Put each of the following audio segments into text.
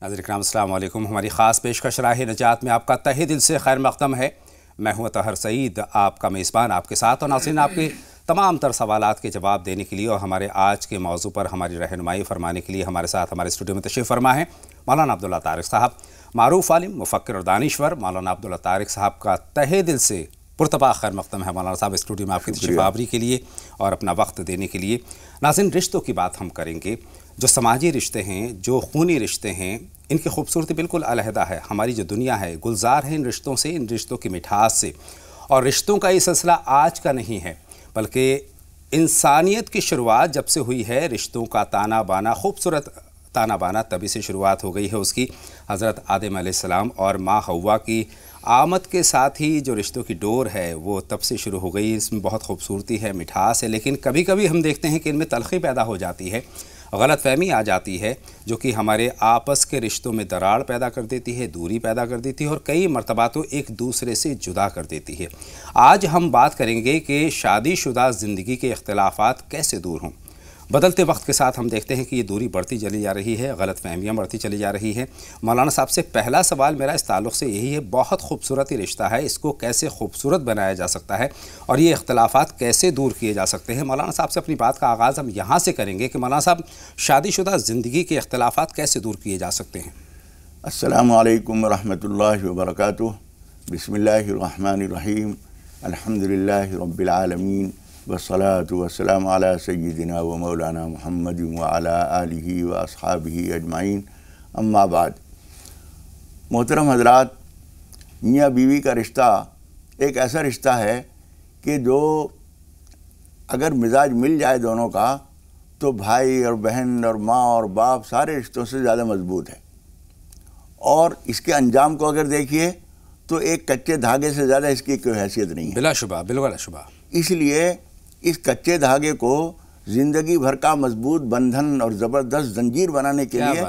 حضرت اکرام السلام علیکم. ہماری خاص پیشکش راہ نجات میں آپ کا تہہ دل سے خیر مقدم ہے. میں ہوں طاہر سعید، آپ کا میزبان آپ کے ساتھ، اور ناظرین آپ کے تمام تر سوالات کے جواب دینے کے لیے اور ہمارے آج کے موضوع پر ہماری رہنمائی فرمانے کے لیے ہمارے ساتھ ہمارے اسٹوڈیو میں تشریف فرما ہے مولانا عبداللہ طارق صاحب، معروف عالم، مفکر اور دانشور. مولانا عبداللہ طارق صاحب کا تہہ دل سے پرتپا خیر مقدم ہے مولانا صاحب اسٹوڈیو میں آپ کی تشریف آوری کے لیے اور اپنا وقت دینے کے لیے. ناظرین، رشتوں کی بات ہم کریں گے. جو سماجی رشتے ہیں، جو خونی رشتے ہیں، ان کی خوبصورتی بالکل علیحدہ ہے. ہماری جو دنیا ہے گلزار ہے ان رشتوں سے، ان رشتوں کی مٹھاس سے. اور رشتوں کا یہ سلسلہ آج کا نہیں ہے، بلکہ انسانیت کی شروعات جب سے ہوئی ہے رشتوں کا تانا بانا، خوبصورت تانا بانا تبھی سے شروعات ہو گئی ہے اس کی. حضرت آدم علیہ السلام اور ماں حوا کی آمد کے ساتھ ہی جو رشتوں کی ڈور ہے وہ تب سے شروع ہو گئی. اس میں بہت خوبصورتی ہے، مٹھاس ہے، لیکن کبھی کبھی ہم دیکھتے ہیں کہ ان میں تلخی پیدا ہو جاتی ہے، غلط فہمی آ جاتی ہے، جو کہ ہمارے آپس کے رشتوں میں دراڑ پیدا کر دیتی ہے، دوری پیدا کر دیتی ہے، اور کئی مرتبہ تو ایک دوسرے سے جدا کر دیتی ہے. آج ہم بات کریں گے کہ شادی شدہ زندگی کے اختلافات کیسے دور ہوں. بدلتے وقت کے ساتھ ہم دیکھتے ہیں کہ یہ دوری بڑھتی چلی جا رہی ہے، غلط فہمیاں بڑھتی چلی جا رہی ہیں. مولانا صاحب سے پہلا سوال میرا اس تعلق سے یہی ہے، بہت خوبصورت یہ رشتہ ہے، اس کو کیسے خوبصورت بنایا جا سکتا ہے اور یہ اختلافات کیسے دور کیے جا سکتے ہیں. مولانا صاحب سے اپنی بات کا آغاز ہم یہاں سے کریں گے کہ مولانا صاحب، شادی شدہ زندگی کے اختلافات کیسے دور کیے جا سکتے ہیں؟ السلام علیکم ورحمۃ اللہ وبرکاتہ. بسم اللہ الرحمن الرحیم. الحمدللہ رب العالمین، والصلاة والسلام علی سیدنا و مولانا محمد وعلی آلہ و اصحابہ اجمعین. اما بعد، محترم حضرات، میاں بیوی کا رشتہ ایک ایسا رشتہ ہے کہ جو اگر مزاج مل جائے دونوں کا تو بھائی اور بہن اور ماں اور باپ سارے رشتوں سے زیادہ مضبوط ہے. اور اس کے انجام کو اگر دیکھیے تو ایک کچے دھاگے سے زیادہ اس کی کوئی حیثیت نہیں ہے. بلا شبہ، بلا شبہ. اس لیے اس کچے دھاگے کو زندگی بھر کا مضبوط بندھن اور زبردست زنجیر بنانے کے لیے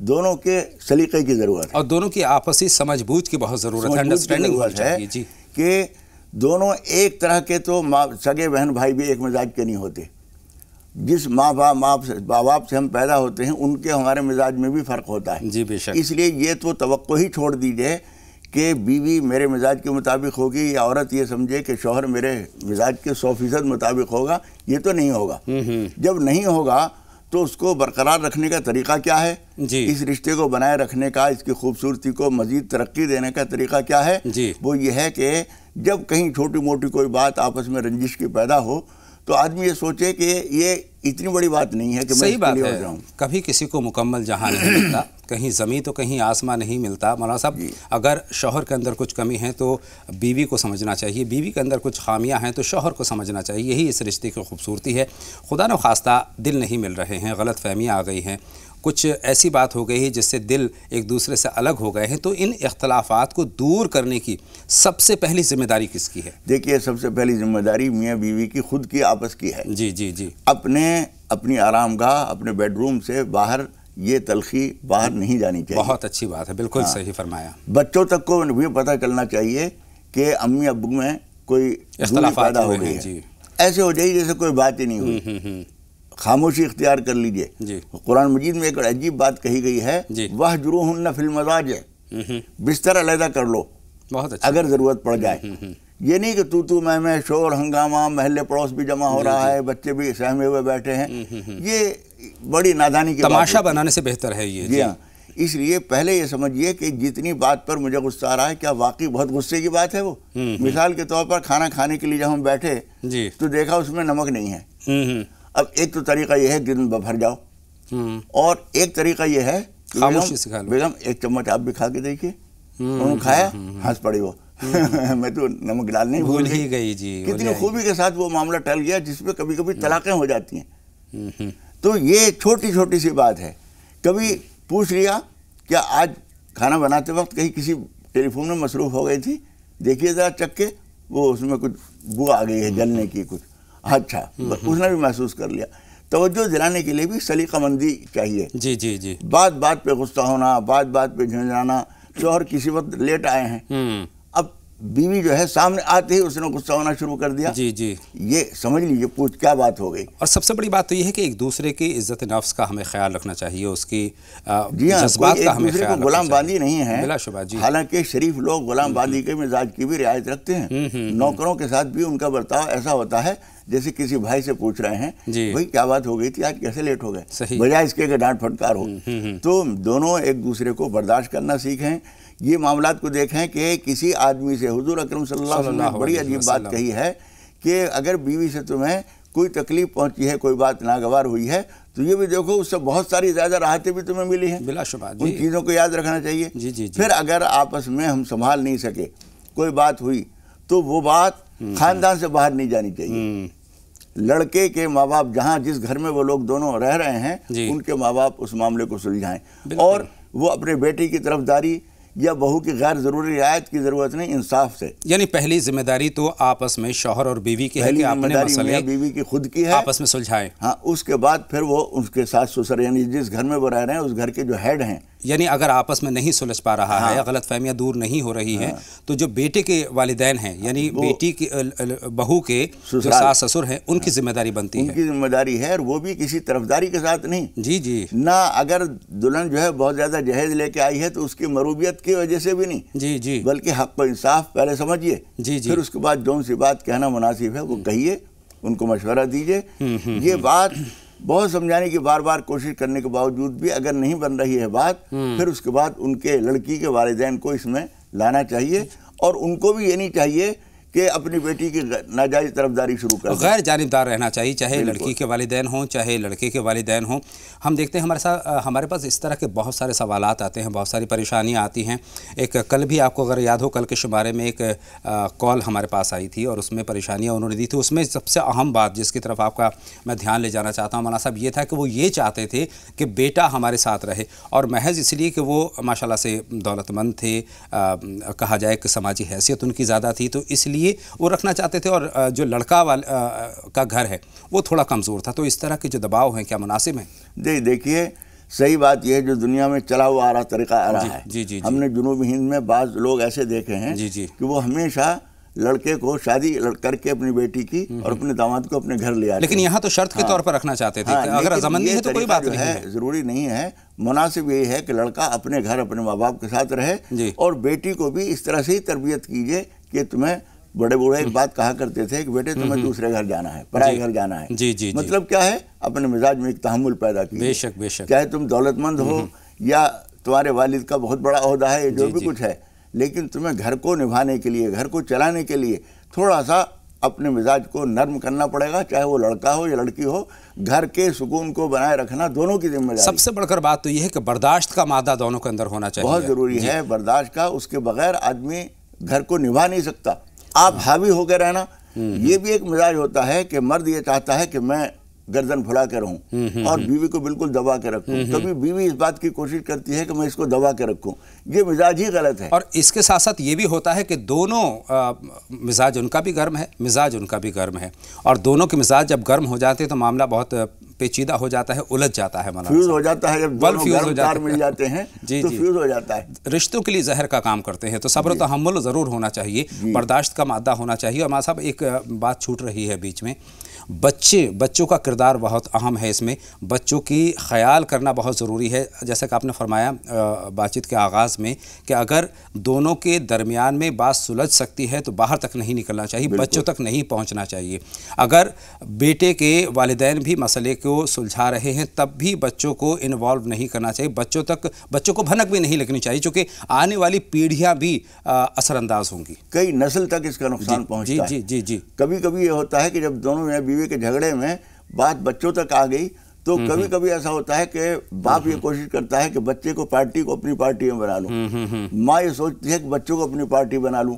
دونوں کے سلیقے کی ضرورت ہے، اور دونوں کی آپسی سمجھ بوجھ کی بہت ضرورت ہے، انڈرسٹینڈنگ ہونی چاہیے. جی، کہ دونوں ایک طرح کے تو سگے بہن بھائی بھی ایک مزاج کے نہیں ہوتے. جس ماں باپ سے ہم پیدا ہوتے ہیں ان کے ہمارے مزاج میں بھی فرق ہوتا ہے. جی بے شک. اس لیے یہ تو توقع ہی چھوڑ دیجئے کہ بیوی میرے مزاج کے مطابق ہوگی یا عورت یہ سمجھے کہ شوہر میرے مزاج کے 100% مطابق ہوگا. یہ تو نہیں ہوگا. جب نہیں ہوگا تو اس کو برقرار رکھنے کا طریقہ کیا ہے؟ جی. اس رشتے کو بنائے رکھنے کا، اس کی خوبصورتی کو مزید ترقی دینے کا طریقہ کیا ہے؟ جی. وہ یہ ہے کہ جب کہیں چھوٹی موٹی کوئی بات آپس میں رنجش کی پیدا ہو تو آدمی یہ سوچے کہ یہ اتنی بڑی بات نہیں ہے کہ میں اس کے لیے ہو جاؤں. کبھی کسی کو مکمل جہاں نہیں ملتا، کہیں زمین تو کہیں آسمان نہیں ملتا. مولانا صاحب، اگر شوہر کے اندر کچھ کمی ہے تو بیوی کو سمجھنا چاہیے، بیوی کے اندر کچھ خامیاں ہیں تو شوہر کو سمجھنا چاہیے. یہی اس رشتے کی خوبصورتی ہے. خدا نخواستہ دل نہیں مل رہے ہیں، غلط فہمیاں آ گئی ہیں، کچھ ایسی بات ہو گئی ہے جس سے دل ایک دوسرے سے الگ ہو گئے ہیں، تو ان اختلافات کو دور کرنے کی سب سے پہلی ذمہ داری کس کی ہے؟ دیکھیے، سب سے پہلی ذمہ داری میاں بیوی کی خود کی آپس کی ہے. جی جی جی. اپنی آرام گاہ، اپنے بیڈ روم سے باہر یہ تلخی باہر نہیں جانی چاہیے. بہت اچھی بات ہے، بالکل صحیح فرمایا. بچوں تک کو بھی پتہ چلنا چاہیے کہ امی ابو میں کوئی اختلافات پیدا ہو گئی ہے. جی. ایسے ہو جائے جیسے کوئی بات ہی نہیں ہوئی. خاموشی اختیار کر لیجئے. جی. قرآن مجید میں ایک عجیب بات کہی گئی ہے، وَاهْجُرُوهُنَّ فِي الْمَضَاجِعِ، بستر علیحدہ کر لو بہت اچھا، اگر ضرورت پڑ جائے. یہ نہیں کہ تو میں شور ہنگامہ، محلے پڑوس بھی جمع ہو رہا ہے، بچے بھی سہمے ہوئے بیٹھے ہیں. یہ بڑی نادانی کی تماشا بنانے سے بہتر ہے یہ. جی ہاں. اس لیے پہلے یہ سمجھیے کہ جتنی بات پر مجھے غصہ آ رہا ہے کیا واقعی بہت غصے کی بات ہے وہ؟ مثال کے طور پر کھانا کھانے کے لیے جب ہم بیٹھے تو دیکھا اس میں نمک نہیں ہے. اب ایک تو طریقہ یہ ہے کہ دن بھر جاؤ، اور ایک طریقہ یہ ہے بیگم ایک چمچ آپ بھی کھا کے دیکھیے. انہوں نے کھایا، ہنس پڑی وہ میں تو نمک ڈالنے ہی بھول گئی. جی. کتنی خوبی کے ساتھ وہ معاملہ ٹل گیا، جس پہ کبھی کبھی طلاقیں ہو جاتی ہیں. تو یہ چھوٹی چھوٹی سی بات ہے. کبھی پوچھ لیا کیا آج کھانا بناتے وقت کہیں کسی ٹیلی فون میں مصروف ہو گئی تھی، دیکھیے ذرا چکھ کے، وہ اس میں کچھ بو آ گئی ہے جلنے کی کچھ. اچھا، اس نے بھی محسوس کر لیا. توجہ دلانے کے لیے بھی سلیقہ مندی چاہیے. جی جی جی. بات بات پہ غصہ ہونا، بات بات پہ جھنجھانا. شوہر کسی وقت لیٹ آئے ہیں، اب بیوی جو ہے سامنے آتے ہی اس نے غصہ ہونا شروع کر دیا. جی جی یہ سمجھ لیجیے پوچھ کیا بات ہو گئی. اور سب سے بڑی بات تو یہ ہے کہ ایک دوسرے کی عزت نفس کا ہمیں خیال رکھنا چاہیے، اس کی جی ہاں، جذبات کوئی کا ایک ہمیں دوسرے خیال کو غلام رکھنا بازی چاہیے. نہیں ہے. بلا شبہ جی. حالانکہ شریف لوگ غلام بازی کے مزاج کی بھی رعایت رکھتے ہیں. نوکروں کے ساتھ بھی ان کا برتاؤ ایسا ہوتا ہے جیسے کسی بھائی سے پوچھ رہے ہیں بھائی کیا بات ہو گئی تھی آج، کیسے لیٹ ہو گئے، بجائے اس کے کہ ڈانٹ پھٹکار ہو. تو دونوں ایک دوسرے کو برداشت کرنا سیکھیں. یہ معاملات کو دیکھیں کہ کسی آدمی سے حضور اکرم صلی اللہ علیہ وسلم نے بڑی عجیب بات کہی ہے کہ اگر بیوی سے تمہیں کوئی تکلیف پہنچی ہے، کوئی بات ناگوار ہوئی ہے، تو یہ بھی دیکھو اس سے بہت ساری زیادہ راحتیں بھی تمہیں ملی ہیں. بلا شبہ ان چیزوں کو یاد رکھنا چاہیے. پھر اگر آپس میں ہم سنبھال نہیں سکے، کوئی بات ہوئی، تو وہ بات خاندان سے باہر نہیں جانی چاہیے. لڑکے کے ماں باپ جہاں جس گھر میں وہ لوگ دونوں رہ رہے ہیں ان کے ماں باپ اس معاملے کو سلجھائیں. اور وہ اپنے بیٹی کی طرفداری یا بہو کی غیر ضروری رعایت کی ضرورت نہیں، انصاف سے. یعنی پہلی ذمہ داری تو آپس میں شوہر اور بیوی کی ہے کہ اپنے مسئلے بیوی کی خود کی ہے، آپس میں سلجھائیں. ہاں، اس کے بعد پھر وہ اس کے ساس سسر یعنی جس گھر میں وہ رہ رہے ہیں اس گھر کے جو ہیڈ ہیں، یعنی اگر آپس میں نہیں سلجھ پا رہا ہے یا غلط فہمیاں دور نہیں ہو رہی ہیں تو جو بیٹے کے والدین ہیں یعنی بیٹی کی بہو کے جو ساس سسر ہیں ان کی ذمہ داری بنتی ہے. ان کی ذمہ داری ہے، اور وہ بھی کسی طرفداری کے ساتھ نہیں. جی جی. نہ اگر دلہن جو ہے بہت زیادہ جہیز لے کے آئی ہے تو اس کی مروبیت کی وجہ سے بھی نہیں. جی جی. بلکہ حق و انصاف پہلے سمجھیے. جی جی. پھر اس کے بعد جون سی بات کہنا مناسب ہے وہ کہیے، ان کو مشورہ دیجیے. یہ بات بہت سمجھانے کی بار بار کوشش کرنے کے باوجود بھی اگر نہیں بن رہی ہے بات، پھر اس کے بعد ان کے لڑکی کے والدین کو اس میں لانا چاہیے. اور ان کو بھی یہ نہیں چاہیے کہ اپنی بیٹی کی ناجائز طرفداری شروع کر دیں. غیر جانبدار رہنا چاہیے، چاہے لڑکی کے والدین ہوں چاہے لڑکے کے والدین ہوں. ہم دیکھتے ہیں ہمارے پاس اس طرح کے بہت سارے سوالات آتے ہیں، بہت ساری پریشانیاں آتی ہیں. ایک کل بھی آپ کو اگر یاد ہو کل کے شمارے میں ایک کال ہمارے پاس آئی تھی اور اس میں پریشانیاں انہوں نے دی تھی. اس میں سب سے اہم بات جس کی طرف آپ کا میں دھیان لے جانا چاہتا ہوں مولانا صاحب یہ تھا کہ وہ یہ چاہتے تھے کہ بیٹا ہمارے ساتھ رہے، اور محض اس لیے کہ وہ ماشاءاللہ سے دولت مند تھے، کہا جائے کہ سماجی حیثیت ان کی زیادہ تھی، تو اس لیے وہ رکھنا چاہتے تھے. اور جو لڑکا کا گھر ہے وہ تھوڑا کمزور تھا. تو اس طرح کے جو دباؤ ہیں کیا مناسب ہیں؟ دیکھیے صحیح بات یہ ہے جو دنیا میں چلا ہوا آ رہا طریقہ آ رہا ہے. جی جی. ہم نے جنوب ہند میں بعض لوگ ایسے دیکھے ہیں کہ وہ ہمیشہ لڑکے کو شادی کر کے اپنی بیٹی کی اور اپنے داماد کو اپنے گھر لے آتے ہیں. لیکن یہاں تو شرط کے طور پر رکھنا چاہتے تھے، اگر رضامندی ہے تو کوئی بات نہیں ہے، ضروری نہیں ہے. مناسب یہ ہے کہ لڑکا اپنے گھر اپنے ماں باپ کے ساتھ رہے، اور بیٹی کو بھی اس طرح سے ہی تربیت کیجیے کہ تمہیں بڑے بوڑھے ایک بات کہا کرتے تھے کہ بیٹے تمہیں دوسرے گھر جانا ہے، پرائے گھر جانا ہے. جی جی. مطلب کیا ہے؟ اپنے مزاج میں ایک تحمل پیدا کیجیے. بے شک بے شک. چاہے تم دولت مند ہو یا تمہارے والد کا بہت بڑا عہدہ ہے، جو بھی کچھ ہے، لیکن تمہیں گھر کو نبھانے کے لیے، گھر کو چلانے کے لیے تھوڑا سا اپنے مزاج کو نرم کرنا پڑے گا. چاہے وہ لڑکا ہو یا لڑکی ہو، گھر کے سکون کو بنائے رکھنا دونوں کی ذمہ داری. سب سے بڑھ کر بات تو یہ ہے کہ برداشت کا مادہ دونوں کے اندر ہونا چاہیے، بہت ضروری ہے برداشت کا. اس کے بغیر آدمی گھر کو نبھا نہیں سکتا. آپ حاوی ہو کے رہنا، یہ بھی ایک مزاج ہوتا ہے کہ مرد یہ چاہتا ہے کہ میں گردن پھلا کے رہوں اور بیوی کو بالکل دبا کے رکھوں. کبھی بیوی اس بات کی کوشش کرتی ہے کہ میں اس کو دبا کے رکھوں. یہ مزاج ہی غلط ہے. اور اس کے ساتھ ساتھ یہ بھی ہوتا ہے کہ دونوں مزاج ان کا بھی گرم ہے، مزاج ان کا بھی گرم ہے، اور دونوں کے مزاج جب گرم ہو جاتے ہیں تو معاملہ بہت پیچیدہ ہو جاتا ہے، الجھ جاتا ہے، فیوز ہو جاتا ہے. جب دونوں گرم تار مل جاتے ہیں تو فیوز ہو جاتا ہے. رشتوں کے لیے زہر کا کام کرتے ہیں. تو صبر و تحمل ضرور ہونا چاہیے، برداشت کا مادہ ہونا چاہیے. اور ماں صاحب ایک بات چھوٹ رہی ہے بیچ میں، بچوں کا کردار بہت اہم ہے اس میں. بچوں کی خیال کرنا بہت ضروری ہے. جیسا کہ آپ نے فرمایا بات چیت کے آغاز میں کہ اگر دونوں کے درمیان میں بات سلجھ سکتی ہے تو باہر تک نہیں نکلنا چاہیے، بچوں تک نہیں پہنچنا چاہیے. اگر بیٹے کے والدین بھی مسئلے کو سلجھا رہے ہیں تب بھی بچوں کو انوالو نہیں کرنا چاہیے، بچوں کو بھنک بھی نہیں لگنی چاہیے، چونکہ آنے والی پیڑھیاں بھی اثر انداز ہوں گی، کئی نسل تک اس کا نقصان پہنچتا ہے. جی جی جی. کبھی کبھی یہ ہوتا ہے کہ جب دونوں میں بیوی کے جھگڑے میں بات بچوں تک آ گئی تو کبھی کبھی ایسا ہوتا ہے کہ باپ یہ کوشش کرتا ہے کہ بچے کو پارٹی کو اپنی پارٹی میں بنا لوں، ماں یہ سوچتی ہے کہ بچوں کو اپنی پارٹی بنا لوں.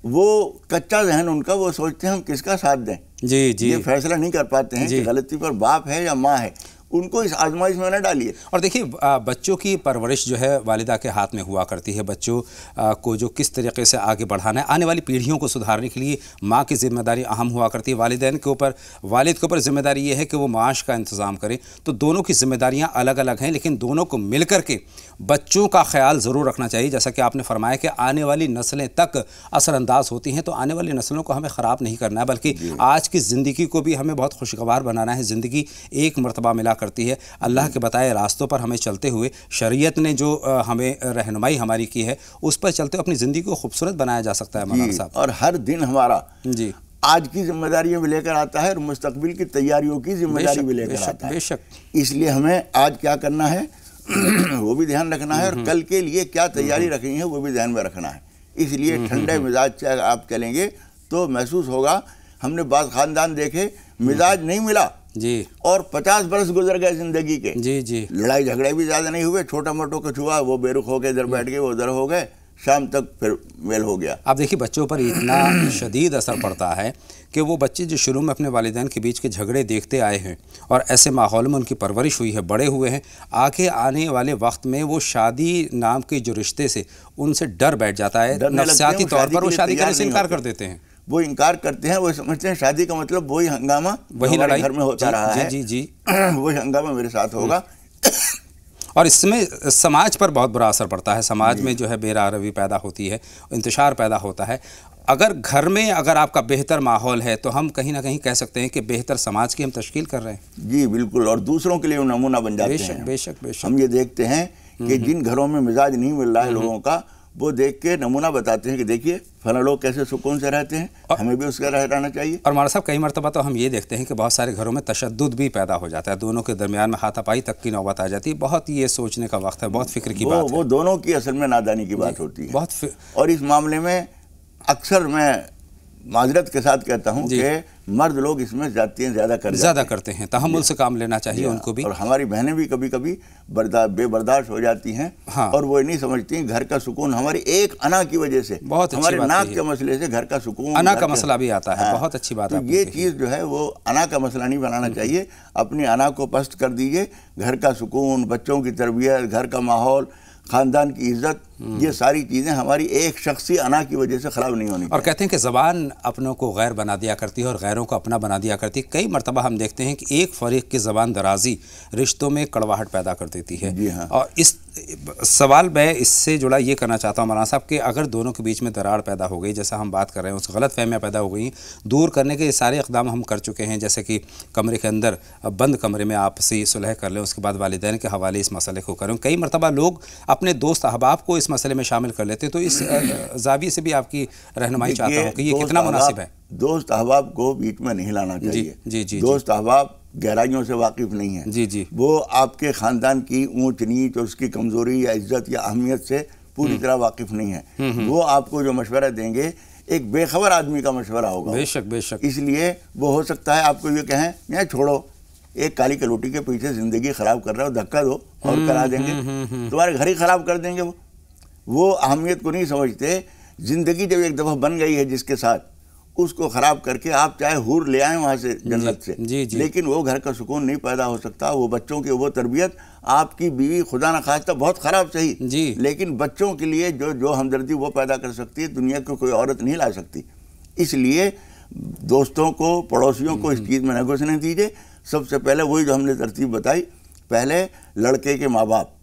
وہ کچا ذہن ان کا، وہ سوچتے ہیں ہم کس کا ساتھ دیں. جی جی. یہ فیصلہ نہیں کر پاتے ہیں کہ غلطی پر باپ ہے یا ماں ہے. ان کو اس آزمائش میں نہ ڈالیے۔ اور دیکھیے بچوں کی پرورش جو ہے والدہ کے ہاتھ میں ہوا کرتی ہے، بچوں کو جو کس طریقے سے آگے بڑھانا ہے، آنے والی پیڑھیوں کو سدھارنے کے لیے ماں کی ذمہ داری اہم ہوا کرتی ہے، والدین کے اوپر والد کے اوپر ذمہ داری یہ ہے کہ وہ معاش کا انتظام کریں۔ تو دونوں کی ذمہ داریاں الگ الگ ہیں، لیکن دونوں کو مل کر کے بچوں کا خیال ضرور رکھنا چاہیے، جیسا کہ آپ نے فرمایا کہ آنے والی نسلیں تک اثر انداز ہوتی ہیں، تو آنے والی نسلوں کو ہمیں خراب نہیں کرنا ہے، بلکہ آج کی زندگی کو بھی ہمیں بہت خوشگوار بنانا ہے۔ زندگی ایک مرتبہ ملا کرتی ہے، اللہ کے بتائے راستوں پر ہمیں چلتے ہوئے شریعت نے جو ہمیں رہنمائی ہماری کی ہے اس پر چلتے ہوئے اپنی زندگی کو خوبصورت بنایا جا سکتا ہے مولانا صاحب۔ اور ہر دن ہمارا جی آج کی ذمہ داریوں بھی لے کر آتا ہے اور مستقبل کی تیاریوں کی ذمہ داری بھی لے کر آتا ہے۔ بے شک اس لیے ہمیں آج کیا کرنا ہے وہ بھی دھیان رکھنا ہے، اور کل کے لیے کیا تیاری رکھنی ہے وہ بھی ذہن میں رکھنا ہے۔ اس لیے ٹھنڈے مزاج سے اگر آپ چلیں گے تو محسوس ہوگا، ہم نے بعض خاندان دیکھے مزاج نہیں ملا جی اور 50 برس گزر گئے زندگی کے، جی جی لڑائی جھگڑے بھی زیادہ نہیں ہوئے، چھوٹا موٹا کچھ ہوا، وہ بے رخ ہو کے ادھر بیٹھ گئے، وہ ادھر ہو گئے، شام تک پھر میل ہو گیا۔ اب دیکھیے بچوں پر اتنا شدید اثر پڑتا ہے کہ وہ بچے جو شروع میں اپنے والدین کے بیچ کے جھگڑے دیکھتے آئے ہیں اور ایسے ماحول میں ان کی پرورش ہوئی ہے، بڑے ہوئے ہیں، آگے آنے والے وقت میں وہ شادی نام کے جو رشتے سے ان سے ڈر بیٹھ جاتا ہے، نفسیاتی طور پر وہ شادی کرنے سے انکار کر دیتے ہیں، وہ انکار کرتے ہیں، وہ سمجھتے ہیں شادی کا مطلب وہی ہنگامہ وہی لڑائی گھر میں ہوتا رہا ہے، جی جی وہی ہنگامہ میرے ساتھ ہوگا۔ اور اس میں سماج پر بہت برا اثر پڑتا ہے، سماج میں جو ہے بے روی پیدا ہوتی ہے، انتشار پیدا ہوتا ہے۔ اگر گھر میں اگر آپ کا بہتر ماحول ہے تو ہم کہیں نہ کہیں کہہ سکتے ہیں کہ بہتر سماج کی ہم تشکیل کر رہے ہیں۔ جی بالکل، اور دوسروں کے لیے وہ نمونہ بن جاتے ہیں۔ بے شک بے شک۔ ہم یہ دیکھتے ہیں کہ جن گھروں میں مزاج نہیں مل رہا ہے لوگوں کا، وہ دیکھ کے نمونہ بتاتے ہیں کہ دیکھیے فلاں لوگ کیسے سکون سے رہتے ہیں، ہمیں بھی اس کا رہنا چاہیے۔ اور مولانا صاحب کئی مرتبہ تو ہم یہ دیکھتے ہیں کہ بہت سارے گھروں میں تشدد بھی پیدا ہو جاتا ہے، دونوں کے درمیان میں ہاتھا پائی تک کی نوبت آ جاتی ہے۔ بہت یہ سوچنے کا وقت ہے، بہت فکر کی بات ہے، وہ دونوں کی اصل میں نادانی کی بات ہوتی ہے۔ بہت اور اس معاملے میں اکثر میں معذرت کے ساتھ کہتا ہوں کہ مرد لوگ اس میں زیادتیاں زیادہ کرتے ہیں، تحمل سے کام لینا چاہیے ان کو بھی۔ اور ہماری بہنیں بھی کبھی کبھی بے برداشت ہو جاتی ہیں، اور وہ نہیں سمجھتی گھر کا سکون ہماری ایک انا کی وجہ سے، ہمارے ناک کے مسئلے سے گھر کا سکون، انا کا مسئلہ بھی آتا ہے، بہت اچھی بات ہے۔ یہ چیز جو ہے وہ انا کا مسئلہ نہیں بنانا چاہیے، اپنی انا کو پست کر دیجئے، گھر کا سکون، بچوں کی تربیت، گھر کا ماحول، خاندان کی عزت، یہ ساری چیزیں ہماری ایک شخصی انا کی وجہ سے خراب نہیں ہونی چاہیے۔ اور کہتے ہیں کہ زبان اپنوں کو غیر بنا دیا کرتی ہے اور غیروں کو اپنا بنا دیا کرتی ہے۔ کئی مرتبہ ہم دیکھتے ہیں کہ ایک فریق کی زبان درازی رشتوں میں کڑواہٹ پیدا کر دیتی ہے۔ جی ہاں۔ اور اس سوال میں اس سے جڑا یہ کرنا چاہتا ہوں مولانا صاحب کہ اگر دونوں کے بیچ میں دراڑ پیدا ہو گئی، جیسا ہم بات کر رہے ہیں، اس غلط فہمیاں پیدا ہو گئی، دور کرنے کے سارے اقدام ہم کر چکے ہیں، جیسے کہ کمرے کے اندر بند کمرے میں آپسی صلح کر لیں، اس کے بعد والدین کے حوالے اس مسئلے کو کریں۔ کئی مرتبہ لوگ اپنے دوست احباب کو اس مسئلے میں شامل کر لیتے ہیں، تو اس زاویے سے بھی آپ کی رہنمائی چاہتا ہوں کہ یہ کتنا مناسب ہے؟ دوست احباب کو بیچ میں نہیں لانا چاہیے۔ جی دوست احباب گہرائیوں سے واقف نہیں ہیں، جی وہ آپ کے خاندان کی اونچ نیچ اور اس کی کمزوری یا عزت یا اہمیت سے پوری طرح واقف نہیں ہیں۔ وہ آپ کو جو مشورہ دیں گے ایک بے خبر آدمی کا مشورہ ہوگا۔ بے شک بے شک۔ اس لیے وہ ہو سکتا ہے آپ کو یہ کہیں میں چھوڑو، ایک کالی کلوٹی کے پیچھے زندگی خراب کر رہا ہو، دھکا دو اور کرا دیں گے، تمہارے گھر ہی خراب کر دیں گے۔ وہ اہمیت کو نہیں سمجھتے۔ زندگی جب ایک دفعہ بن گئی ہے جس کے ساتھ، اس کو خراب کر کے آپ چاہے حور لے آئیں وہاں سے جنت سے، لیکن وہ گھر کا سکون نہیں پیدا ہو سکتا۔ وہ بچوں کی وہ تربیت، آپ کی بیوی خدا نہ خواستہ بہت خراب صحیح، لیکن بچوں کے لیے جو ہمدردی وہ پیدا کر سکتی ہے دنیا کی کوئی عورت نہیں لا سکتی۔ اس لیے دوستوں کو، پڑوسیوں کو اس چیز میں نہ گھسنے دیجیے۔ سب سے پہلے وہی جو ہم نے ترتیب بتائی، پہلے لڑکے کے ماں باپ،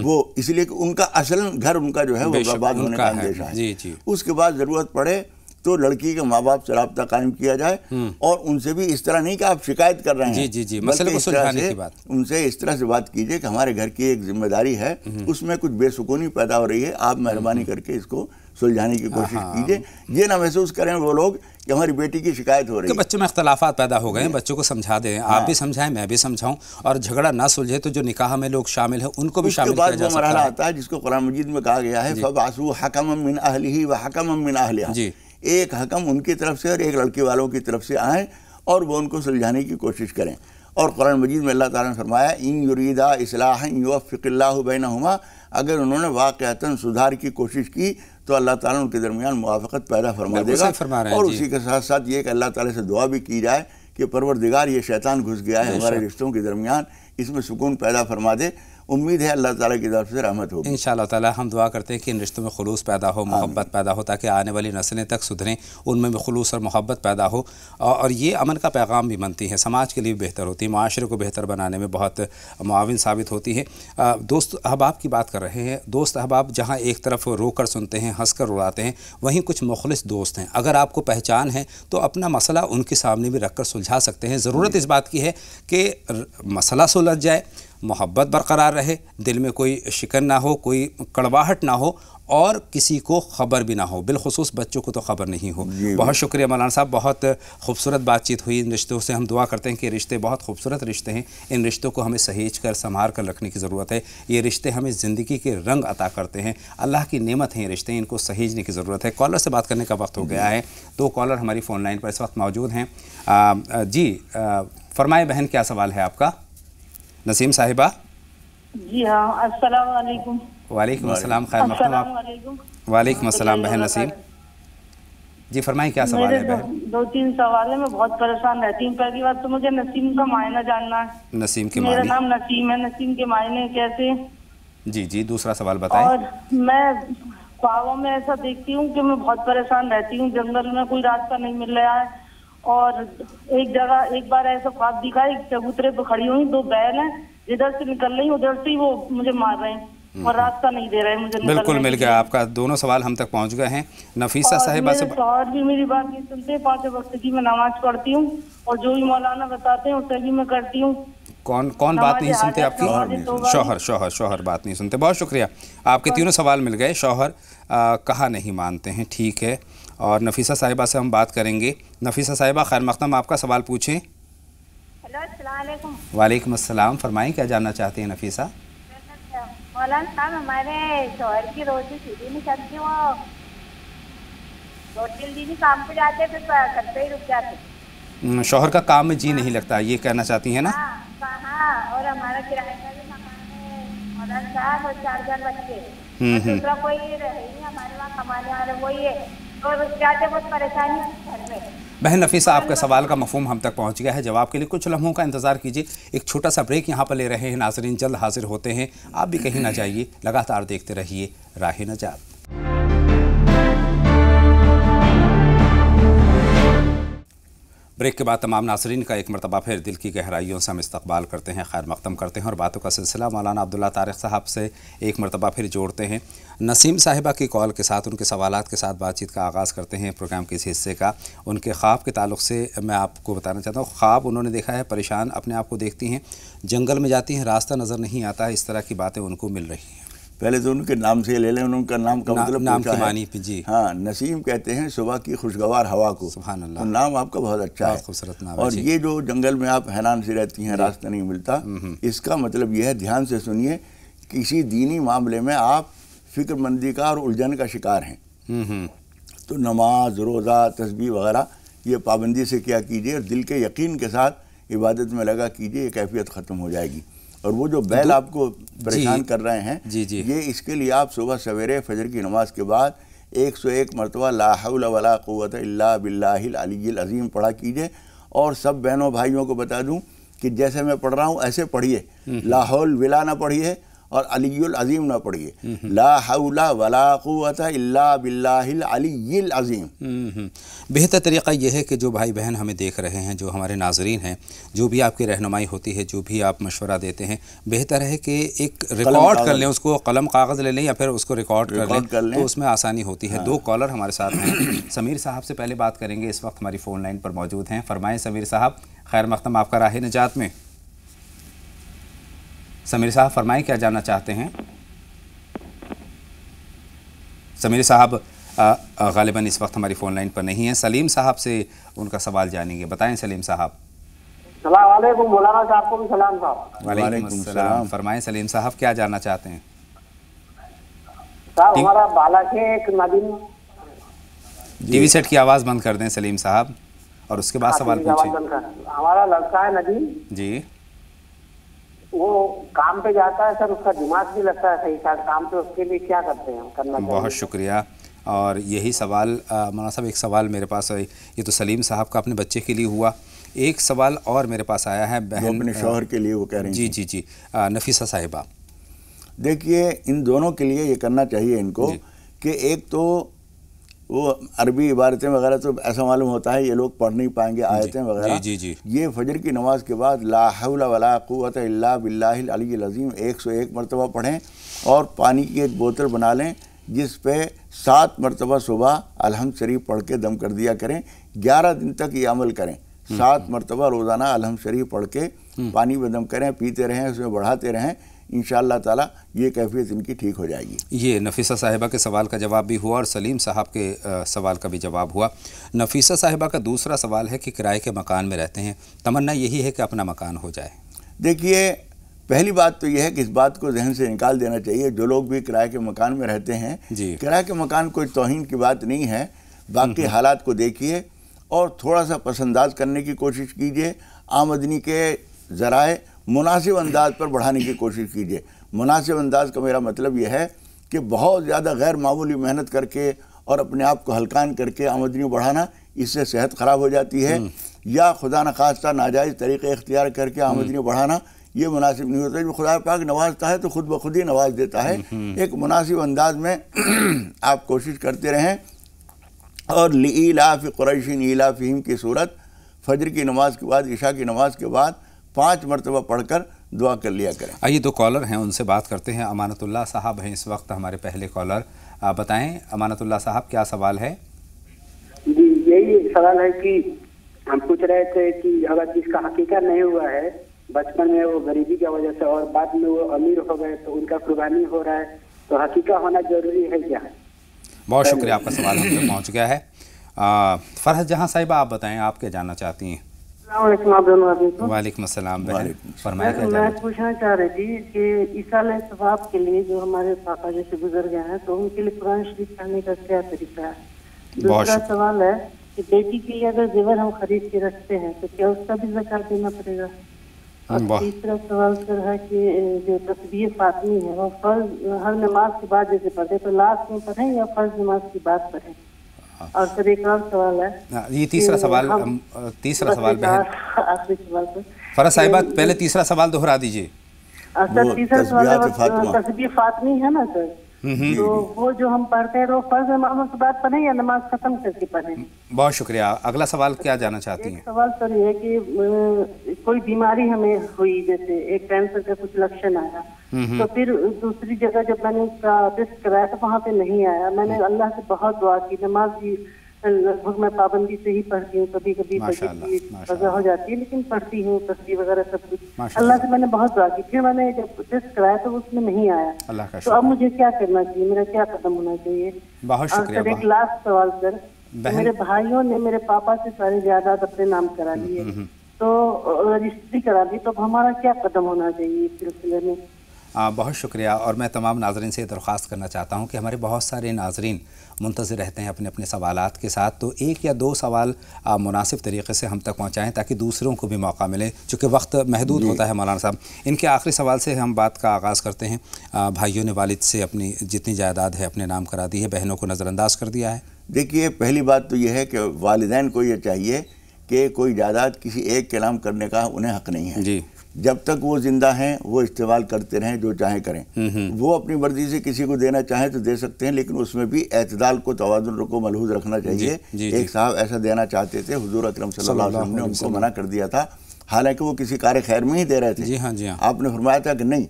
وہ اس لیے کہ ان کا اصل گھر ان کا جو ہے وہ برباد ہونے کا اندیشہ ہے۔ اس کے بعد ضرورت پڑے تو لڑکی کے ماں باپ سے رابطہ قائم کیا جائے، اور ان سے بھی اس طرح نہیں کہ آپ شکایت کر رہے ہیں، بلکہ ان سے اس طرح سے بات کیجئے کہ ہمارے گھر کی ایک ذمہ داری ہے، اس میں کچھ بے سکونی پیدا ہو رہی ہے، آپ مہربانی کر کے اس کو سلجھانے کی کوشش کیجئے۔ یہ نہ محسوس کریں وہ لوگ کہ ہماری بیٹی کی شکایت ہو رہی ہے، کہ بچوں میں اختلافات پیدا ہو گئے ہیں، بچوں کو سمجھا دیں، آپ بھی سمجھائیں، میں بھی سمجھاؤں، اور جھگڑا نہ سلجھے تو جو نکاح میں لوگ شامل ہیں ان کو بھی شامل کیا جا سکتا ہے۔ اس کے بعد وہ مرحلہ آتا ہے جس کو قرآن مجید میں کہا گیا ہے فَبْعَثُوا حَكَمًا مِّنْ أَهْلِهِ وَحَكَمًا مِّنْ أَهْلِهَا۔ ایک حکم ان کی طرف سے اور ایک لڑکی والوں کی طرف سے آئیں اور وہ ان کو سلجھانے کی کوشش کریں۔ اور قرآن مجید میں اللہ تعالیٰ نے فرمایا ان یریدا اصلاحا یوفق اللہ بینہما، اگر انہوں نے واقعتاً سدھار کی کوشش کی تو اللہ تعالیٰ ان کے درمیان موافقت پیدا فرما دے گا۔ اور اسی کے ساتھ ساتھ یہ کہ اللہ تعالیٰ سے دعا بھی کی جائے کہ پروردگار یہ شیطان گھس گیا ہے ہمارے رشتوں کے درمیان، اس میں سکون پیدا فرما دے. امید ہے اللہ تعالیٰ کی طرف سے رحمت ہوگی انشاءاللہ تعالیٰ. ہم دعا کرتے ہیں کہ ان رشتوں میں خلوص پیدا ہو, محبت پیدا ہو, تاکہ آنے والی نسلیں تک سدھریں, ان میں بھی خلوص اور محبت پیدا ہو, اور یہ امن کا پیغام بھی بنتی ہے, سماج کے لیے بھی بہتر ہوتی ہے, معاشرے کو بہتر بنانے میں بہت معاون ثابت ہوتی ہے. دوست احباب کی بات کر رہے ہیں. دوست احباب جہاں ایک طرف رو کر سنتے ہیں, ہنس کر رلاتے ہیں, وہیں کچھ مخلص دوست ہیں. اگر آپ کو پہچان ہے تو اپنا مسئلہ ان کے سامنے بھی رکھ کر سلجھا سکتے ہیں. ضرورت اس بات کی ہے کہ مسئلہ سلجھ جائے, محبت برقرار رہے, دل میں کوئی شکن نہ ہو, کوئی کڑواہٹ نہ ہو, اور کسی کو خبر بھی نہ ہو, بالخصوص بچوں کو تو خبر نہیں ہو. بہت شکریہ مولانا صاحب, بہت خوبصورت بات چیت ہوئی ان رشتوں سے. ہم دعا کرتے ہیں کہ رشتے بہت خوبصورت رشتے ہیں, ان رشتوں کو ہمیں سہیج کر سنبھال کر رکھنے کی ضرورت ہے. یہ رشتے ہمیں زندگی کے رنگ عطا کرتے ہیں, اللہ کی نعمت ہیں یہ رشتے, ان کو سہیجنے کی ضرورت ہے. کالر سے بات کرنے کا وقت ہو گیا ہے. 2 کالر ہماری فون لائن پر اس وقت موجود ہیں. جی فرمائے بہن, کیا سوال ہے آپ کا؟ نسیم صاحبہ. جی ہاں, السلام علیکم. وعلیکم السلام, خیر مقدم آپ. وعلیکم السلام بہن نسیم. جی فرمائیں, کیا سوال ہے بہن؟ 2-3 سوال ہیں. میں بہت پریشان رہتی ہوں. پہلی بات تو مجھے نسیم کا معنی جاننا ہے. نسیم کے میرا معنی؟ نام نسیم ہے. نسیم کے معنی کیسے؟ جی دوسرا سوال بتائیں. اور میں خوابوں میں ایسا دیکھتی ہوں کہ میں بہت پریشان رہتی ہوں. جنگل میں کوئی راستہ نہیں مل رہا ہے, اور ایک جگہ ایک بار ایسا خواب دکھا, ایک چبوترے پہ کھڑی ہوئی 2 بیل ہیں, ادھر سے نکل رہی, ادھر سے ہی وہ مجھے مار رہے ہیں اور راستہ نہیں دے رہے ہیں مجھے. بالکل مل گیا آپ کا, دونوں سوال ہم تک پہنچ گئے ہیں. نفیسہ صاحبہ سے. شوہر بھی میری بات نہیں سنتے. 5 وقت کی میں نماز پڑھتی ہوں, اور جو بھی مولانا بتاتے ہیں اسے بھی میں کرتی ہوں. کون بات نہیں سنتے آپ کی؟ شوہر بات نہیں سنتے. بہت شکریہ, آپ کے تینوں سوال مل گئے. شوہر کہا نہیں مانتے ہیں, ٹھیک ہے. اور نفیسہ صاحبہ سے ہم بات کریں گے. نفیسہ صاحبہ خیر مقدم, آپ کا سوال پوچھیں. ہیلو, السلام علیکم. وعلیکم السلم, فرمائیں کیا جاننا چاہتے ہیں نفیسہ؟ مولانا صاحب, ہمارے شوہر کی روزی سیدھی نہیں چلتی. وہ 2-3 دن کام پہ جاتے, پھر گھر پہ ہی رک جاتے. شوہر کا کام میں جی نہیں لگتا, یہ کہنا چاہتی ہیں نا؟ ہاں, اور ہمارا کرایہ کا بھی مکان ہے مولانا صاحب, اور 4 بچے. دوسرا کوئی رہے نہیں ہمارے وہاں کمانے والے, وہی ہے. اور جاتے بہت پریشانی گھر میں. بہن نفیسہ, آپ کے سوال کا مفہوم ہم تک پہنچ گیا ہے. جواب کے لیے کچھ لمحوں کا انتظار کیجیے. ایک چھوٹا سا بریک یہاں پر لے رہے ہیں. ناظرین جلد حاضر ہوتے ہیں. آپ بھی کہیں نہ جائیے, لگاتار دیکھتے رہیے راہ نجات. بریک کے بعد تمام ناظرین کا ایک مرتبہ پھر دل کی گہرائیوں سے ہم استقبال کرتے ہیں, خیر مقدم کرتے ہیں, اور باتوں کا سلسلہ مولانا عبداللہ طارق صاحب سے ایک مرتبہ پھر جوڑتے ہیں. نسیم صاحبہ کی کال کے ساتھ, ان کے سوالات کے ساتھ بات چیت کا آغاز کرتے ہیں پروگرام کے اس حصے کا. ان کے خواب کے تعلق سے میں آپ کو بتانا چاہتا ہوں. خواب انہوں نے دیکھا ہے, پریشان اپنے آپ کو دیکھتی ہیں, جنگل میں جاتی ہیں, راستہ نظر نہیں آتا, اس طرح کی باتیں ان کو مل رہی ہیں. پہلے تو ان کے نام سے لے لیں, ان کا نام کا مطلب نام کے معنی پہ. جی ہاں, نسیم کہتے ہیں صبح کی خوشگوار ہوا کو. سبحان اللہ, نام آپ کا بہت اچھا ہے, خوبصورت نام. اور یہ جو جنگل میں آپ حیران سے رہتی ہیں, راستہ نہیں ملتا, اس کا مطلب یہ ہے, دھیان سے سنیے, کسی دینی معاملے میں آپ فکر مندی کا اور الجھن کا شکار ہیں. تو نماز, روزہ, تسبیح وغیرہ یہ پابندی سے کیا کیجیے, اور دل کے یقین کے ساتھ عبادت میں لگا کیجیے, یہ کیفیت ختم ہو جائے گی. اور وہ جو بیل آپ کو پریشان کر رہے ہیں, یہ اس کے لیے آپ صبح سویرے فجر کی نماز کے بعد 101 مرتبہ لا حول ولا قوت الا باللہ العلی العظیم پڑھا کیجیے. اور سب بہنوں بھائیوں کو بتا دوں کہ جیسے میں پڑھ رہا ہوں ایسے پڑھیے, لا حول ولا نہ پڑھیے اور علی العظیم نہ پڑھیے, لا حول ولا قوت الا باللہ العلی العظیم. بہتر طریقہ یہ ہے کہ جو بھائی بہن ہمیں دیکھ رہے ہیں, جو ہمارے ناظرین ہیں, جو بھی آپ کی رہنمائی ہوتی ہے, جو بھی آپ مشورہ دیتے ہیں, بہتر ہے کہ ایک ریکارڈ کر لیں, اس کو قلم کاغذ لے لیں یا پھر اس کو ریکارڈ کر لیں, تو اس میں آسانی ہوتی ہے. 2 کالر ہمارے ساتھ ہیں. سمیر صاحب سے پہلے بات کریں گے, اس وقت ہماری فون لائن پر موجود ہیں. فرمائیں سمیر صاحب, خیر مقدم آپ کا راہ نجات میں. سمیر صاحب فرمائیں کیا جاننا چاہتے ہیں؟ سمیر صاحب غالباً اس وقت ہماری فون لائن پر نہیں ہیں. سلیم صاحب سے ان کا سوال جانیں گے. بتائیں سلیم صاحب. السلام علیکم. مولانا صاحب کو بھی سلام صاحب. وعلیکم السلام. فرمائیں سلیم صاحب کیا جاننا چاہتے ہیں؟ صاحب ہمارا بالک ہے ایک ندیم. ٹی وی سیٹ کی آواز بند کر دیں سلیم صاحب, اور اس کے بعد سوال پوچھیں. ہمارا لڑکا ہے ندیم. جی. وہ کام پہ جاتا ہے سر, اس کا دماغ بھی لگتا ہے صحیح ساتھ کام پہ, اس کے لیے کیا کرتے ہیں, کرنا چاہیے؟ بہت شکریہ. اور یہی سوال مولانا صاحب, ایک سوال میرے پاس ہے, یہ تو سلیم صاحب کا اپنے بچے کے لیے ہوا, ایک سوال اور میرے پاس آیا ہے بہن اپنے شوہر کے لیے وہ کہہ رہے ہیں. جی نفیسہ صاحبہ. دیکھیے ان دونوں کے لیے یہ کرنا چاہیے ان کو کہ ایک تو وہ عربی عبارتیں وغیرہ تو ایسا معلوم ہوتا ہے یہ لوگ پڑھ نہیں پائیں گے آیتیں وغیرہ. یہ فجر کی نماز کے بعد لا حول ولا قوت الا باللہ العلی العظیم 101 مرتبہ پڑھیں اور پانی کی ایک بوتل بنا لیں جس پہ 7 مرتبہ صبح الحمد شریف پڑھ کے دم کر دیا کریں. 11 دن تک یہ عمل کریں. 7 مرتبہ روزانہ الحمد شریف پڑھ کے پانی میں دم کریں, پیتے رہیں, اس میں بڑھاتے رہیں. انشاءاللہ تعالیٰ یہ کیفیت ان کی ٹھیک ہو جائے گی. یہ نفیسہ صاحبہ کے سوال کا جواب بھی ہوا اور سلیم صاحب کے سوال کا بھی جواب ہوا. نفیسہ صاحبہ کا دوسرا سوال ہے کہ کرائے کے مکان میں رہتے ہیں, تمنا یہی ہے کہ اپنا مکان ہو جائے. دیکھیے پہلی بات تو یہ ہے کہ اس بات کو ذہن سے نکال دینا چاہیے جو لوگ بھی کرائے کے مکان میں رہتے ہیں, کرائے کے مکان کوئی توہین کی بات نہیں ہے. باقی حالات کو دیکھیے اور تھوڑا سا پس انداز کرنے کی کوشش کیجیے. آمدنی کے ذرائع مناسب انداز پر بڑھانے کی کوشش کیجیے. مناسب انداز کا میرا مطلب یہ ہے کہ بہت زیادہ غیر معمولی محنت کر کے اور اپنے آپ کو ہلکان کر کے آمدنی بڑھانا, اس سے صحت خراب ہو جاتی ہے. یا خدا نخواستہ ناجائز طریقے اختیار کر کے آمدنی بڑھانا, یہ مناسب نہیں ہوتا. جو خدا پاک نوازتا ہے تو خود بخود ہی نواز دیتا ہے. ایک مناسب انداز میں آپ کوشش کرتے رہیں. اور لإیلاف قریش ایلافہم کی صورت فجر کی نماز کے بعد, عشاء کی نماز کے بعد 5 مرتبہ پڑھ کر دعا کر لیا کریں. آئیے 2 کالر ہیں ان سے بات کرتے ہیں. امانت اللہ صاحب ہیں اس وقت ہمارے پہلے کالر. بتائیں امانت اللہ صاحب کیا سوال ہے؟ جی یہی سوال ہے کہ ہم پوچھ رہے تھے کہ اگر جس کا حقیقہ نہیں ہوا ہے بچپن میں وہ غریبی کی وجہ سے اور بعد میں وہ امیر ہو گئے تو ان کا قربانی ہو رہا ہے, تو حقیقہ ہونا ضروری ہے کیا؟ بہت شکریہ, آپ کا سوال ہم تک پہنچ گیا ہے. فرحت جہاں صاحبہ آپ بتائیں آپ کیا جاننا چاہتی ہیں؟ السلام علیکم آپ دونوں آدمی کو. وعلیکم السلام بہن, فرمائیں. میں پوچھنا چاہ رہی تھی کہ ایصال ثواب کے لیے جو ہمارے پاپا جیسے گزر گئے ہیں تو ان کے لیے قرآن شریف پڑھنے کا کیا طریقہ ہے؟ دوسرا سوال ہے کہ بیٹی کے لیے اگر زیور ہم خرید کے رکھتے ہیں تو کیا اس کا بھی زکوٰۃ دینا پڑے گا؟ اور تیسرا سوال سر ہے کہ جو تسبیح فاطمی ہے وہ فرض ہر نماز کے بعد جیسے پڑھتے تو لاسٹ میں پڑھیں یا فرض نماز کے بعد پڑھیں؟ اور سر ایک اور سوال ہے, یہ تیسرا سوال بہن آخری سوال سر. فرحت صاحبہ پہلے تیسرا سوال دوہرا دیجیے. سر تیسرا سوال ہے تسبیح فاطمی ہے نا سر, تو وہ جو ہم پڑھتے ہیں وہ فرض نماز کے بعد پڑھیں یا نماز ختم کر کے پڑھیں؟ بہت شکریہ. اگلا سوال کیا جانا چاہتی ہیں؟ سوال سر یہ ہے کہ کوئی بیماری ہمیں ہوئی, جیسے ایک کینسر کا کچھ لکشن آیا تو پھر دوسری جگہ جب میں نے اس کا ٹیسٹ کرایا تو وہاں پہ نہیں آیا. میں نے اللہ سے بہت دعا کی, نماز بھی لگ بھگ میں پابندی سے ہی پڑھتی ہوں, کبھی کبھی قضا ہو جاتی ہے لیکن پڑھتی ہوں, تسبیح وغیرہ سب کچھ. اللہ سے میں نے بہت دعا کی, پھر میں نے جب ٹیسٹ کرایا تو اس میں نہیں آیا. تو اب مجھے کیا کرنا چاہیے, میرا کیا قدم ہونا چاہیے؟ بہت شکریہ. اور سر ایک لاسٹ سوال سر, میرے بھائیوں نے میرے پاپا سے ساری جائیداد اپنے نام کرا لی ہے تو رجسٹری کرا دی, تو اب ہمارا کیا قدم ہونا چاہیے اس سلسلے میں؟ بہت شکریہ. اور میں تمام ناظرین سے درخواست کرنا چاہتا ہوں کہ ہمارے بہت سارے ناظرین منتظر رہتے ہیں اپنے اپنے سوالات کے ساتھ, تو 1 یا 2 سوال مناسب طریقے سے ہم تک پہنچائیں تاکہ دوسروں کو بھی موقع ملے, چونکہ وقت محدود ہوتا ہے. مولانا صاحب ان کے آخری سوال سے ہم بات کا آغاز کرتے ہیں. بھائیوں نے والد سے اپنی جتنی جائیداد ہے اپنے نام کرا دی ہے, بہنوں کو نظر انداز کر دیا ہے. دیکھیے پہلی بات تو یہ ہے کہ والدین کو یہ چاہیے کہ کوئی جائیداد کسی ایک کے نام کرنے کا انہیں حق نہیں ہے. جی, جب تک وہ زندہ ہیں وہ استعمال کرتے رہیں, جو چاہیں کریں. وہ اپنی مرضی سے کسی کو دینا چاہیں تو دے سکتے ہیں, لیکن اس میں بھی اعتدال کو, توازن کو ملحوظ رکھنا چاہیے. ایک صاحب ایسا دینا چاہتے تھے, حضور اکرم صلی اللہ علیہ وسلم نے ان کو منع کر دیا تھا, حالانکہ وہ کسی کار خیر میں ہی دے رہے تھے. جی ہاں, آپ نے فرمایا تھا کہ نہیں,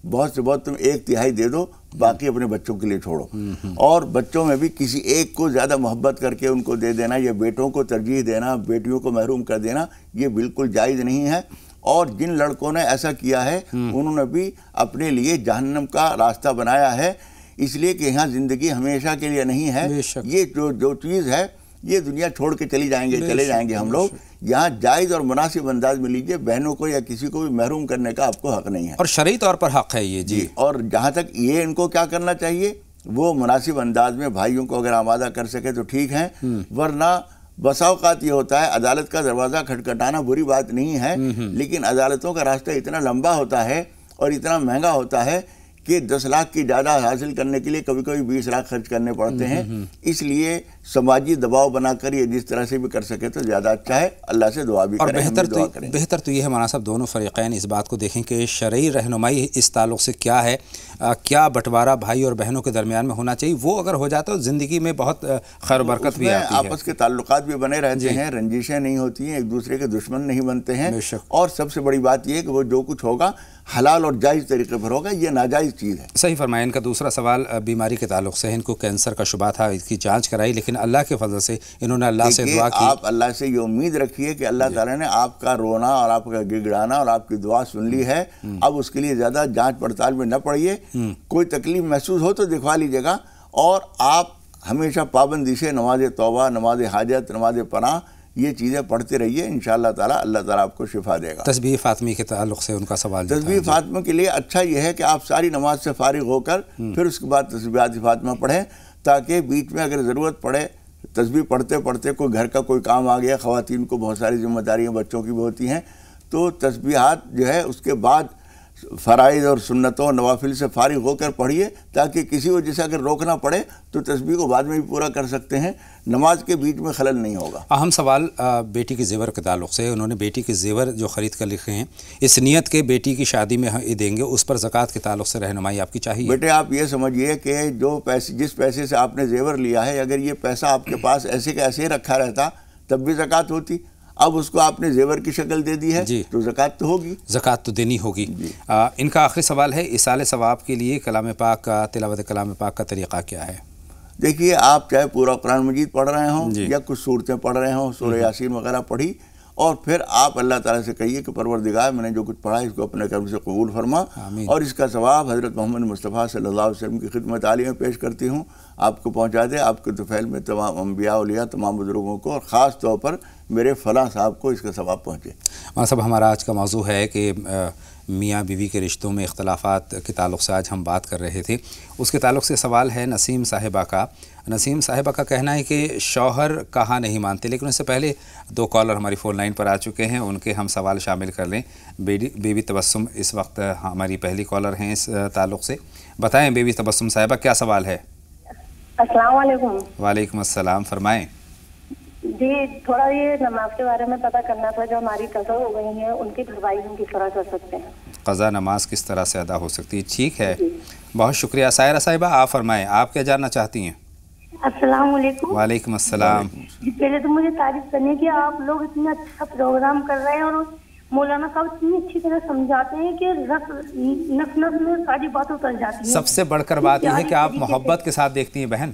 بہت سے بہت تم 1/3 دے دو, باقی اپنے بچوں کے لیے چھوڑو. اور بچوں میں بھی کسی ایک کو زیادہ محبت کر کے ان کو دے دینا, یا بیٹوں کو ترجیح دینا, بیٹیوں کو محروم کر دینا, یہ بالکل جائز نہیں ہے. اور جن لڑکوں نے ایسا کیا ہے انہوں نے بھی اپنے لیے جہنم کا راستہ بنایا ہے, اس لیے کہ یہاں زندگی ہمیشہ کے لیے نہیں ہے. یہ جو چیز ہے یہ دنیا چھوڑ کے چلے جائیں گے ہم لوگ. یہاں جائز اور مناسب انداز میں لیجئے, بہنوں کو یا کسی کو بھی محروم کرنے کا آپ کو حق نہیں ہے, اور شرعی طور پر حق ہے یہ. جی, اور جہاں تک یہ ان کو کیا کرنا چاہیے, وہ مناسب انداز میں بھائیوں کو اگر آمادہ کر سکے تو ٹھیک ہے, ورنہ بسا اوقات یہ ہوتا ہے عدالت کا دروازہ کھٹکھٹانا بری بات نہیں ہے, لیکن عدالتوں کا راستہ اتنا لمبا ہوتا ہے اور اتنا مہنگا ہوتا ہے کہ 10 لاکھ کی جائیداد حاصل کرنے کے لیے کبھی کبھی 20 لاکھ خرچ کرنے پڑتے ہیں، اس لیے سماجی دباؤ بنا کر یہ جس طرح سے بھی کر سکے تو زیادہ اچھا ہے۔ اللہ سے دعا بھی کریں، بہتر تو یہ ہے مولانا صاحب دونوں فریقین اس بات کو دیکھیں کہ شرعی رہنمائی اس تعلق سے کیا ہے، کیا بٹوارہ بھائی اور بہنوں کے درمیان میں ہونا چاہیے، وہ اگر ہو جاتا ہے زندگی میں بہت خیر و برکت بھی آتی ہے، آپس کے تعلقات بھی بنے رہتے ہیں، رنجشیں نہیں ہوتی ہیں، ایک دوسرے کے دشمن نہیں بنتے ہیں، اور سب سے بڑی بات یہ ہے کہ وہ جو کچھ ہوگا حلال اور جائز طریقے پر ہوگا، یہ ناجائز چیز ہے۔ صحیح فرمایا۔ ان کا دوسرا سوال بیماری کے تعلق سے ہے، ان کو کینسر کا شبہ تھا، اس کی جانچ کرائی، لیکن اللہ کے فضل سے انہوں نے اللہ سے دعا کی۔ آپ اللہ سے یہ امید رکھیے کہ اللہ تعالیٰ نے آپ کا رونا اور آپ کا گڑگڑانا اور آپ کی دعا سن لی ہے، اب اس کے لیے زیادہ جانچ پڑتال میں نہ پڑیے، کوئی تکلیف محسوس ہو تو دکھوا لیجیے گا، اور آپ ہمیشہ پابندی سے نماز توبہ، نماز حاجت، نماز پناہ یہ چیزیں پڑھتے رہیے، انشاءاللہ تعالیٰ اللہ تعالیٰ آپ کو شفا دے گا۔ تسبیح فاطمی کے تعلق سے ان کا سوال، تسبیح فاطمہ کے لیے اچھا یہ ہے کہ آپ ساری نماز سے فارغ ہو کر پھر اس کے بعد تسبیحات فاطمہ پڑھیں، تاکہ بیچ میں اگر ضرورت پڑے تسبیح پڑھتے پڑھتے کوئی گھر کا کوئی کام آ گیا، خواتین کو بہت ساری ذمہ داریاں بچوں کی بھی ہوتی ہیں، تو تسبیحات جو ہے اس کے بعد فرائض اور سنتوں نوافل سے فارغ ہو کر پڑھیے، تاکہ کسی وجہ سے اگر روکنا پڑے تو تسبیح کو بعد میں بھی پورا کر سکتے ہیں، نماز کے بیچ میں خلل نہیں ہوگا۔ اہم سوال بیٹی کے زیور کے تعلق سے، انہوں نے بیٹی کے زیور جو خرید کر لکھے ہیں، اس نیت کے بیٹی کی شادی میں دیں گے، اس پر زکوٰۃ کے تعلق سے رہنمائی آپ کی چاہیے۔ بیٹے آپ یہ سمجھیے کہ جس پیسے سے آپ نے زیور لیا ہے، اگر یہ پیسہ آپ کے پاس ایسے کے ایسے رکھا رہتا تب بھی زکوٰۃ ہوتی، اب اس کو آپ نے زیور کی شکل دے دی ہے تو زکوٰۃ تو ہوگی، زکوٰۃ تو دینی ہوگی۔ ان کا آخری سوال ہے، ایصال ثواب کے لیے کلام پاک کا، تلاوت کلام پاک کا طریقہ کیا ہے؟ دیکھیے آپ چاہے پورا قرآن مجید پڑھ رہے ہوں یا کچھ صورتیں پڑھ رہے ہوں، سورہ یاسین وغیرہ پڑھی، اور پھر آپ اللہ تعالیٰ سے کہیے کہ پروردگار میں نے جو کچھ پڑھا اس کو اپنے کرم سے قبول فرما، اور اس کا ثواب حضرت محمد مصطفیٰ صلی اللہ علیہ وسلم کی خدمت عالیہ میں پیش کرتی ہوں، آپ کو پہنچا دے، آپ کے طفیل میں تمام انبیاء اولیاء تمام بزرگوں کو، اور خاص طور پر میرے فلاں صاحب کو اس کا ثواب پہنچے۔ مولانا صاحب ہمارا آج کا موضوع ہے کہ میاں بیوی کے رشتوں میں اختلافات کے تعلق سے آج ہم بات کر رہے تھے، اس کے تعلق سے سوال ہے نسیم صاحبہ کا۔ نسیم صاحبہ کا کہنا ہے کہ شوہر کہا نہیں مانتے، لیکن اس سے پہلے 2 کالر ہماری فون لائن پر آ چکے ہیں، ان کے ہم سوال شامل کر لیں۔ بیوی تبسم اس وقت ہماری پہلی کالر ہیں اس تعلق سے، بتائیں بیوی تبسم صاحبہ کیا سوال ہے؟ السلام علیکم۔ وعلیکم السلام، فرمائیں۔ جی تھوڑا یہ نماز کے بارے میں پتہ کرنا تھا، جو ہماری قضا ہو گئی ہیں ان کی بھرپائی ہم کس طرح کر سکتے ہیں؟ قضا نماز کس طرح سے ادا ہو سکتی ہے؟ ٹھیک ہے، بہت شکریہ۔ سائرہ صاحبہ آپ فرمائیں، آپ کیا جاننا چاہتی ہیں؟ السلام علیکم۔ وعلیکم السلام۔ پہلے تو مجھے تعریف کرنی ہے کہ آپ لوگ اتنا اچھا پروگرام کر رہے ہیں، اور مولانا صاحب اتنی اچھی طرح سمجھاتے ہیں کہ نفس میں ساری باتیں اتر جاتی ہیں۔ سب سے بڑھ کر بات یہ ہے کہ آپ محبت کے ساتھ دیکھتی ہیں بہن،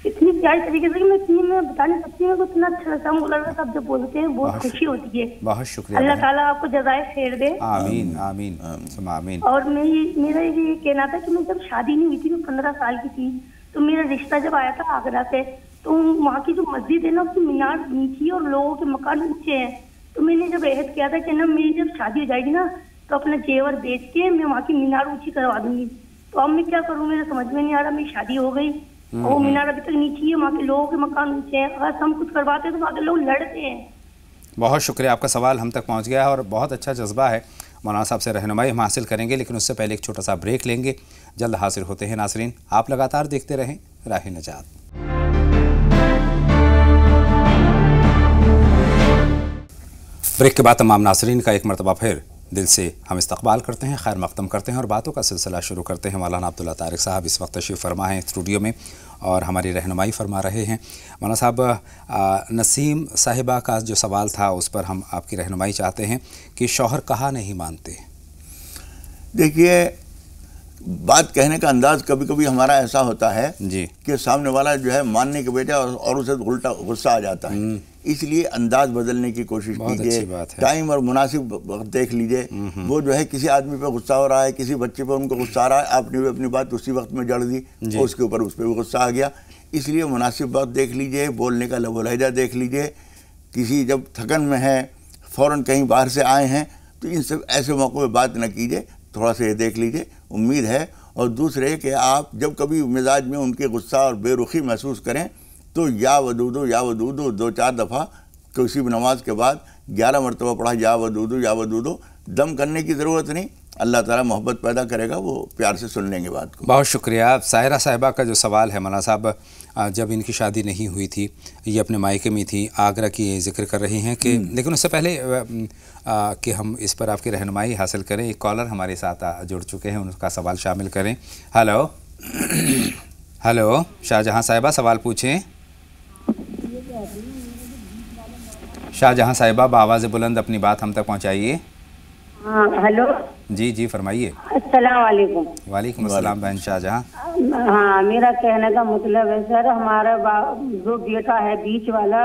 اتنی پیاری طریقے سے کہ میں بتا نہیں سکتی ہوں کہ اتنا اچھا لگتا ہے مولانا صاحب جب بولتے ہیں، بہت خوشی ہوتی ہے۔ بہت شکریہ، اللہ تعالیٰ آپ کو جزائے خیر دے۔ آمین آمین ثم آمین۔ اور میرا یہ کہنا تھا کہ میں جب شادی نہیں ہوئی تھی، میں 15 سال کی تھی، تو میرا رشتہ جب آیا تھا آگرہ سے، تو وہاں کی جو مسجد ہے نا اس کی مینار نیچی اور لوگوں کے مکان اونچے ہیں، تو میں نے جب عہد کیا تھا کہ نا میری جب شادی ہو جائے گی نا تو اپنا زیور بیچ کے میں وہاں کی مینار اونچی کروا دوں گی۔ تو اب میں کیا کروں، میرے سمجھ میں نہیں آ رہا، میری شادی ہو گئی اور وہ مینار ابھی تک نیچی ہے، وہاں کے لوگوں کے مکان اونچے ہیں، اگر ہم کچھ کرواتے ہیں تو وہاں کے لوگ لڑتے ہیں۔ بہت شکریہ، آپ کا سوال ہم تک پہنچ گیا ہے اور بہت اچھا جذبہ ہے، مولانا صاحب سے رہنمائی ہم حاصل کریں گے، لیکن اس سے پہلے ایک چھوٹا سا بریک لیں گے، جلد حاضر ہوتے ہیں۔ ناظرین آپ لگاتار دیکھتے رہیں راہ نجات۔ بریک کے بعد تمام ناظرین کا ایک مرتبہ پھر دل سے ہم استقبال کرتے ہیں، خیر مقدم کرتے ہیں اور باتوں کا سلسلہ شروع کرتے ہیں۔ مولانا عبداللہ طارق صاحب اس وقت تشریف فرما ہیں اسٹوڈیو میں اور ہماری رہنمائی فرما رہے ہیں۔ مولانا صاحب نسیم صاحبہ کا جو سوال تھا اس پر ہم آپ کی رہنمائی چاہتے ہیں کہ شوہر کہا نہیں مانتے۔ دیکھیے بات کہنے کا انداز کبھی کبھی ہمارا ایسا ہوتا ہے جی کہ سامنے والا جو ہے ماننے کے بیٹا اور اسے الٹا غصہ آ جاتا ہے، اس لیے انداز بدلنے کی کوشش کیجیے، ٹائم اور مناسب وقت دیکھ لیجیے۔ وہ جو ہے کسی آدمی پہ غصہ ہو رہا ہے، کسی بچے پہ ان کو غصہ آ رہا ہے، آپ نے بھی اپنی بات اسی وقت میں جڑ دی اور اس کے اوپر اس پہ بھی غصہ آ گیا، اس لیے مناسب وقت دیکھ لیجیے، بولنے کا لب و لہجہ دیکھ لیجیے۔ کسی جب تھکن میں ہے، فوراً کہیں باہر سے آئے ہیں تو ان سب ایسے موقعوں پہ بات نہ کیجیے، تھوڑا سا یہ دیکھ لیجیے، امید ہے۔ اور دوسرے کہ آپ جب کبھی مزاج میں ان کے غصہ اور بے رخی محسوس کریں تو یا ودودو 2-4 دفعہ کسی بھی نماز کے بعد 11 مرتبہ پڑھا یا ودودو، دم کرنے کی ضرورت نہیں، अल्लाह ताला मोहब्बत पैदा करेगा, वो प्यार से सुन लेंगे बात को। बहुत शुक्रिया। साहिरा साहिबा का जो सवाल है, मौलाना साहब जब इनकी शादी नहीं हुई थी, ये अपने मायके में थी, आगरा की जिक्र कर रही हैं कि, लेकिन उससे पहले कि हम इस पर आपकी रहनुमाई हासिल करें, एक कॉलर हमारे साथ जुड़ चुके हैं, उनका सवाल शामिल करें। हेलो हेलो, शाहजहां साहिबा सवाल पूछें। शाहजहां साहिबा आवाज़ बुलंद अपनी बात हम तक पहुंचाइए। हाँ हेलो जी जी फरमाइए। अस्सलाम वालेकुम। वालेकुम अस्सलाम बहन शाहजहां। हाँ, मेरा कहने का मतलब है सर, हमारा जो बेटा है बीच वाला,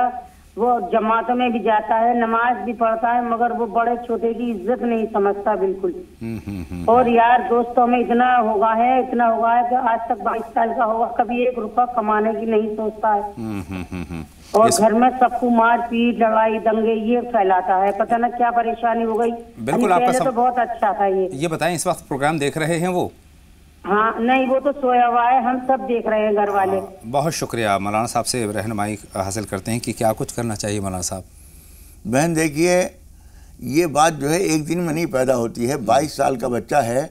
वो जमातों में भी जाता है, नमाज भी पढ़ता है, मगर वो बड़े छोटे की इज्जत नहीं समझता बिल्कुल। और यार दोस्तों में इतना होगा है कि आज तक 22 साल का होगा, कभी 1 रुपया कमाने की नहीं सोचता है। और घर में सबको मार पीट लड़ाई दंगे ये फैलाता है, पता ना क्या परेशानी हो गई। बिल्कुल आपका तो बहुत अच्छा था ये बताएं, इस वक्त प्रोग्राम देख रहे हैं वो? हाँ नहीं, वो तो सोया हुआ है, हम सब देख रहे हैं घर वाले। बहुत शुक्रिया। मौलाना साहब से रहनुमाई हासिल करते हैं कि क्या कुछ करना चाहिए मौलाना साहब। बहन देखिए, ये बात जो है एक दिन में नहीं पैदा होती है। 22 साल का बच्चा है,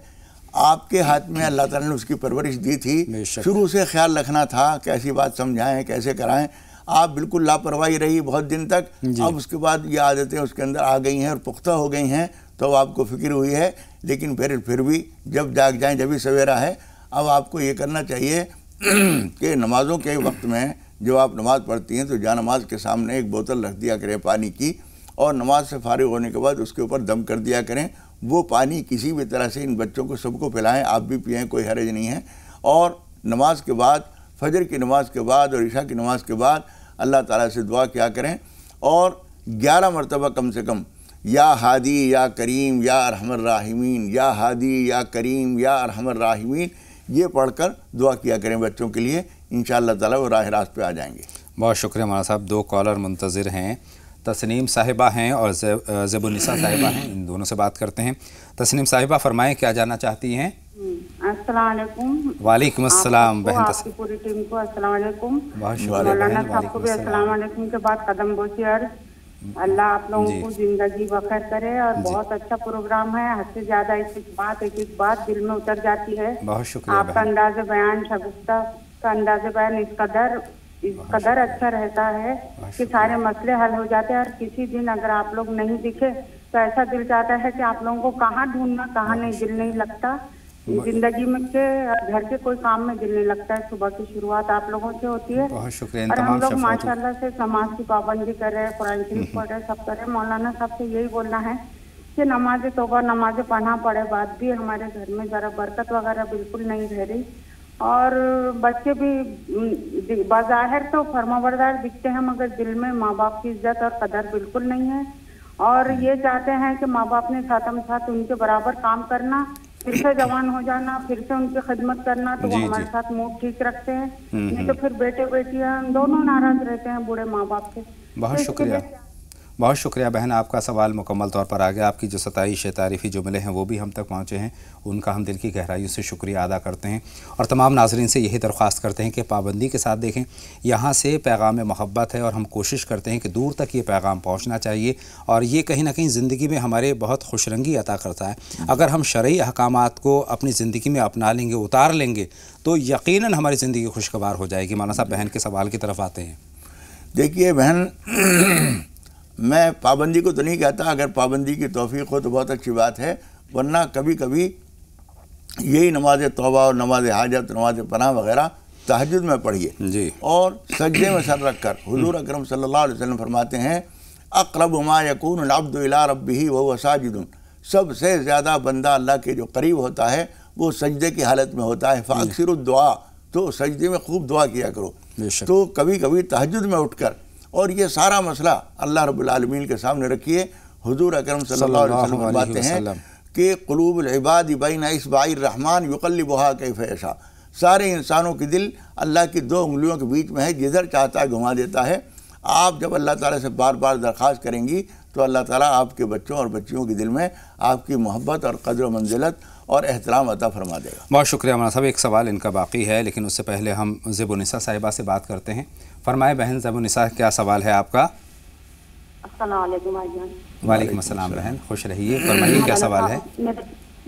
आपके हाथ में अल्लाह ताला ने उसकी परवरिश दी थी, शुरू से ख्याल रखना था, कैसी बात समझाएं कैसे कराएं। आप बिल्कुल लापरवाही रही बहुत दिन तक, अब उसके बाद ये आदतें उसके अंदर आ गई हैं और पुख्ता हो गई हैं, तो आपको फिक्र हुई है। लेकिन फिर भी जब जाग जाएं जब भी सवेरा है। अब आपको ये करना चाहिए कि नमाज़ों के वक्त में जब आप नमाज़ पढ़ती हैं तो जा नमाज के सामने एक बोतल रख दिया करें पानी की, और नमाज से फारिग होने के बाद उसके ऊपर दम कर दिया करें। वो पानी किसी भी तरह से इन बच्चों को सबको पिलाएं, आप भी पिएँ, कोई हर्ज नहीं है। और नमाज के बाद, फजर की नमाज के बाद और इशा की नमाज के बाद अल्लाह ताला से दुआ किया करें, और 11 मरतबा कम से कम या हादी या करीम या अरहमर राहिमीन, या हादी या करीम या अरहमर राहिमीन, ये पढ़कर दुआ किया करें बच्चों के लिए। इंशाअल्लाह ताला वो राह रास्त पे आ जाएंगे। बहुत शुक्रिया मौलाना साहब। 2 कॉलर मुंतज़िर हैं, तस्नीम साहिबा हैं और ज़ेबुन्निसा साहिबा हैं, इन दोनों से बात करते हैं। तस्नीम साहिबा फरमाएं, क्या जानना चाहती हैं? अस्सलाम वालेकुम। वालेकुम अस्सलाम बहन। आपकी पूरी टीम को अस्सलाम वालेकुम। बहुत शुक्रिया मौलाना साहब को भी अस्सलाम वालेकुम के बाद कदम बोसी अर्ज़। अल्लाह आप लोगों को जिंदगी बखैर करे, और बहुत अच्छा प्रोग्राम है, हद से ज्यादा एक एक बात दिल में उतर जाती है। बहुत शुक्रिया। आपका अंदाज़ बयान, शगुफ्ता का अंदाज़ बयान इस कदर अच्छा रहता है कि सारे मसले हल हो जाते हैं। और किसी दिन अगर आप लोग नहीं दिखे तो ऐसा दिल चाहता है कि आप लोगों को कहाँ ढूंढना, कहाँ नहीं, दिल नहीं लगता जिंदगी में के घर के कोई काम में दिल नहीं लगता है। सुबह की शुरुआत आप लोगों से होती है। बहुत शुक्रिया। और हम लोग माशाल्लाह से समाज की पाबंदी कर रहे हैं, कुरान शरीफ पढ़ रहे हैं, सब कर रहे हैं। मौलाना साहब से यही बोलना है कि नमाज तौबा, नमाज पढ़ना पड़े बाद भी हमारे घर में ज़रा बरकत वगैरह बिल्कुल नहीं रह रही। और बच्चे भी बाज़ाहिर तो फरमाबरदार दिखते हैं, मगर दिल में माँ बाप की इज्जत और कदर बिल्कुल नहीं है। और ये चाहते हैं कि माँ बाप ने साथ उनके बराबर काम करना, फिर से जवान हो जाना, फिर से उनकी खिदमत करना, तो वो हमारे साथ मूड ठीक रखते हैं। नहीं तो फिर बेटे बेटियां दोनों नाराज रहते हैं बूढ़े माँ बाप से। बहुत शुक्रिया। बहुत शुक्रिया बहन, आपका सवाल मुकम्मल तौर पर आ गया। आपकी जो सताइश तारीफ़ी जुमले हैं वो भी हम तक पहुँचे हैं, उनका हम दिल की गहराइयों से शुक्रिया अदा करते हैं। और तमाम नाज़रीन से यही दरख्वास्त करते हैं कि पाबंदी के साथ देखें, यहाँ से पैगाम मोहब्बत है, और हम कोशिश करते हैं कि दूर तक ये पैगाम पहुँचना चाहिए। और ये कहीं ना कहीं ज़िंदगी में हमारे बहुत खुशरंगी अता करता है। अगर हम शरई अहकामात को अपनी ज़िंदगी में अपना लेंगे, उतार लेंगे, तो यकीनन हमारी ज़िंदगी खुशगवार हो जाएगी। मौलाना साहब बहन के सवाल की तरफ आते हैं। देखिए बहन, मैं पाबंदी को तो नहीं कहता, अगर पाबंदी की तौफीक हो तो बहुत अच्छी बात है, वरना कभी कभी यही नमाज तौबा और नमाज हाजत, नमाज पनाह वगैरह तहज्जुद में पढ़िए जी, और सज्जे में सर रख कर। हुजूर अकरम सल्लल्लाहु अलैहि वसल्लम फरमाते हैं, अक़रब मा यकूनुल अब्दु इला रब्बिही व हुवा साजिदुन, सबसे ज़्यादा बंदा अल्लाह के जो करीब होता है वो सजदे की हालत में होता है। फ़अक्सिरु दुआ, तो सजदे में खूब दुआ किया करो। तो कभी कभी तहज्जुद में उठकर, और ये सारा मसला अल्लाह रब्बुल आलमीन के सामने रखिए। हुजूर अकरम सल्लल्लाहु अलैहि वसल्लम फरमाते हैं कि क़ुलूबुल इबाद बैन इस्बाइर रहमान युक़ल्लिबुहा कैफ़ यशा, सारे इंसानों की दिल अल्लाह की 2 उंगलियों के बीच में है, जिधर चाहता है घुमा देता है। आप जब अल्लाह ताला से बार बार दरख्वास्त करेंगी तो अल्लाह ताला आपके बच्चों और बच्चियों के दिल में आपकी मोहब्बत और क़द्र मंजिलत और एहतराम अता फरमा देगा। बहुत शुक्रिया मौलाना साहब। एक सवाल इनका बाकी है, लेकिन उससे पहले हम ज़ेबुन्निसा साहिबा से बात करते हैं। फरमाए बहन ज़ेबुन्निसा, क्या सवाल है आपका? अस्सलाम वालेकुम भाईजान। वालेकुम अस्सलाम बहन, खुश रहिए, फरमाइए क्या सवाल है?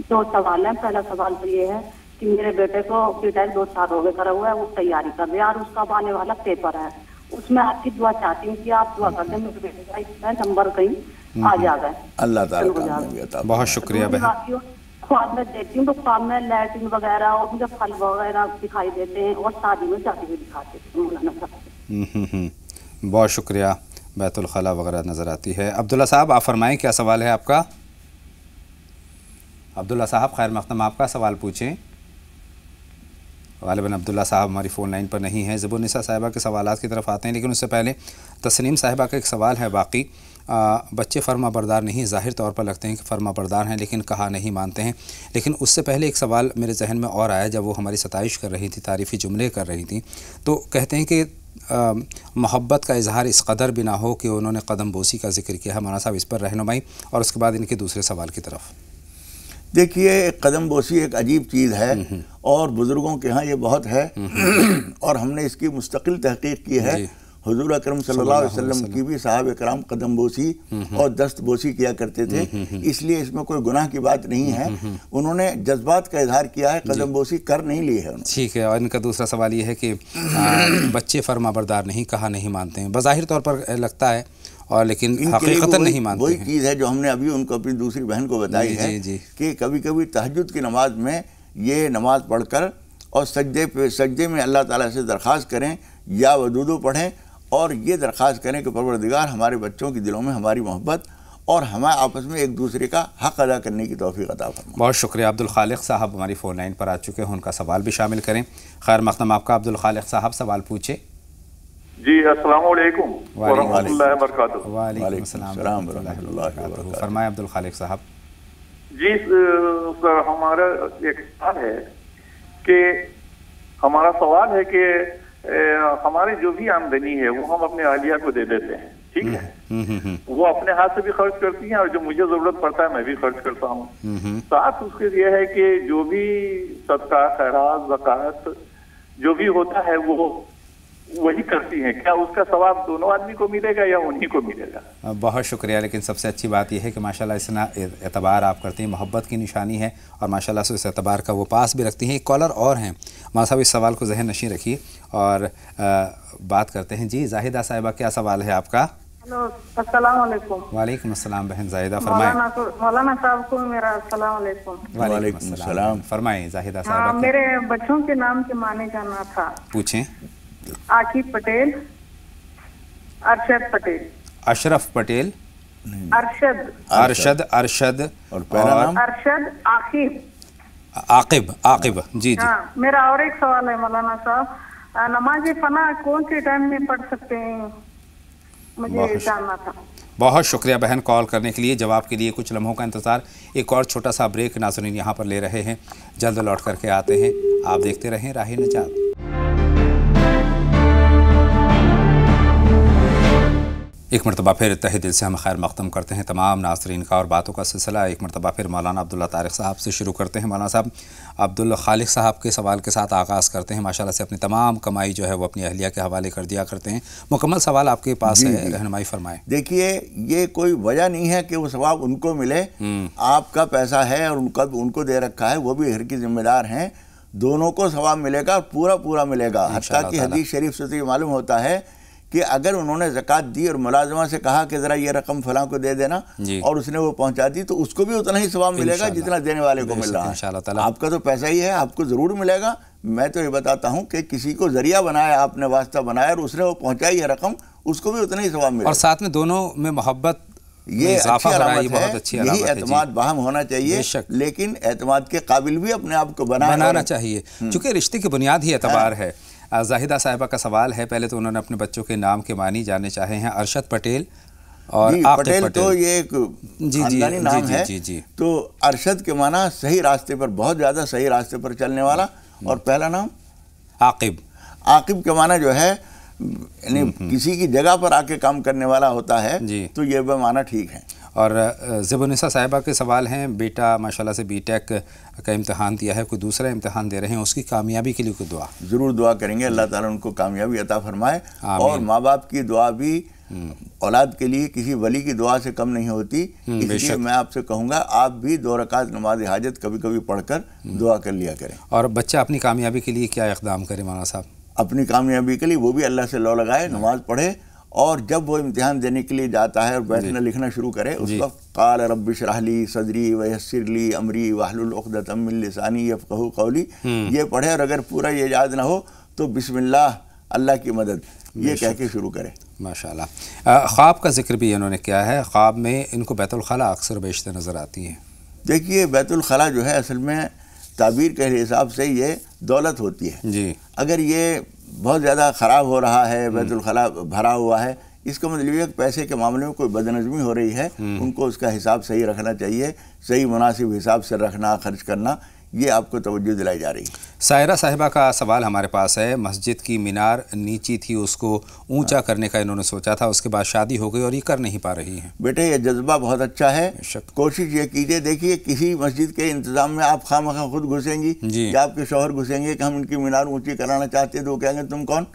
दो सवाल है। पहला सवाल तो ये है कि मेरे बेटे को बीटेक 2 साल हो गए करा हुआ है, वो तैयारी कर रहे हैं और उसका आने वाला पेपर है, उसमें आपकी दुआ चाहती हूँ कि आप दुआ कर दें मेरे बेटे का इसमें नंबर कहीं आ जाए। अल्लाह ताला कामयाबी अता फरमाए। बहुत शुक्रिया बहन। ख्वाब में देखती हूँ तो ख्वाब में लैट्रिन वगैरह और मुझे फल वगैरह दिखाई देते हैं और शादी में जाती हुई दिखाते हैं मौलाना साहब। बहुत शुक्रिया। बैतुल खला वगैरह नज़र आती है। अब्दुल्ला साहब आप फरमाएं, क्या सवाल है आपका? अब्दुल्ला साहब खैर मक़दम, आपका सवाल पूछें। ग़ालिबन अब्दुल्ला साहब हमारी फ़ोन लाइन पर नहीं है। ज़ुबुन्निसा साहिबा के सवालात की तरफ आते हैं, लेकिन उससे पहले तस्नीम साहिबा का एक सवाल है। बाकी बच्चे फर्मा बरदार नहीं, ज़ाहिर तौर पर लगते हैं कि फर्मा बरदार हैं लेकिन कहा नहीं मानते हैं। लेकिन उससे पहले एक सवाल मेरे जहन में और आया, जब वो हमारी सताइश कर रही थी, तारीफ़ी जुमले कर रही थी, तो कहते हैं कि मोहब्बत का इजहार इस कदर भी ना हो कि उन्होंने कदम बोसी का जिक्र किया है। मौलाना साहब इस पर रहनुमाई, और उसके बाद इनके दूसरे सवाल की तरफ। देखिए, कदम बोसी एक अजीब चीज़ है और बुज़ुर्गों के यहाँ ये बहुत है और हमने इसकी मुस्तकिल तहक़ीक़ की है। हुज़ूर अकरम सल्लल्लाहु अलैहि वसल्लम की भी साहब कराम कदम बोसी और दस्त बोसी किया करते थे, इसलिए इसमें कोई गुनाह की बात नहीं है। उन्होंने जज्बात का इजहार किया है, कदम बोसी कर नहीं ली है। ठीक है। और इनका दूसरा सवाल ये है कि बच्चे फर्मा बरदार नहीं, कहा नहीं मानते हैं, बज़ाहिर तौर पर लगता है और लेकिन हकीकतन नहीं मानते। वही चीज़ है जो हमने अभी उनको अपनी दूसरी बहन को बताई है कि कभी कभी तहज्जुद की नमाज में ये नमाज पढ़कर और सजदे में अल्लाह ताला से दरख्वास्त करें या वदूदो पढ़ें और ये दरख्वास्त करें कि परवरदिगार हमारे बच्चों के दिलों में हमारी मोहब्बत और हमारे आपस में एक दूसरे का हक़ अदा करने की तौफीक अता फरमाए। बहुत शुक्रिया। अब्दुल खालिक साहब हमारी फ़ोन लाइन पर आ चुके हैं, उनका सवाल भी शामिल करें। खैर मक़दम आपका। अब्दुल खालिक साहब सवाल पूछे। जी अस्सलाम वालेकुम व रहमतुल्लाहि व बरकातहू। वालेकुम अस्सलाम व रहमतुल्लाहि व बरकातहू। फरमाएं अब्दुल खालिक साहब। जी सर, हमारा एक सवाल है कि हमारी जो भी आमदनी है वो हम अपने अहलिया को दे देते हैं, ठीक है। वो अपने हाथ से भी खर्च करती हैं और जो मुझे जरूरत पड़ता है मैं भी खर्च करता हूँ। साथ उसके ये है कि जो भी सदका खैरात ज़कात जो भी होता है वो वही करती हैं, क्या उसका सवाब दोनों आदमी को मिलेगा या उन्हीं को मिलेगा? बहुत शुक्रिया। लेकिन सबसे अच्छी बात यह है कि माशाल्लाह इतना एतबार आप करते हैं, मोहब्बत की निशानी है और माशाल्लाह से उस एतबार का वो पास भी रखती हैं। एक कॉलर और हैं, मां साहब इस सवाल को जहन नशीं रखिए और बात करते हैं। जी जाहिदा साहिबा, क्या सवाल है आपका? हेलो, अस्सलाम वालेकुम। वालेकुम अस्सलाम बहन जाहिदा, फरमाएं। मौलाना साहब को मेरा अस्सलाम वालेकुम। वालेकुम अस्सलाम। फरमाएं जाहिदा साहिबा। मेरे बच्चों के नाम के माने जानना था। पूछें। आकिब पटेल, अरशद पटेल। अशरफ पटेल, अरशद और पहला नाम अरशद आकिब। आकिब जी जी। हाँ, मेरा और एक सवाल है मौलाना साहब, नमाज फना कौन से टाइम में पढ़ सकते हैं, मुझे जानना था। बहुत शुक्रिया बहन कॉल करने के लिए। जवाब के लिए कुछ लम्हों का इंतज़ार। एक और छोटा सा ब्रेक नाज़रीन यहाँ पर ले रहे हैं, जल्द लौट करके आते हैं। आप देखते रहें राह निजात। एक मरतबा फिर तहे दिल से हम खैर मक़दम करते हैं तमाम नाज़रीन का और बातों का सिलसिला एक मरतबा फिर मौलाना अब्दुल्ला तारिक साहब से शुरू करते हैं। मौलाना साहब, अब्दुल खालिक साहब के सवाल के साथ आगाज़ करते हैं। माशाल्लाह से अपनी तमाम कमाई जो है वो अपनी अहलिया के हवाले कर दिया करते हैं। मुकम्मल सवाल आपके पास है, रहनुमाई फरमाएं। देखिए, ये कोई वजह नहीं है कि वो सवाब उनको मिले। आपका पैसा है और उनको दे रखा है, वो भी घर की जिम्मेदार हैं, दोनों को सवाब मिलेगा, पूरा मिलेगा। हत्ता कि हदीस शरीफ से तो ये मालूम होता है कि अगर उन्होंने ज़कात दी और मुलाज़मा से कहा कि ज़रा ये रकम फलां को दे देना और उसने वो पहुंचा दी, तो उसको भी उतना ही सवाब मिलेगा जितना देने वाले को मिल रहा है। आपका तो पैसा ही है, आपको ज़रूर मिलेगा। मैं तो ये बताता हूँ कि किसी को ज़रिया बनाया, आपने वास्ता बनाया और उसने वो पहुँचाई है रकम, उसको भी उतना ही सवाब मिलेगा। और साथ में दोनों में मोहब्बत, ये अच्छी अलामत है। यही एतमाद बाहम होना चाहिए, लेकिन एतमाद के काबिल भी अपने आप को बनाना चाहिए, चूँकि रिश्ते की बुनियाद ही एतबार है। जाहिदा साहिबा का सवाल है, पहले तो उन्होंने अपने बच्चों के नाम के मानी जानने चाहे हैं। अरशद पटेल और पटेल तो ये एक खानदानी नाम है। तो अरशद के माना सही रास्ते पर, बहुत ज़्यादा सही रास्ते पर चलने वाला, और पहला नाम आकिब के माना जो है यानी किसी की जगह पर आके काम करने वाला होता है, तो ये माना ठीक है। और ज़ुबुन्निसा साहिबा के सवाल हैं, बेटा माशाल्लाह से बीटेक का इम्तिहान दिया है, कोई दूसरा इम्तिहान दे रहे हैं, उसकी कामयाबी के लिए कोई दुआ? ज़रूर दुआ करेंगे, अल्लाह ताला उनको कामयाबी अता फरमाए और माँ बाप की दुआ भी औलाद के लिए किसी वली की दुआ से कम नहीं होती। इसलिए मैं आपसे कहूँगा आप भी 2 रकात नमाज हाजत कभी कभी पढ़कर दुआ कर लिया करें। और बच्चा अपनी कामयाबी के लिए क्या इक़दाम करे मौलाना साहब? अपनी कामयाबी के लिए वो भी अल्लाह से लौ लगाए, नमाज पढ़े, और जब वो इम्तिहान देने के लिए जाता है और बैठना लिखना शुरू करे, उस वक्त क़ाल रब्बि इश्रह ली सदरी व यस्सिर ली अमरी वहलुल उक़दतम मिन लिसानी यफ़क़हू क़ौली, ये पढ़े। और अगर पूरा ये याद ना हो तो बिस्मिल्लाह, अल्लाह की मदद, ये कह के शुरू करे। माशाअल्लाह। ख्वाब का जिक्र भी इन्होंने किया है, ख्वाब में इनको बैतुल खला अक्सर बेशतर नज़र आती है। देखिए, बैतुल खला जो है असल में ताबीर के हिसाब से ये दौलत होती है जी। अगर ये बहुत ज़्यादा ख़राब हो रहा है, बैतुल खला भरा हुआ है, इसका मतलब ये पैसे के मामले में कोई बदनज़मी हो रही है, उनको उसका हिसाब सही रखना चाहिए, सही मुनासिब हिसाब से रखना, खर्च करना, ये आपको तवज्जो दिलाई जा रही है। सायरा साहिबा का सवाल हमारे पास है, मस्जिद की मीनार नीची थी, उसको ऊंचा करने का इन्होंने सोचा था, उसके बाद शादी हो गई और ये कर नहीं पा रही हैं। बेटे, ये जज्बा बहुत अच्छा है, कोशिश ये कीजिए। देखिए, किसी मस्जिद के इंतजाम में आप खामखा खुद घुसेंगी या आपके शौहर घुसेंगे कि हम इनकी मीनार ऊंची कराना चाहते हैं, तो वो कहेंगे तुम कौन।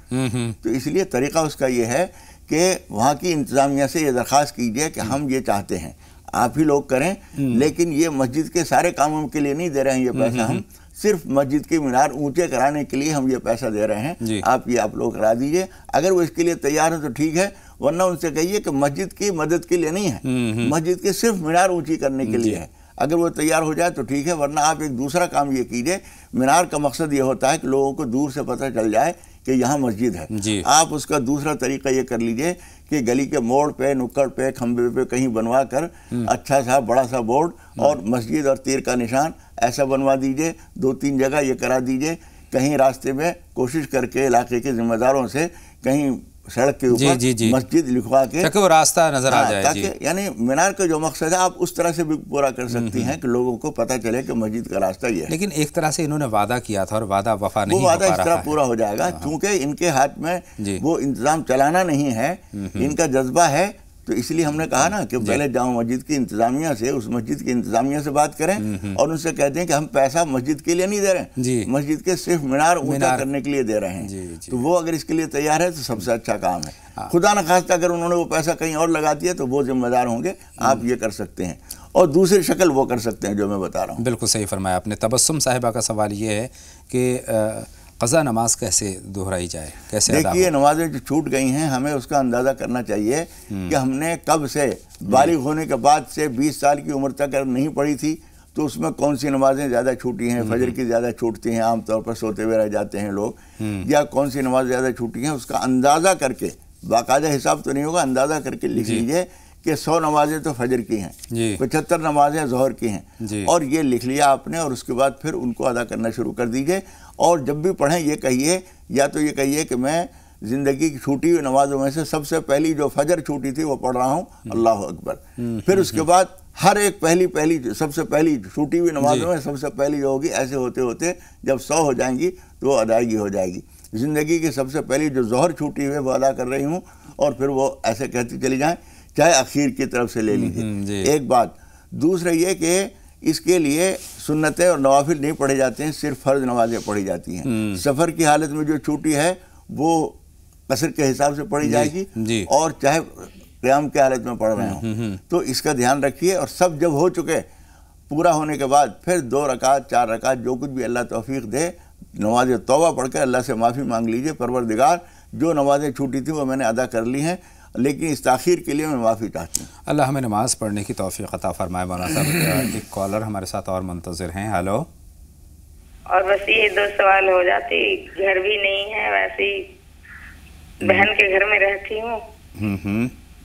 तो इसलिए तरीका उसका ये है कि वहाँ की इंतजामिया से ये दरख्वास्त कीजिए कि हम ये चाहते हैं, आप ही लोग करें, लेकिन ये मस्जिद के सारे कामों के लिए नहीं दे रहे हैं ये पैसा, हम सिर्फ मस्जिद की मीनार ऊंचे कराने के लिए हम ये पैसा दे रहे हैं, आप लोग करा दीजिए। अगर वो इसके लिए तैयार हैं तो ठीक है, वरना उनसे कहिए कि मस्जिद की मदद के लिए नहीं है, मस्जिद की सिर्फ मीनार ऊंची करने के लिए है। अगर वो तैयार हो जाए तो ठीक है, वरना आप एक दूसरा काम ये कीजिए। मीनार का मकसद ये होता है कि लोगों को दूर से पता चल जाए कि यहाँ मस्जिद है। आप उसका दूसरा तरीका ये कर लीजिए कि गली के मोड़ पे, नुक्कड़ पे, खंबे पे कहीं बनवा कर अच्छा सा बड़ा सा बोर्ड और मस्जिद और तीर का निशान ऐसा बनवा दीजिए। 2-3 जगह ये करा दीजिए। कहीं रास्ते में कोशिश करके इलाके के जिम्मेदारों से कहीं सड़क के ऊपर मस्जिद लिखवा के ताकि वो रास्ता नजर आ जाए, ताकि यानी मीनार का जो मकसद है आप उस तरह से भी पूरा कर सकती हैं कि लोगों को पता चले कि मस्जिद का रास्ता ये है। लेकिन एक तरह से इन्होंने वादा किया था और वादा वफा नहीं हो वो पा रहा है। वादा इस तरह पूरा हो जाएगा क्योंकि इनके हाथ में वो इंतजाम चलाना नहीं है, इनका जज्बा है। तो इसलिए हमने कहा ना कि पहले जाओ मस्जिद की इंतजामिया से, उस मस्जिद की इंतजामिया से बात करें और उनसे कहते हैं कि हम पैसा मस्जिद के लिए नहीं दे रहे, मस्जिद के सिर्फ मीनार ऊंचा करने के लिए दे रहे हैं। तो वो अगर इसके लिए तैयार है तो सबसे अच्छा काम है। खुदा न खास्ता अगर उन्होंने वो पैसा कहीं और लगा दिया तो वो जिम्मेदार होंगे, आप ये कर सकते हैं। और दूसरी शक्ल वो कर सकते हैं जो मैं बता रहा हूँ। बिल्कुल सही फरमाया आपने। तबस्सुम साहिबा का सवाल ये है कि क़ज़ा नमाज कैसे दोहराई जाए, कैसे? देखिए, नमाजें जो छूट गई हैं हमें उसका अंदाज़ा करना चाहिए कि हमने कब से, बालिग होने के बाद से 20 साल की उम्र तक अगर नहीं पढ़ी थी तो उसमें कौन सी नमाजें ज़्यादा छूटी हैं। फजर की ज़्यादा छूटती हैं, आमतौर पर सोते हुए रह जाते हैं लोग, या कौन सी नमाज ज़्यादा छूटी हैं, उसका अंदाज़ा करके, बाकायदा हिसाब तो नहीं होगा, अंदाज़ा करके लिख लीजिए कि 100 नमाजें तो फजर की हैं, 75 नमाजें ज़ोहर की हैं, और ये लिख लिया आपने। और उसके बाद फिर उनको अदा करना शुरू कर दीजिए। और जब भी पढ़ें ये कहिए, या तो ये कहिए कि मैं ज़िंदगी की छूटी हुई नमाजों में से सबसे पहली जो फजर छूटी थी वो पढ़ रहा हूँ, अल्लाह अकबर। फिर उसके बाद हर एक पहली सबसे पहली छूटी हुई नमाजों में सबसे पहली जो होगी, ऐसे होते होते जब 100 हो जाएंगी तो वो अदायगी हो जाएगी। ज़िंदगी की सबसे पहली जो ज़ोहर छूटी हुई है वो अदा कर रही हूँ, और फिर वो ऐसे कहती चली जाएँ, चाहे आखिर की तरफ से ले लीजिए। एक बात। दूसरा ये कि इसके लिए सुन्नतें और नवाफिल नहीं पढ़े जाते हैं, सिर्फ फ़र्ज नमाजें पढ़ी जाती हैं। सफ़र की हालत में जो छूटी है वो कसर के हिसाब से पढ़ी जाएगी, और चाहे क़याम की हालत में पढ़ रहे हों। तो इसका ध्यान रखिए। और सब जब हो चुके, पूरा होने के बाद फिर 2 रकात 4 रकात जो कुछ भी अल्लाह तौफीक दे, नमाज तौबा पढ़कर अल्लाह से माफ़ी मांग लीजिए, परवरदिगार जो नमाजें छूटी थी वो मैंने अदा कर ली हैं, लेकिन इस ताख़ीर के लिए मैं माफ़ी चाहती हूँ। अल्लाह हमें नमाज़ पढ़ने की तौफ़ीक़ अता फ़रमाए। मौलाना साहब, एक कॉलर हमारे साथ और मुंतज़िर हैं। हेलो। और बस ये 2 सवाल हो जाते, घर भी नहीं है, वैसे ही बहन के घर में रहती हूँ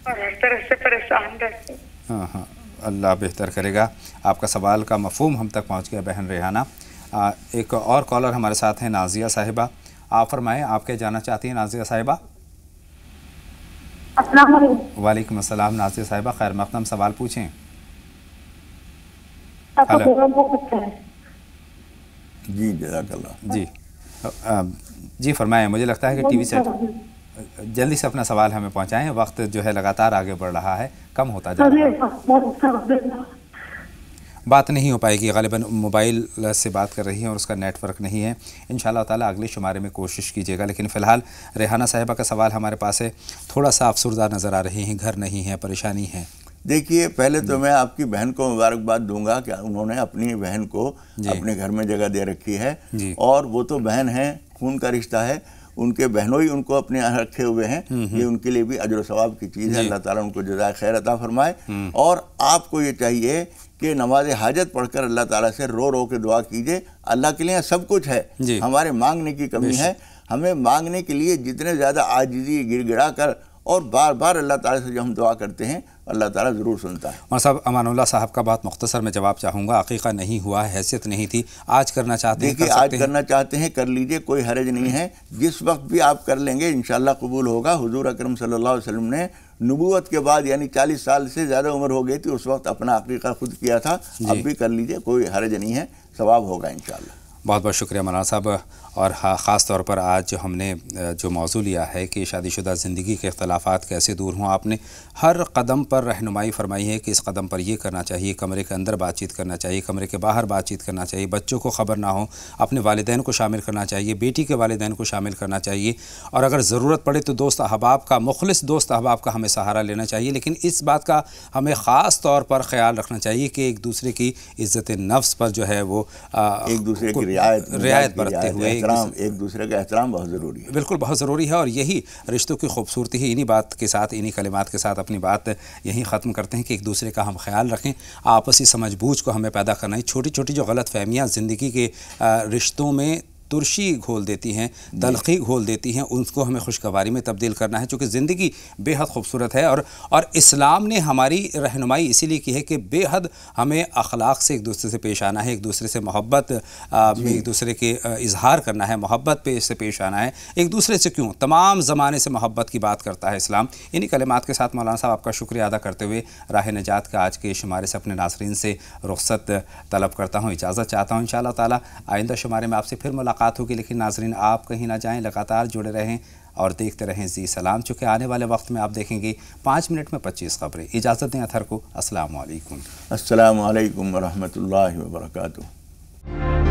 और हर तरह से परेशान रहती हूँ। हाँ, अल्लाह बेहतर करेगा। आपका सवाल का मफ़हूम हम तक पहुँच गया बहन रेहाना। एक और कॉलर हमारे साथ हैं, नाज़िया साहिबा। आप फरमाएँ, आप क्या जानना चाहती हैं नाज़िया साहिबा? वालेकुम अस्सलाम नाज़िया साहिबा, खैर मक़दम, सवाल पूछें। जी जज़ाकल्लाह। जी फरमाएं। मुझे लगता है कि टीवी से जल्दी से अपना सवाल हमें पहुंचाएं, वक्त जो है लगातार आगे बढ़ रहा है, कम होता जा रहा है। बात नहीं हो पाएगी, ग़ालिबन मोबाइल से बात कर रही हैं और उसका नेटवर्क नहीं है। इंशाअल्लाह ताला अगले शुमारे में कोशिश कीजिएगा। लेकिन फ़िलहाल रेहाना साहिबा का सवाल हमारे पास है, थोड़ा सा अफसरदा नज़र आ रही हैं, घर नहीं है, परेशानी है। देखिए, पहले तो मैं आपकी बहन को मुबारकबाद दूंगा कि उन्होंने अपनी बहन को अपने घर में जगह दे रखी है, और वो तो बहन है, खून का रिश्ता है, उनके बहनों ही उनको अपने यहाँ रखे हुए हैं। ये उनके लिए भी अजर सवाब की चीज़ है। अल्लाह ताला उनको जज़ाए खैर अता फरमाए। और आपको ये चाहिए कि नमाज हाजत पढ़कर अल्लाह ताला से रो रो के दुआ कीजिए। अल्लाह के लिए सब कुछ है, हमारे मांगने की कमी है। हमें मांगने के लिए जितने ज़्यादा आजिज़ी गिड़गिड़ा कर और बार बार अल्लाह ताला से जो हम दुआ करते हैं, अल्लाह ताला ज़रूर सुनता है। और साहब, अमानुल्लाह साहब का बात मुख्तसर में जवाब चाहूँगा। अक़ीक़ा नहीं हुआ, हैसियत नहीं थी, आज करना चाहते हैं? देखिए, आज करना चाहते हैं, कर लीजिए, कोई हर्ज नहीं है। जिस वक्त भी आप कर लेंगे इंशाअल्लाह कबूल होगा। हुज़ूर अकरम सल्लल्लाहु अलैहि वसल्लम ने नबूवत के बाद यानी 40 साल से ज़्यादा उम्र हो गई थी, उस वक्त अपना अक़ीक़ा खुद किया था। अब भी कर लीजिए, कोई हर्ज नहीं है, सवाब होगा इंशाअल्लाह। बहुत बहुत शुक्रिया मौलाना साहब। और हाँ, ख़ास तौर पर आज जो हमने जो मौजू लिया है कि शादीशुदा ज़िंदगी के इख्तलाफात कैसे दूर हों, आपने हर कदम पर रहनुमाई फरमाई है कि इस कदम पर ये करना चाहिए, कमरे के अंदर बातचीत करना चाहिए, कमरे के बाहर बातचीत करना चाहिए, बच्चों को ख़बर ना हो, अपने वालिदैन को शामिल करना चाहिए, बेटी के वालिदैन को शामिल करना चाहिए, और अगर ज़रूरत पड़े तो दोस्त अहबाब का, मुखलिस दोस्त अहबाब का हमें सहारा लेना चाहिए। लेकिन इस बात का हमें ख़ास तौर पर ख्याल रखना चाहिए कि एक दूसरे की इज़्ज़त नफ्स पर जो है वो एक दूसरे की रियायत बरतते हुए एक दूसरे का एहतराम बहुत ज़रूरी है। बिल्कुल बहुत ज़रूरी है। और यही रिश्तों की खूबसूरती है। इन्हीं बात के साथ, इन्हीं कलिमात के साथ अपनी बात यहीं ख़त्म करते हैं कि एक दूसरे का हम ख्याल रखें, आपसी समझ बूझ को हमें पैदा करना है। छोटी छोटी जो गलत फहमियाँ ज़िंदगी के रिश्तों में तुरशी घोल देती हैं, तलखी घोल देती हैं, उनको हमें खुशगवारी में तब्दील करना है, चूँकि ज़िंदगी बेहद खूबसूरत है। और इस्लाम ने हमारी रहनुमाई इसीलिए की है कि बेहद हमें अखलाक से एक दूसरे से पेश आना है, एक दूसरे से मोहब्बत में एक दूसरे के इजहार करना है, मोहब्बत पे से पेश आना है। एक दूसरे से क्यों, तमाम ज़माने से मोहब्बत की बात करता है इस्लाम। इन्हीं कलिमात के साथ मौलाना साहब आपका शुक्रिया अदा करते हुए राह निजात का आज के शुमारे से अपने नाज़रीन से रुख़्सत तलब करता हूँ, इजाज़त चाहता हूँ। इंशाअल्लाह ताला आइंदा शुमारे में आपसे फिर मुलाकात होगी। लेकिन नाज़रीन, आप कहीं ना जाएं, लगातार जुड़े रहें और देखते रहें जी सलाम। चूँकि आने वाले वक्त में आप देखेंगे 5 मिनट में 25 खबरें। इजाज़त दें अतहर को। अस्सलामु अलैकुम। अस्सलामु अलैकुम व रहमतुल्लाहि व बरकातुहू।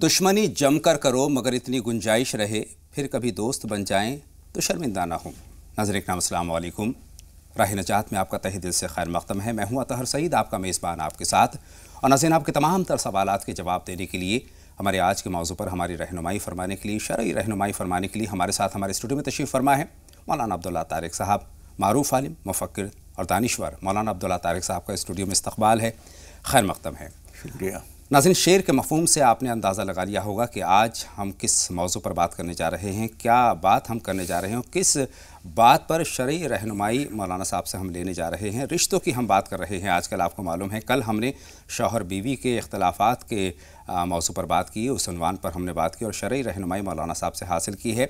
दुश्मनी जमकर करो मगर इतनी गुंजाइश रहे, फिर कभी दोस्त बन जाएं तो शर्मिंदा ना हो। नाज़रीन किराम अस्सलाम वालेकुम। राह नजात में आपका तहे दिल से खैर मक़दम है। मैं हूँ अतहर सईद, आपका मेज़बान आपके साथ। और नाज़रीन, आपके तमाम तर सवालात के जवाब देने के लिए, हमारे आज के मौजू पर हमारी रहनुमाई फरमाने के लिए, शरई रहनुमाई फरमाने के लिए हमारे साथ हमारे स्टूडियो में तशरीफ़ फरमा है मौलाना अब्दुल्ला तारिक साहब, मारूफ आलिम, मुफक्किर और दानिश्वर। मौलाना अब्दुल्ला तारिक साहब का स्टूडियो में इस्तक़बाल है, खैर मक़दम है। शुक्रिया। नाज़रीन, शेर के मफ़हूम से आपने अंदाज़ा लगा लिया होगा कि आज हम किस मौजू पर बात करने जा रहे हैं, क्या बात हम करने जा रहे हैं, किस बात पर शरई रहनुमाई मौलाना साहब से हम लेने जा रहे हैं। रिश्तों की हम बात कर रहे हैं। आजकल आपको मालूम है, कल हमने शौहर बीवी के इख्तलाफात के मौजू पर बात की, उस उन्वान पर हमने बात की और शरई रहनुमाई मौलाना साहब से हासिल की है।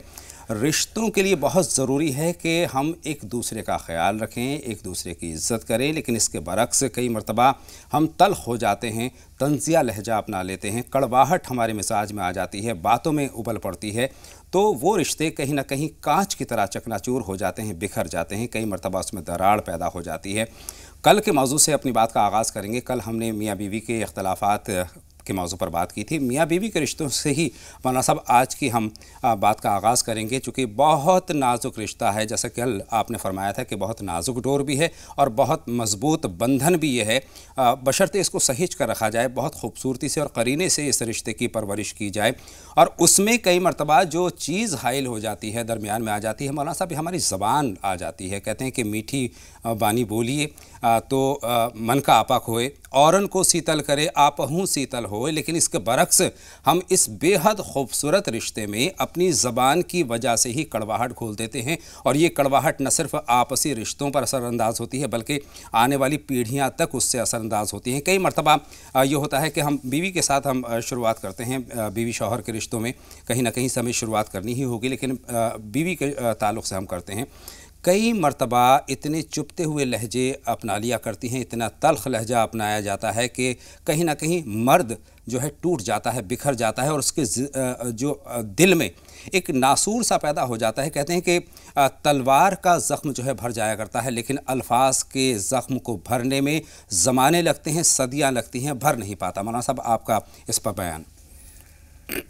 रिश्तों के लिए बहुत ज़रूरी है कि हम एक दूसरे का ख्याल रखें, एक दूसरे की इज़्ज़त करें, लेकिन इसके बरक्स कई मरतबा हम तल्ख़ हो जाते हैं, तंज़िया लहजा अपना लेते हैं, कड़वाहट हमारे मिजाज में आ जाती है, बातों में उबल पड़ती है, तो वो रिश्ते कहीं ना कहीं कांच की तरह चकनाचूर हो जाते हैं, बिखर जाते हैं, कई मरतबा उसमें दरार पैदा हो जाती है। कल के मौजू से अपनी बात का आगाज़ करेंगे। कल हमने मियाँ बीवी के इख्तलाफात के मौजू पर बात की थी। मियाँ बीवी के रिश्तों से ही मौलाना साहब आज की हम बात का आगाज़ करेंगे, चूँकि बहुत नाजुक रिश्ता है। जैसा कि कल आपने फरमाया था कि बहुत नाजुक डोर भी है और बहुत मजबूत बंधन भी ये है, बशर्ते इसको सहीज कर रखा जाए, बहुत खूबसूरती से और करीने से इस रिश्ते की परवरिश की जाए। और उसमें कई मरतबा जो चीज़ हाइल हो जाती है, दरमियान में आ जाती है, मौलाना साहब हमारी ज़बान आ जाती है। कहते हैं कि मीठी बानी बोलिए तो मन का आपा खोए, औरन को शीतल करे आपहूँ शीतल होए। लेकिन इसके बरक्स हम इस बेहद खूबसूरत रिश्ते में अपनी ज़बान की वजह से ही कड़वाहट खोल देते हैं, और ये कड़वाहट न सिर्फ आपसी रिश्तों पर असरानंदाज होती है बल्कि आने वाली पीढ़ियाँ तक उससे असरानंदाज होती हैं। कई मरतबा ये होता है कि हम बीवी के साथ हम शुरुआत करते हैं, बीवी शौहर के रिश्तों में कहीं ना कहीं से हमें शुरुआत करनी ही होगी, लेकिन बीवी के ताल्लुक़ से हम करते हैं। कई मरतबा इतने चुपते हुए लहजे अपना लिया करती हैं, इतना तल्ख़ लहजा अपनाया जाता है कि कहीं ना कहीं मर्द जो है टूट जाता है, बिखर जाता है और उसके जो दिल में एक नासूर सा पैदा हो जाता है। कहते हैं कि तलवार का ज़ख्म जो है भर जाया करता है, लेकिन अल्फाज के ज़ख्म को भरने में ज़माने लगते हैं, सदियाँ लगती हैं, भर नहीं पाता। मौलाना साहब आपका इस पर बयान।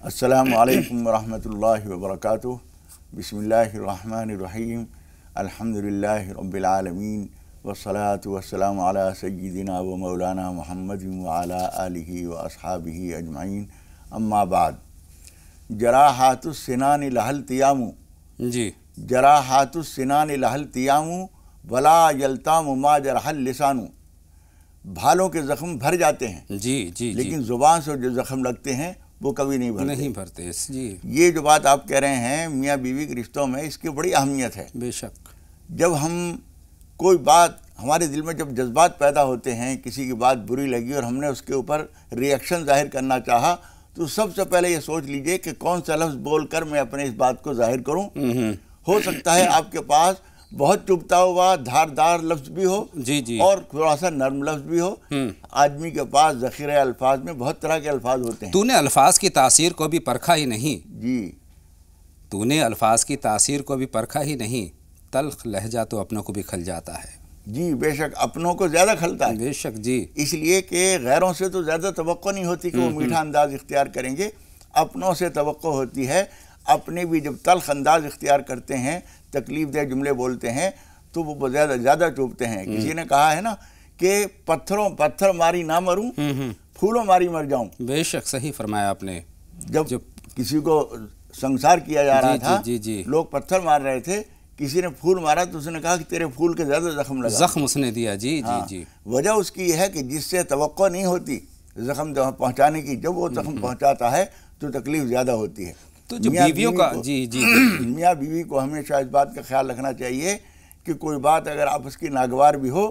अस्सलामु अलैकुम रहमतुल्लाहि व बरकातुहू। बिस्मिल्लाहिर रहमानिर रहीम। अल्हम्दुलिल्लाहि रब्बिल आलमीन वस्सलातु वस्सलामु अला सय्यिदिना व मौलाना मुहम्मदिन व अला आलिहि व अस्हाबिहि अजमाइन। अम्मा बाद। जराहातुस सिनानि लहल तियामु जी, जराहातुस सिनानि लहल तियामु वला यल्तामु मा जरहल लिसानु। भालों के ज़ख्म भर जाते हैं जी जी, लेकिन ज़ुबान से जो ज़ख्म लगते हैं वो कभी नहीं भरते जी। ये जो बात आप कह रहे हैं मियाँ बीवी के रिश्तों में, इसकी बड़ी अहमियत है। बेशक, जब हम कोई बात, हमारे दिल में जब जज्बात पैदा होते हैं, किसी की बात बुरी लगी और हमने उसके ऊपर रिएक्शन जाहिर करना चाहा, तो सबसे पहले ये सोच लीजिए कि कौन सा लफ्ज़ बोल कर मैं अपने इस बात को जाहिर करूँ। हो सकता है आपके पास बहुत चुभता हुआ धारदार लफ्ज़ भी हो जी जी, और थोड़ा सा नरम लफ्ज़ भी हो। आदमी के पास ज़ख़ीरे अल्फाज में बहुत तरह के अल्फाज होते हैं। तूने अल्फाज की तासीर को भी परखा ही नहीं जी, तूने अल्फाज की तासीर को भी परखा ही नहीं, तल्ख़ लहजा तो अपनों को भी खल जाता है। जी बेशक, अपनों को ज़्यादा खलता है। बेशक जी, इसलिए कि गैरों से तो ज़्यादा तवक्को नहीं होती कि वो मीठा अंदाज़ इख्तियार करेंगे, अपनों से तवक्को होती है। अपने भी जब तल्ख़ अंदाज़ इख्तियार करते हैं, तकलीफ़ दे जुमले बोलते हैं, तो वो ज़्यादा चुभते हैं। किसी ने कहा है ना कि पत्थर मारी ना मरूं, फूलों मारी मर जाऊं। बेशक सही फरमाया आपने। जब किसी को संसार किया जा रहा था, जी जी, लोग पत्थर मार रहे थे, किसी ने फूल मारा तो उसने कहा कि तेरे फूल के ज़्यादा ज़ख्म लगा, ज़ख्म उसने दिया। जी जी जी, वजह उसकी यह है कि जिससे तवक्को नहीं होती ज़ख्म पहुँचाने की, जब वो ज़ख्म पहुँचाता है तो तकलीफ़ ज़्यादा होती है। तो जो बीवियों का जी जी, मियाँ बीवी को हमेशा इस बात का ख्याल रखना चाहिए कि कोई बात अगर आपस की नागवार भी हो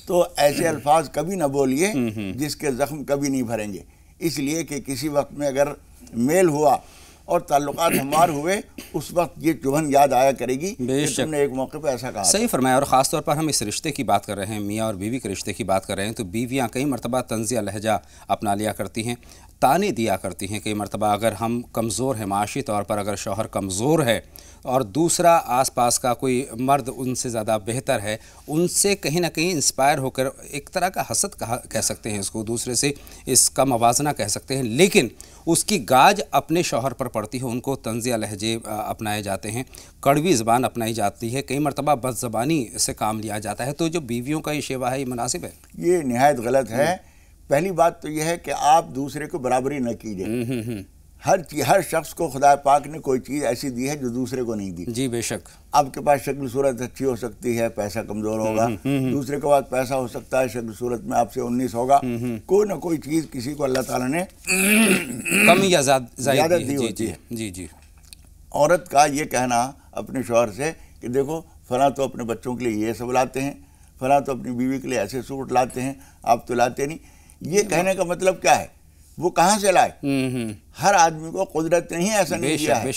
तो ऐसे अल्फाज कभी ना बोलिए जिसके ज़ख्म कभी नहीं भरेंगे। इसलिए कि किसी वक्त में अगर मेल हुआ और ताल्लुकात हमार हुए, उस वक्त ये चुभन याद आया करेगी कि तुमने एक मौके पर ऐसा कहा। सही फरमाया। और ख़ास तौर पर हम इस रिश्ते की बात कर रहे हैं, मियाँ और बीवी के रिश्ते की बात कर रहे हैं, तो बीवियाँ कई मरतबा तंज़िया लहजा अपना लिया करती हैं, ताने दिया करती हैं कई मरतबा। अगर हम कमज़ोर हैं माशी तौर पर, अगर शौहर कमज़ोर है और दूसरा आसपास का कोई मर्द उनसे ज़्यादा बेहतर है, उनसे कहीं ना कहीं इंस्पायर होकर एक तरह का हसद कह सकते हैं इसको, दूसरे से इसका मवाजना कह सकते हैं, लेकिन उसकी गाज अपने शौहर पर पड़ती है, उनको तंज़िया लहजे अपनाए जाते हैं, कड़वी ज़बान अपनाई जाती है, कई मरतबा बदज़बानी से काम लिया जाता है। तो जो बीवियों का ये शेवा है, ये मुनासिब है? ये निहायत गलत है। पहली बात तो यह है कि आप दूसरे को बराबरी न कीजिए। हर शख्स को खुदा पाक ने कोई चीज़ ऐसी दी है जो दूसरे को नहीं दी। जी बेशक। आपके पास शक्ल सूरत अच्छी हो सकती है, पैसा कमज़ोर होगा, दूसरे के पास पैसा हो सकता है, शक्ल सूरत में आपसे 19 होगा, कोई ना कोई चीज़ किसी को अल्लाह ताला ने कम या ज़्यादा दी होती है। जी जी। औरत का ये कहना अपने शौहर से कि देखो फलां तो अपने बच्चों के लिए ये सब लाते हैं, फलां तो अपनी बीवी के लिए ऐसे सूट लाते हैं, आप तो लाते नहीं, ये कहने का मतलब क्या है? वो कहाँ से लाए? हर आदमी को कुदरत नहीं ऐसा नहीं दिया है।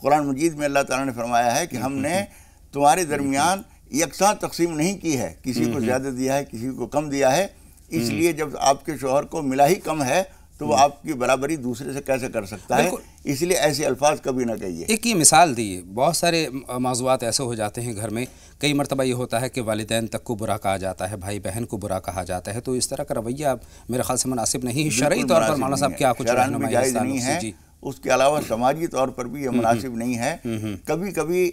कुरान मजीद में अल्लाह ताला ने फरमाया है कि हमने तुम्हारे दरमियान यकसा तकसीम नहीं की है, किसी को ज़्यादा दिया है, किसी को कम दिया है, इसलिए जब आपके शौहर को मिला ही कम है तो वो आपकी बराबरी दूसरे से कैसे कर सकता है? इसलिए ऐसे अल्फाज कभी ना कहिए। एक ये मिसाल दी, बहुत सारे मौज़ूआत ऐसे हो जाते हैं घर में, कई मरतबा ये होता है कि वालिदैन तक को बुरा कहा जाता है, भाई बहन को बुरा कहा जाता है, तो इस तरह का रवैया मेरे ख्याल से मुनासिब नहीं है शरई तौर पर। मौलाना साहब क्या कुछ जायज़ नहीं है, उसके अलावा समाजी तौर पर भी ये मुनासिब नहीं है। कभी कभी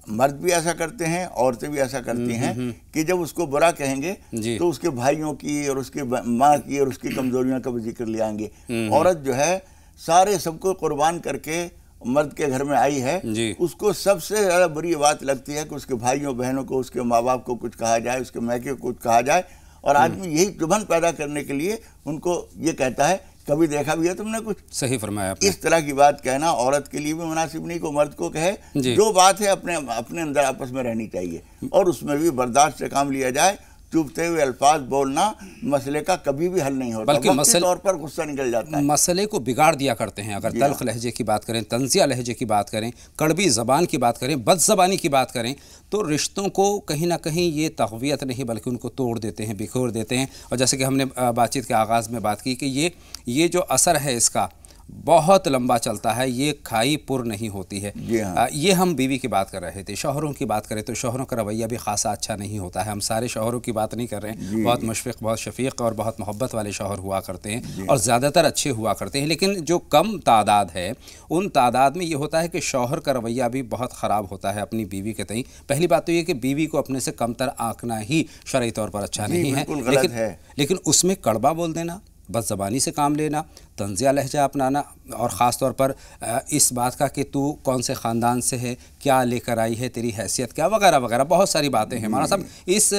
मर्द भी ऐसा करते हैं, औरतें भी ऐसा करती हैं कि जब उसको बुरा कहेंगे तो उसके भाइयों की और उसके माँ की और उसकी कमजोरियों का भी जिक्र ले आएंगे। औरत जो है सारे सबको कुर्बान करके मर्द के घर में आई है, उसको सबसे ज़्यादा बुरी बात लगती है कि उसके भाइयों बहनों को, उसके माँ बाप को कुछ कहा जाए, उसके मैके को कुछ कहा जाए, और आदमी यही चुभन पैदा करने के लिए उनको ये कहता है कभी देखा भी है तुमने कुछ? सही फरमाया आपने। इस तरह की बात कहना औरत के लिए भी मुनासिब नहीं को मर्द को कहे। जो बात है अपने अंदर आपस में रहनी चाहिए और उसमें भी बर्दाश्त से काम लिया जाए। चुभते हुए अल्फाज बोलना मसले का कभी भी हल नहीं होता, बल्कि तौर पर गुस्सा निकल जाता है, मसले को बिगाड़ दिया करते हैं। अगर तल्ख लहजे की बात करें, तंज़िया लहजे की बात करें, कड़वी ज़बान की बात करें, बदज़बानी की बात करें, तो रिश्तों को कहीं ना कहीं ये तक़वियत नहीं बल्कि उनको तोड़ देते हैं, बिखोर देते हैं। और जैसे कि हमने बातचीत के आगाज़ में बात की कि ये जो असर है इसका बहुत लंबा चलता है, ये खाई पुर नहीं होती है। ये हम बीवी की बात कर रहे थे। शौहरों की बात करें तो शौहरों का रवैया भी खासा अच्छा नहीं होता है। हम सारे शौहरों की बात नहीं कर रहे हैं, बहुत मुशफ़िक़, बहुत शफ़ीक़ और बहुत मोहब्बत वाले शौहर हुआ करते हैं और ज़्यादातर अच्छे हुआ करते हैं। लेकिन जो कम तादाद है उन तादाद में ये होता है कि शौहर का रवैया भी बहुत ख़राब होता है अपनी बीवी के तई। पहली बात तो ये कि बीवी को अपने से कमतर आंकना ही शरई तौर पर अच्छा नहीं है, लेकिन उसमें कड़वा बोल देना, बदज़बानी से काम लेना, तंज़िया लहजा अपनाना, और ख़ास तौर पर इस बात का कि तू कौन से ख़ानदान से है, क्या लेकर आई है, तेरी हैसियत क्या, वगैरह वगैरह बहुत सारी बातें हैं। मौलाना साहब, इस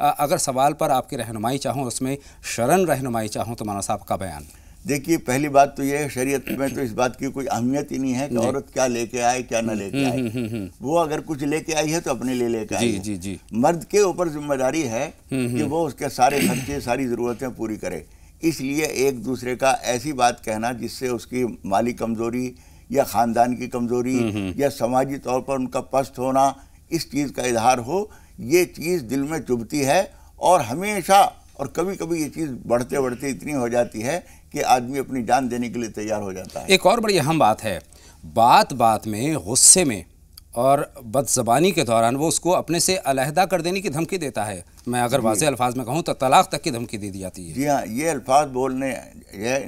अगर सवाल पर आपकी रहनुमाई चाहूँ, उसमें शरन रहनुमाई चाहूँ, तो मौलाना साहब का बयान। देखिए, पहली बात तो ये है शरीयत में तो इस बात की कोई अहमियत ही नहीं है कि औरत क्या लेके आए क्या न लेके आए। वो अगर कुछ लेके आई है तो अपने लिए लेके आई है। मर्द के ऊपर जिम्मेदारी है कि वो उसके सारे खर्चे, सारी ज़रूरतें पूरी करे। इसलिए एक दूसरे का ऐसी बात कहना जिससे उसकी माली कमज़ोरी या ख़ानदान की कमज़ोरी या समाजी तौर पर उनका पस्त होना, इस चीज़ का इजहार हो, ये चीज़ दिल में चुभती है और हमेशा, और कभी कभी ये चीज़ बढ़ते बढ़ते इतनी हो जाती है कि आदमी अपनी जान देने के लिए तैयार हो जाता है। एक और बड़ी अहम बात है, बात बात में, गुस्से में और बदज़बानी के दौरान वो उसको अपने से अलहदा कर देने की धमकी देता है। मैं अगर वाज़ेह अल्फाज में कहूँ तो तलाक़ तक की धमकी दे दी जाती है। जी हाँ, ये अल्फाज बोलने ये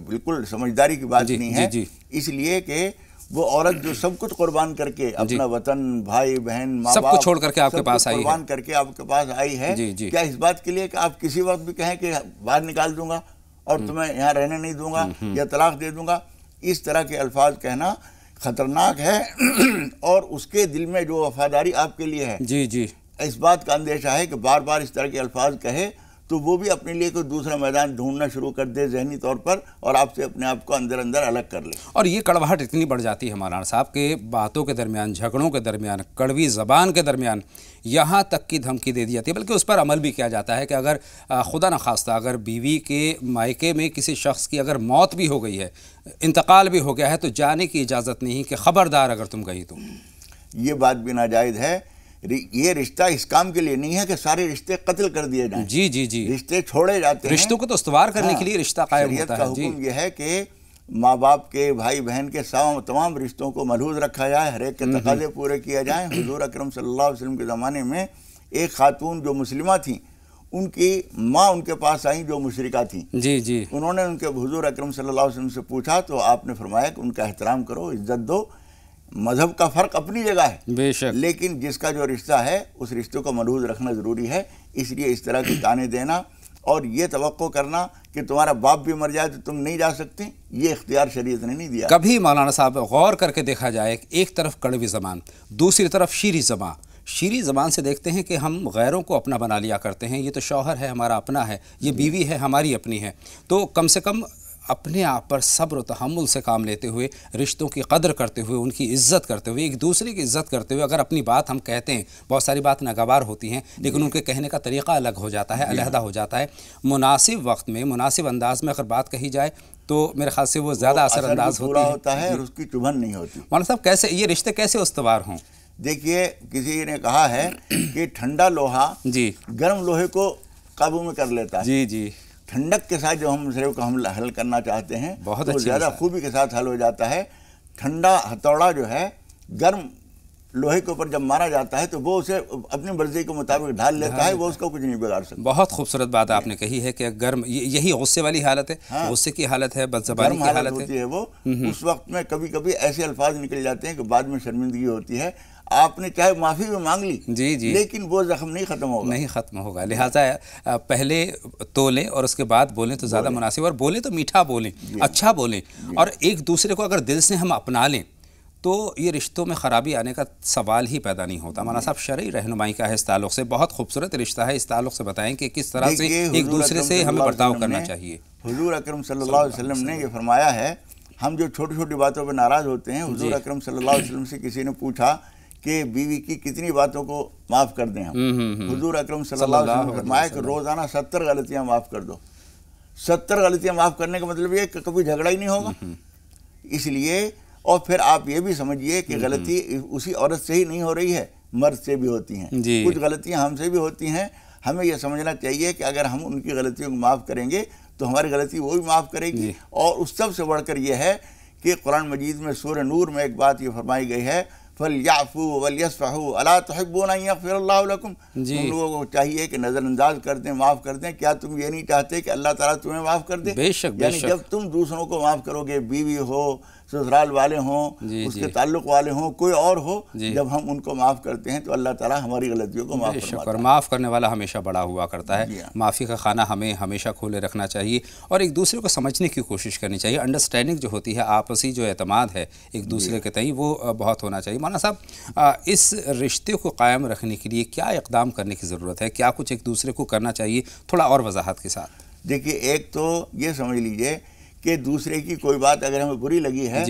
बिल्कुल समझदारी की बात नहीं है। इसलिए कि वो औरत जो सब कुछ कुर्बान करके अपना वतन, भाई बहन, माँ बाप, सब कुछ छोड़ करके आपके पास आई है, कुर्बान करके आपके पास आई है, क्या इस बात के लिए कि आप किसी वक्त भी कहें कि बाहर निकाल दूंगा और तुम्हें यहाँ रहने नहीं दूंगा या तलाक दे दूंगा? इस तरह के अल्फाज कहना खतरनाक है और उसके दिल में जो वफादारी आपके लिए है, इस बात का अंदेशा है कि बार बार इस तरह के अल्फाज कहे तो वो भी अपने लिए कोई दूसरा मैदान ढूंढना शुरू कर दे जहनी तौर पर और आपसे अपने आप को अंदर अंदर अलग कर ले। और ये कड़वाहट इतनी बढ़ जाती है मौलाना साहब के बातों के दरमियान, झगड़ों के दरमियान, कड़वी ज़बान के दरमियान, यहाँ तक की धमकी दे दी जाती है, बल्कि उस पर अमल भी किया जाता है कि अगर खुदा न खास्ता अगर बीवी के मायके में किसी शख्स की अगर मौत भी हो गई है, इंतकाल भी हो गया है, तो जाने की इजाज़त नहीं कि ख़बरदार अगर तुम गई तो। ये बात भी नाजायज़ है یہ رشتہ اس کام کے لیے نہیں ہے کہ سارے رشتے قتل کر دیے جائیں. جی جی جی رشتے چھوڑے جاتے ہیں. رشتوں کو تو استوار کرنے کے لیے رشتہ قائم ہوتا ہے. شریعت کا حکم یہ ہے کہ ماں باپ کے، بھائی بہن کے تمام رشتوں کو ملحوظ رکھا جائے، ہر ایک کے تقاضے پورے کیا جائیں. حضور اکرم صلی اللہ علیہ وسلم کے زمانے میں ایک خاتون جو مسلمہ تھیں، ان کی ماں ان کے پاس آئیں جو مشرکہ تھیں. جی جی انہوں نے ان کے حضور اکرم صلی اللہ علیہ وسلم سے پوچھا تو آپ نے فرمایا کہ ان کا احترام کرو، عزت دو. مذہب کا فرق اپنی جگہ ہے، بے شک، لیکن جس کا جو رشتہ ہے اس رشتے کو ملحوظ رکھنا ضروری ہے. اس لیے اس طرح کے تانے دینا اور یہ توقع کرنا کہ تمہارا باپ بھی مر جائے تو تم نہیں جا سکتے، یہ اختیار شریعت نے نہیں دیا. کبھی مولانا صاحب غور کر کے دیکھا جائے، ایک طرف کڑوی زبان، دوسری طرف شیریں زبان. شیریں زبان سے دیکھتے ہیں کہ ہم غیروں کو اپنا بنا لیا کرتے ہیں. یہ تو شوہر ہے ہمارا اپنا ہے، یہ بیوی ہے ہماری اپنی ہے. تو کم سے کم اپنے آپ پر صبر و تحمل سے کام لیتے ہوئے، رشتوں کی قدر کرتے ہوئے، ان کی عزت کرتے ہوئے، ایک دوسرے کی عزت کرتے ہوئے اگر اپنی بات ہم کہتے ہیں، بہت ساری بات ناگوار ہوتی ہیں لیکن ان کے کہنے کا طریقہ الگ ہو جاتا ہے، علیحدہ ہو جاتا ہے. مناسب وقت میں، مناسب انداز میں اگر بات کہی جائے تو میرے خیال سے وہ زیادہ اثر انداز ہوتا ہے اور اس کی چبھن نہیں ہوتی. مولانا صاحب کیسے یہ رشتے کیسے استوار ہوں؟ دیکھیے، کسی نے کہا ہے کہ ٹھنڈا لوہا جی گرم لوہے کو قابو میں کر لیتا ہے. جی جی ٹھنڈک کے ساتھ جب ہم مسئلے کو حل کرنا چاہتے ہیں بہت تو زیادہ خوبی کے ساتھ حل ہو جاتا ہے. ٹھنڈا ہتھوڑا جو ہے گرم لوہے کے اوپر جب مارا جاتا ہے تو وہ اسے اپنی مرضی کے مطابق ڈھال لیتا ہے، وہ اس کو کچھ نہیں بگاڑ سکتا. بہت خوبصورت بات آپ نے کہی ہے کہ گرم، یہی غصے والی حالت ہے، غصے کی حالت ہے، بدزبانی کی حالت ہوتی ہے. وہ اس وقت میں کبھی کبھی ایسے الفاظ نکل جاتے ہیں کہ بعد میں شرمندگی ہوتی ہے. آپ نے چاہے معافی بھی مانگ لی جی جی لیکن وہ زخم نہیں ختم ہوگا. لہٰذا پہلے تولیں اور اس کے بعد بولیں تو زیادہ مناسب، اور بولیں تو میٹھا بولیں، اچھا بولیں، اور ایک دوسرے کو اگر دل سے ہم اپنا لیں تو یہ رشتوں میں خرابی آنے کا سوال ہی پیدا نہیں ہوتا. مولانا صاحب شرعی رہنمائی کا ہے اس تعلق سے، بہت خوبصورت رشتہ ہے. اس تعلق سے بتائیں کہ کس طرح سے ایک دوسرے سے ہمیں برتاؤ کرنا چاہیے. حضور اکرم صلی اللہ علیہ وسلم نے یہ فرمایا ہے، ہم جو چھوٹی چھوٹی باتوں پہ ناراض ہوتے ہیں، حضور اکرم صلی اللہ علیہ وسلم سے کسی نے پوچھا کہ بیوی کی کتنی باتوں کو معاف کر دیں ہم. حضور اکرم صلی اللہ علیہ وسلم نے فرمایا کہ روزانہ 70 غلطیاں معاف کر دو. 70 غلطیاں معاف کرنے کا مطلب یہ کہ کبھی جھگڑا ہی نہیں ہوگا. اس لیے اور پھر آپ یہ بھی سمجھیے کہ غلطی اسی عورت سے ہی نہیں ہو رہی ہے، مرد سے بھی ہوتی ہیں. کچھ غلطیاں ہم سے بھی ہوتی ہیں. ہمیں یہ سمجھنا چاہیے کہ اگر ہم ان کی غلطیوں کو معاف کریں گے تو ہماری غلطی وہ بھی معاف کرے گی. اور اس سب سے بڑھ کر یہ ہے کہ قرآن مجید میں سورہ نور میں ایک بات یہ فرمائی گئی ہے، فَلْيَعْفُوا وَلْيَصْفَحُوا أَلَا تُحِبُّونَ أَن يَغْفِرَ اللَّهُ لَكُمْ. تم لوگوں کو چاہیے کہ نظر انداز کر دیں، معاف کر دیں. کیا تم یہ نہیں چاہتے کہ اللہ تعالیٰ تمہیں معاف کر دے؟ بے شک یعنی جب تم دوسروں کو معاف کرو گے، بیوی ہو، سسرال والے ہوں، اس کے تعلق والے ہوں، کوئی اور ہو، جب ہم ان کو معاف کرتے ہیں تو اللہ تعالیٰ ہماری غلطیوں کو معاف فرماتا ہے. اور معاف کرنے والا ہمیشہ بڑا ہوا کرتا ہے. معافی کا خانہ ہمیں ہمیشہ کھولے رکھنا چاہیے اور ایک دوسرے کو سمجھنے کی کوشش کرنی چاہیے. انڈرسٹینڈنگ جو ہوتی ہے، آپسی جو اعتماد ہے ایک دوسرے کے تئیں، وہ بہت ہونا چاہیے. مولانا صاحب اس رشتے کو قائم رکھنے کے لیے کیا اقدام کرنے کی ضرورت ہے؟ کیا کچھ ایک دوسرے کو کرنا چاہیے؟ تھوڑا اور وضاحت کے ساتھ. دیکھیے، ایک تو یہ سمجھ لیجئے کہ دوسرے کی کوئی بات اگر ہمیں بری لگی ہے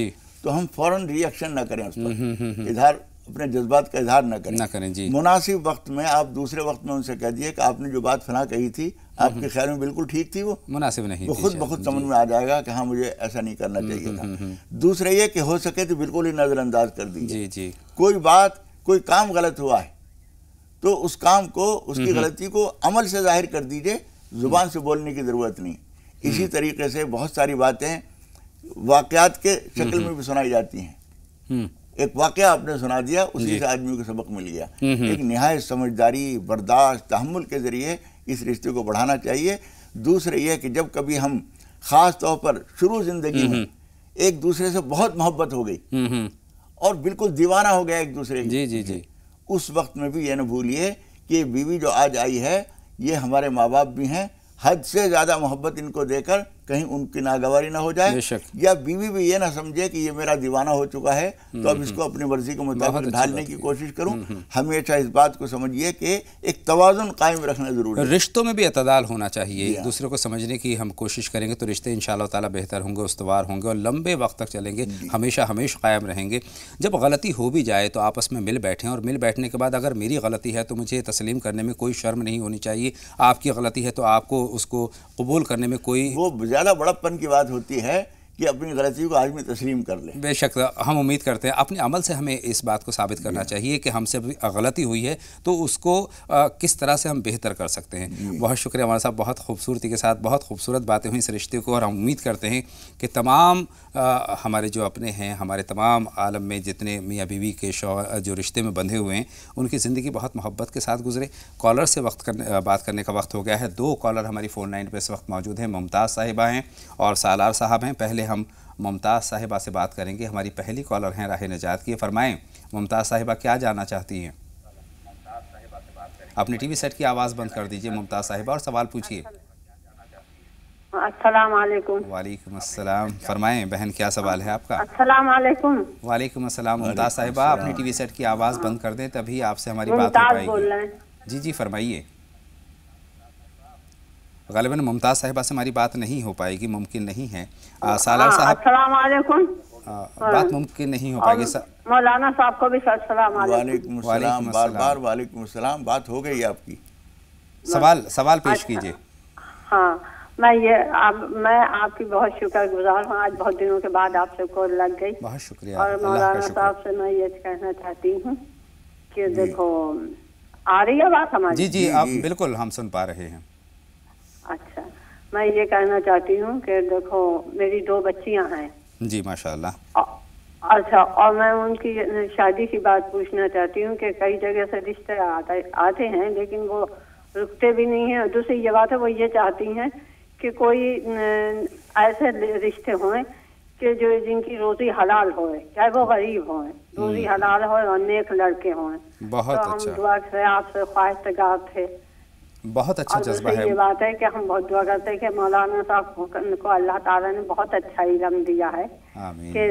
تو ہم فوراً ری ایکشن نہ کریں، اس پر اظہار، اپنے جذبات کا اظہار نہ کریں. مناسب وقت میں آپ دوسرے وقت میں ان سے کہہ دیے کہ آپ نے جو بات فلاں کہی تھی آپ کے خیال میں بالکل ٹھیک تھی، وہ مناسب نہیں، وہ خود بخود سمجھ میں آ جائے گا کہ ہاں مجھے ایسا نہیں کرنا چاہیے تھا. دوسرا یہ کہ ہو سکے تو بالکل ہی نظر انداز کر دیجیے. کوئی بات، کوئی کام غلط ہوا ہے تو اس کام کو، اس کی غلطی کو عمل سے ظاہر کر دیجیے، زبان سے بولنے کی ضرورت نہیں. اسی طریقے سے بہت ساری باتیں واقعات کے شکل میں بھی سنائی جاتی ہیں. ایک واقعہ آپ نے سنا دیا، اسی سے آدمی کو سبق مل گیا. ایک نہایت سمجھداری، برداشت، تحمل کے ذریعے اس رشتے کو بڑھانا چاہیے. دوسرے یہ کہ جب کبھی ہم خاص طور پر شروع زندگی میں ایک دوسرے سے بہت محبت ہو گئی اور بالکل دیوانہ ہو گیا ایک دوسرے کی، اس وقت میں بھی یہ نہ بھولیے کہ بیوی جو آج آئی ہے یہ ہمارے ماں باپ بھی ہیں. حد سے زیادہ محبت ان کو دے کر کہیں ان کی ناگواری نہ ہو جائے، یا بیوی بھی یہ نہ سمجھے کہ یہ میرا دیوانہ ہو چکا ہے تو اب اس کو اپنی مرضی کے مطابق ڈھالنے کی کوشش کروں. ہمیشہ اس بات کو سمجھیے کہ ایک توازن قائم رکھنا ضروری ہے. رشتوں میں بھی اعتدال ہونا چاہیے. ایک دوسرے کو سمجھنے کی ہم کوشش کریں گے تو رشتے انشاءاللہ تعالیٰ بہتر ہوں گے، استوار ہوں گے اور لمبے وقت تک چلیں گے، ہمیشہ قائم رہیں گے. جب غلطی ہو بھی جائے تو آپس میں مل بیٹھیں، اور مل بیٹھنے کے بعد اگر میری غلطی ہے تو مجھے تسلیم کرنے میں کوئی شرم نہیں ہونی چاہیے. آپ کی غلطی ہے تو آپ کو اس کو قبول کرنے میں کوئی، وہ زیادہ بڑپن کی بات ہوتی ہے कि अपनी गलती को आदमी तस्लीम कर ले। बेशक हम उम्मीद करते हैं अपने अमल से हमें इस बात को साबित करना चाहिए कि हमसे भी गलती हुई है तो उसको किस तरह से हम बेहतर कर सकते हैं। बहुत शुक्रिया हमारे साहब, बहुत खूबसूरती के साथ बहुत खूबसूरत बातें हुई इस रिश्ते को, और हम उम्मीद करते हैं कि तमाम हमारे जो अपने हैं, हमारे तमाम आलम में जितने मियाँ बीवी के जो रिश्ते में बंधे हुए हैं, उनकी ज़िंदगी बहुत मोहब्बत के साथ गुजरे। कॉलर से बात करने का वक्त हो गया है। 2 कॉलर हमारी फ़ोन लाइन पर इस वक्त मौजूद हैं। मुमताज़ साहिबा हैं और सालार साहब हैं। पहले हम मुमताज़ साहिबा से बात करेंगे। हमारी पहली कॉलर हैं राह नजात की। फरमाएं मुमताज़ साहिबा, क्या जानना चाहती हैं? अपने टीवी सेट की आवाज़ बंद कर दीजिए मुमताज़ साहिबा और सवाल पूछिए। अस्सलाम वालेकुम। वालेकुम अस्सलाम। फरमाएं बहन, क्या सवाल है आपका? अस्सलाम वालेकुम। वालेकुम अस्सलाम। मुमताज़ साहिबा, अपनी टीवी सेट की आवाज़ बंद कर दें, तभी आपसे हमारी बात हो पाएगी। जी जी फरमाइए। ग़ालिबन मुमताज़ साहिबा से हमारी बात नहीं हो पाएगी, मुमकिन नहीं है। सालार साहब, अस्सलाम वालेकुम। बात मुमकिन नहीं हो पाएगी। मौलाना साहब को भी अस्सलाम वालेकुम अस्सलाम। बार वालेकुम अस्सलाम। बात हो गई आपकी, सवाल पेश कीजिए। हाँ, मैं आपकी बहुत शुक्रगुजार हूँ। आज बहुत दिनों के बाद आपसे कॉल लग गई। बहुत शुक्रिया। और मौलाना साहब से मैं ये कहना चाहती हूँ कि देखो, आ रही है बात हमारी? जी जी आप बिल्कुल, हम सुन पा रहे हैं। अच्छा, मैं ये कहना चाहती हूँ कि देखो, मेरी 2 बच्चियाँ हैं। जी माशाल्लाह। अच्छा, और मैं उनकी शादी की बात पूछना चाहती हूँ कि कई जगह से रिश्ते आते हैं लेकिन वो रुकते भी नहीं हैं। और दूसरी ये बात है, वो ये चाहती हैं कि कोई ऐसे रिश्ते हों कि जो जिनकी रोजी हलाल होए, चाहे वो गरीब हों, रोजी हलाल होए और नेक लड़के हों। बहुत तो अच्छा। हम दुआ से आपसे ख्वाहिशगार थे। बहुत अच्छा जज्बा है। ये बात है कि हम बहुत दुआ करते हैं कि मौलाना साहब को अल्लाह ताला ने बहुत अच्छा इल्म दिया है। आमीन। कि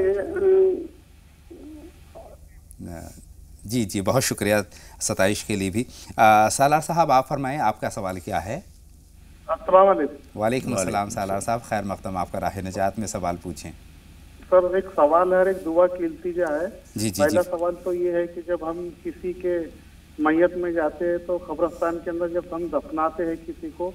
जी जी बहुत शुक्रिया सताइश के लिए भी। सालार साहब आप फरमाएं, आपका सवाल क्या है? अस्सलाम वालेकुम। वालेकुम अस्सलाम। सालार साहब खैर मक़दम, आपका राह नजात में सवाल पूछें। सर एक सवाल है और एक दुआ की इल्तिजा है। जी जी पहला जी। सवाल तो ये है कि जब हम किसी के मैयत में जाते हैं तो कब्रिस्तान के अंदर जब हम दफनाते हैं किसी को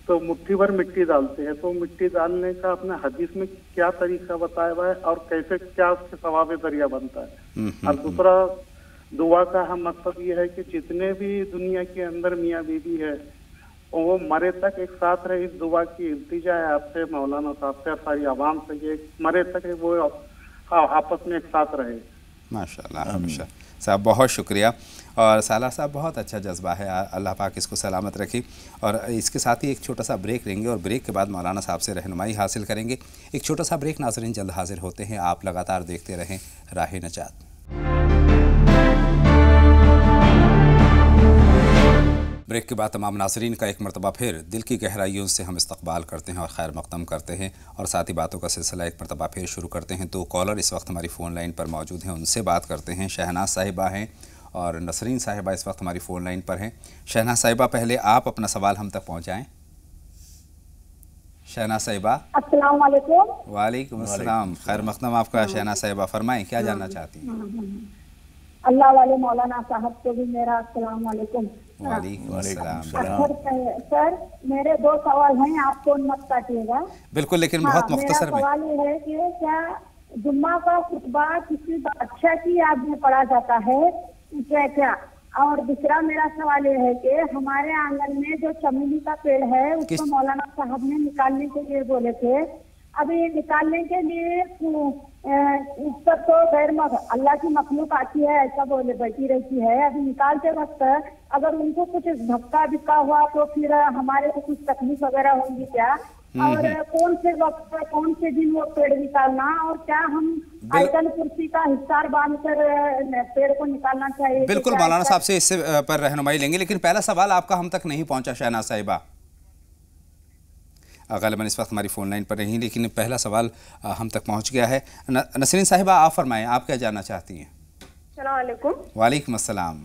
तो मुट्ठी भर मिट्टी डालते हैं, तो मिट्टी डालने का अपने हदीस में क्या तरीका बताया हुआ है और कैसे क्या उसके सवाब दरिया बनता है? और दूसरा दुआ का हम मकसद ये है कि जितने भी दुनिया के अंदर मियाँ बीवी है वो मरे तक एक साथ रहे। इस दुआ की इल्तिजा है आपसे, मौलाना साहब से, सारी आवाम से, ये मरे तक वो आपस में एक साथ रहे। माशाल्लाह हमेशा साहब, बहुत शुक्रिया। और सालार साहब बहुत अच्छा जज्बा है, अल्लाह पाक इसको सलामत रखे। और इसके साथ ही एक छोटा सा ब्रेक लेंगे और ब्रेक के बाद मौलाना साहब से रहनुमाई हासिल करेंगे। एक छोटा सा ब्रेक नाज़रीन, जल्द हाजिर होते हैं। आप लगातार देखते रहें राह नजात। ब्रेक के बाद तमाम नाज़रीन का एक मरतबा फिर दिल की गहराइयों से हम इस्तकबाल करते हैं और खैर मक़दम करते हैं और साथ ही बातों का सिलसिला एक मरतबा फिर शुरू करते हैं। 2 कॉलर इस वक्त हमारी फ़ोन लाइन पर मौजूद हैं, उनसे बात करते हैं। शहनाज साहिबा हैं और नसरीन साहिबा इस वक्त हमारी फ़ोन लाइन पर हैं। शहनाज साहिबा, पहले आप अपना सवाल हम तक पहुँचाएँ। शहनाज साहिबा। अस्सलाम वालेकुम। वालेकुम अस्सलाम। खैर मक़दम आपका। शहनाज साहिबा फरमाएँ, क्या जानना चाहती हैं? अल्लाह वाले मौलाना साहब को भी मेरा अस्सलाम वालेकुम। वालेकुम अस्सलाम। सर मेरे 2 सवाल हैं, आप फोन मत काटिएगा। बिल्कुल, लेकिन बहुत मुख्तसर में। मेरा सवाल ये है कि क्या जुम्मा का खुतबा किसी बादशाह की याद में पढ़ा जाता है क्या? और दूसरा मेरा सवाल ये है कि हमारे आंगन में जो चमेली का पेड़ है उसको मौलाना साहब ने निकालने के लिए बोले थे। अभी ये निकालने के लिए उस पर तो गैर अल्लाह की मखलूक आती है, ऐसा बोले बैठी रहती है। अभी निकालते वक्त अगर उनको कुछ धक्का धिक्का हुआ तो फिर हमारे को कुछ तकलीफ वगैरह होंगी क्या? और कौन से वक्त कौन से दिन वो पेड़ निकालना, और क्या हम आयतन कुर्सी का हिस्सार बांध कर पेड़ को निकालना चाहिए? बिल्कुल मौलाना साहब से इससे पर रहनुमाई लेंगे, लेकिन पहला सवाल आपका हम तक नहीं पहुंचा शहनाज साहिबा। ग़ालिबन इस वक्त हमारी फ़ोन लाइन पर नहीं, लेकिन पहला सवाल हम तक पहुंच गया है। नसरीन साहिबा आप फरमाएं, आप क्या जानना चाहती हैं? अस्सलाम वालेकुम। वालेकुम अस्सलाम।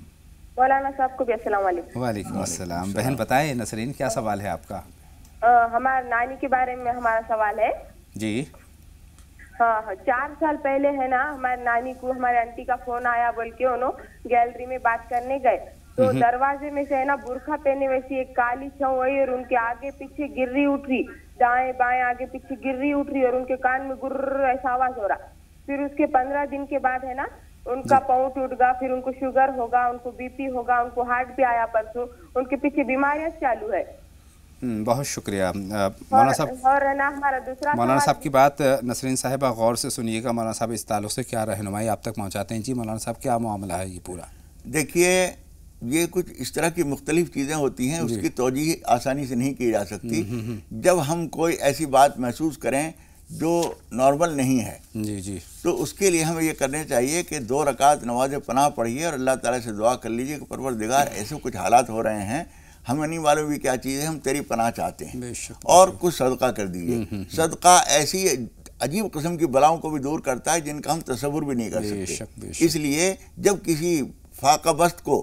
मौलाना साहब को भी अस्सलाम वालेकुम। वालेकुम अस्सलाम। बहन बताएं नसरीन, क्या सवाल है आपका? हमारे नानी के बारे में हमारा सवाल है जी। हाँ, 4 साल पहले है ना, हमारी नानी को हमारे आंटी का फोन आया, बोल के उन्होंने गैलरी में बात करने गए तो दरवाजे में से है ना बुरखा पहने वैसी एक काली छाव आई और उनके आगे पीछे गिर्री उठ रही दाएं बाएं आगे पीछे गिर रही उठ रही और उनके कान में गुर्र ऐसा आवाज हो रहा। फिर उसके 15 दिन के बाद है ना उनका पाँव टूट गया, फिर उनको शुगर होगा, उनको बीपी होगा, उनको हार्ट भी आया परसों, उनके पीछे बीमारियां चालू है। बहुत शुक्रिया मौलाना साहब। और है ना हमारा दूसरा मौलाना साहब की बात नसरीन साहिबा गौर से सुनिएगा। मौलाना साहब इस ताल्लुक़ से क्या रहनुमाई आप तक पहुँचाते हैं? जी मौलाना साहब क्या मामला है ये पूरा? देखिए ये कुछ इस तरह की मुख्तलिफ चीज़ें होती हैं, उसकी तौजीह आसानी से नहीं की जा सकती। जब हम कोई ऐसी बात महसूस करें जो नॉर्मल नहीं है जी जी, तो उसके लिए हमें ये करने चाहिए कि 2 रकात नमाज पनाह पढ़िए और अल्लाह ताला से दुआ कर लीजिए कि परवरदिगार ऐसे कुछ हालात हो रहे हैं, हमें नहीं मालूम भी क्या चीज़ है, हम तेरी पनाह चाहते हैं, और कुछ सदका कर दीजिए। सदका ऐसी अजीब किस्म की बलाओं को भी दूर करता है जिनका हम तसव्वुर भी नहीं कर सकते। इसलिए जब किसी फाकाबस्त को,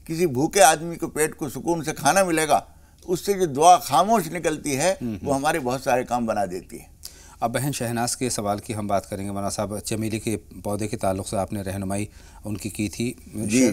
किसी भूखे आदमी को पेट को सुकून से खाना मिलेगा, उससे जो दुआ खामोश निकलती है वो हमारे बहुत सारे काम बना देती है। अब बहन शहनाज के सवाल की हम बात करेंगे। मौलाना साहब चमेली के पौधे के ताल्लुक़ से आपने रहनुमाई उनकी की थी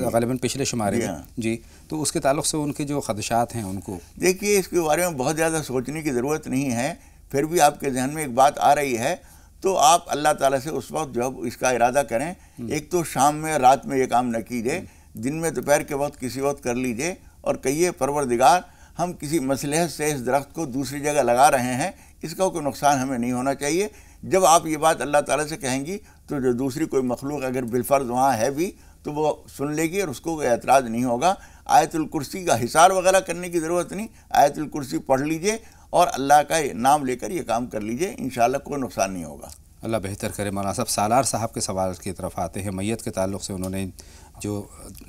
ग़ालिबन पिछले शुमारे में जी, तो उसके ताल्लुक़ से उनके जो ख़दशात हैं उनको, देखिए इसके बारे में बहुत ज़्यादा सोचने की ज़रूरत नहीं है, फिर भी आपके जहन में एक बात आ रही है तो आप अल्लाह ताला से उस वक्त जब इसका इरादा करें, एक तो शाम में रात में ये काम न कीजिए, दिन में दोपहर के वक्त किसी वक्त कर लीजिए और कहिए परवरदिगार हम किसी मसलहत से इस दरख्त को दूसरी जगह लगा रहे हैं, इसका कोई नुकसान हमें नहीं होना चाहिए। जब आप ये बात अल्लाह ताला से कहेंगी तो जो दूसरी कोई मखलूक अगर बिलफर्ज वहाँ है भी तो वो सुन लेगी और उसको कोई एतराज़ नहीं होगा। आयतुल कुर्सी का हिसार वगैरह करने की ज़रूरत नहीं, आयतुल कुर्सी पढ़ लीजिए और अल्लाह का नाम लेकर ये काम कर लीजिए, इंशाअल्लाह कोई नुकसान नहीं होगा। अल्लाह बेहतर करे। मौलाना साहब सालार साहब के सवाल की तरफ आते हैं। मैयत के ताल्लुक़ से उन्होंने जो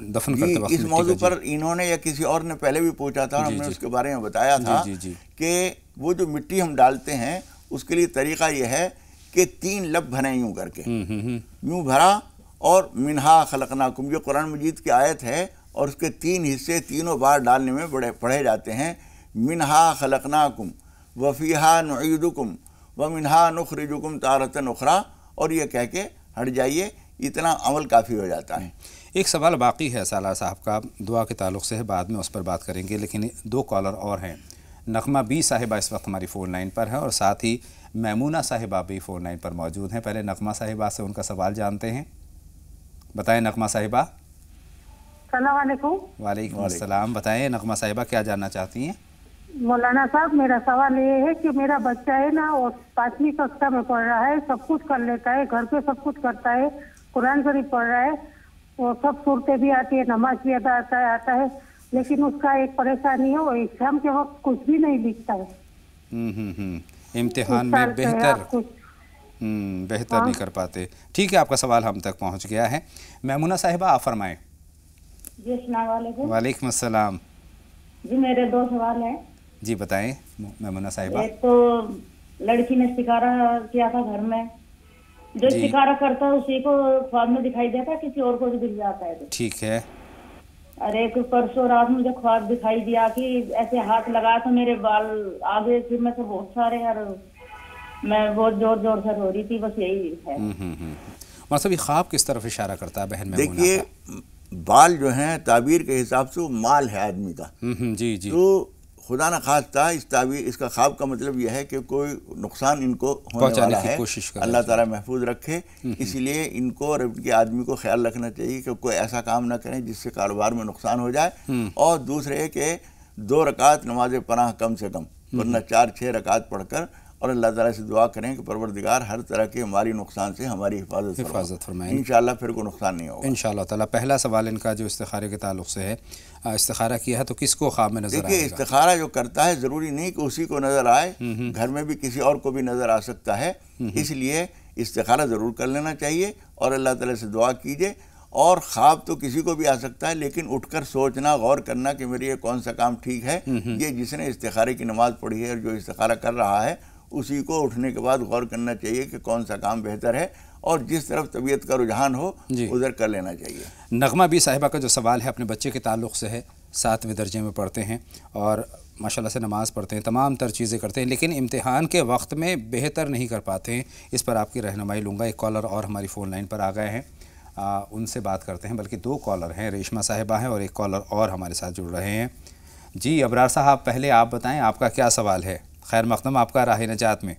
दफन करते वक्त इस मौजू पर इन्होंने या किसी और ने पहले भी पूछा था और हमने उसके बारे में बताया था कि वो जो मिट्टी हम डालते हैं उसके लिए तरीक़ा ये है कि 3 लब भरें यूँ करके, यूँ भरा और मिन्हा खलकनाकुम, जो कुरान मजीद की आयत है और उसके 3 हिस्से तीनों बार डालने में पढ़े जाते हैं। मिन्हा खलकनाकुम वफ़ीहा नुईदुकुम व मिन्हा नुखरिजुकुम तारतन उखरा, और ये कह के हट जाइए, इतना अमल काफ़ी हो जाता है। एक सवाल बाकी है सालार साहब का, दुआ के ताल्लुक़ से है, बाद में उस पर बात करेंगे, लेकिन 2 कॉलर और हैं। नगमा बी साहिबा इस वक्त हमारी फ़ोन लाइन पर है और साथ ही मैमूना साहिबा भी फ़ोन लाइन पर मौजूद हैं। पहले नगमा साहिबा से उनका सवाल जानते हैं। बताएं नगमा साहिबा। अस्सलाम वालेकुम। वालेकुम अस्सलाम। बताएं नगमा साहिबा क्या जानना चाहती हैं? मौलाना साहब मेरा सवाल ये है कि मेरा बच्चा है ना वो 5वीं कक्षा में पढ़ रहा है, सब कुछ कर लेता है, घर पे सब कुछ करता है, कुरान शरीफ पढ़ रहा है, वो सब सूरतें भी आती है, नमाज भी अदा आता है, लेकिन उसका एक परेशानी है, वो एग्जाम के वक्त कुछ भी नहीं लिखता है। इम्तिहान में बेहतर नहीं कर पाते। ठीक है, आपका सवाल हम तक पहुंच गया है। मैमूना साहिबा आप फरमाएं। जी अस्सलाम वालेकुम। वालेकुम अस्सलाम। जी मेरे 2 सवाल हैं। जी बताएं मैमूना साहिबा। एक तो लड़की ने इस्तिखारा किया था घर में, जो इस्तिखारा करता है उसी को ख्वाब में दिखाई देता है, किसी और को भी दिख जाता है। ठीक है। अरे एक परसों रात मुझे ख्वाब दिखाई दिया कि ऐसे हाथ लगाया तो मेरे बाल आगे सिर में से बहुत सारे, और मैं बहुत जोर जोर से रो रही थी, बस यही है। मतलब ये ख्वाब किस तरफ इशारा करता है बहन? देखिए बाल जो हैं ताबीर के हिसाब से वो माल है आदमी का। जी जी। तो खुदा न खास्ता इस ताबीर, इसका ख्वाब का मतलब यह है कि कोई नुकसान इनको होने वाला है, अल्लाह ताला महफूज रखे। इसलिए इनको और इनके आदमी को ख्याल रखना चाहिए कि कोई ऐसा काम ना करें जिससे कारोबार में नुकसान हो जाए। और दूसरे के 2 रकात नमाज पनाह कम से कम, वरना 4-6 रकात पढ़कर और अल्लाह ताला से दुआ करें कि परवरदिगार हर तरह के हमारी नुकसान से हमारी हिफाजत फरमाएं। इंशाअल्लाह फिर कोई नुकसान नहीं होगा इंशाअल्लाह ताला। पहला सवाल इनका जो इस्तिखारे के ताल्लुक़ से है, इस्तिखारा किया है तो किसको ख्वाब में नजर आएगा? देखिए इस्तिखारा जो करता है ज़रूरी नहीं कि उसी को नज़र आए, घर में भी किसी और को भी नज़र आ सकता है, इसलिए इस्तिखारा ज़रूर कर लेना चाहिए और अल्लाह ताला से दुआ कीजिए। और ख्वाब तो किसी को भी आ सकता है, लेकिन उठकर सोचना, गौर करना कि मेरे ये कौन सा काम ठीक है, ये जिसने इस्तिखारे की नमाज़ पढ़ी है और जो इस्तिखारा कर रहा है उसी को उठने के बाद गौर करना चाहिए कि कौन सा काम बेहतर है और जिस तरफ तबीयत का रुझान हो उधर कर लेना चाहिए। नगमा बी साहिबा का जो सवाल है अपने बच्चे के ताल्लुक़ से है, 7वें दर्जे में पढ़ते हैं और माशाल्लाह से नमाज़ पढ़ते हैं, तमाम तर चीज़ें करते हैं, लेकिन इम्तिहान के वक्त में बेहतर नहीं कर पाते हैं। इस पर आपकी रहनुमाई लूँगा। एक कॉलर और हमारी फ़ोन लाइन पर आ गए हैं, उनसे बात करते हैं। बल्कि 2 कॉलर हैं, रेशमा साहिबा हैं और एक कॉलर और हमारे साथ जुड़ रहे हैं। जी अबरार साहब, पहले आप बताएं आपका क्या सवाल है खैर मकदम आपका राह नजात में।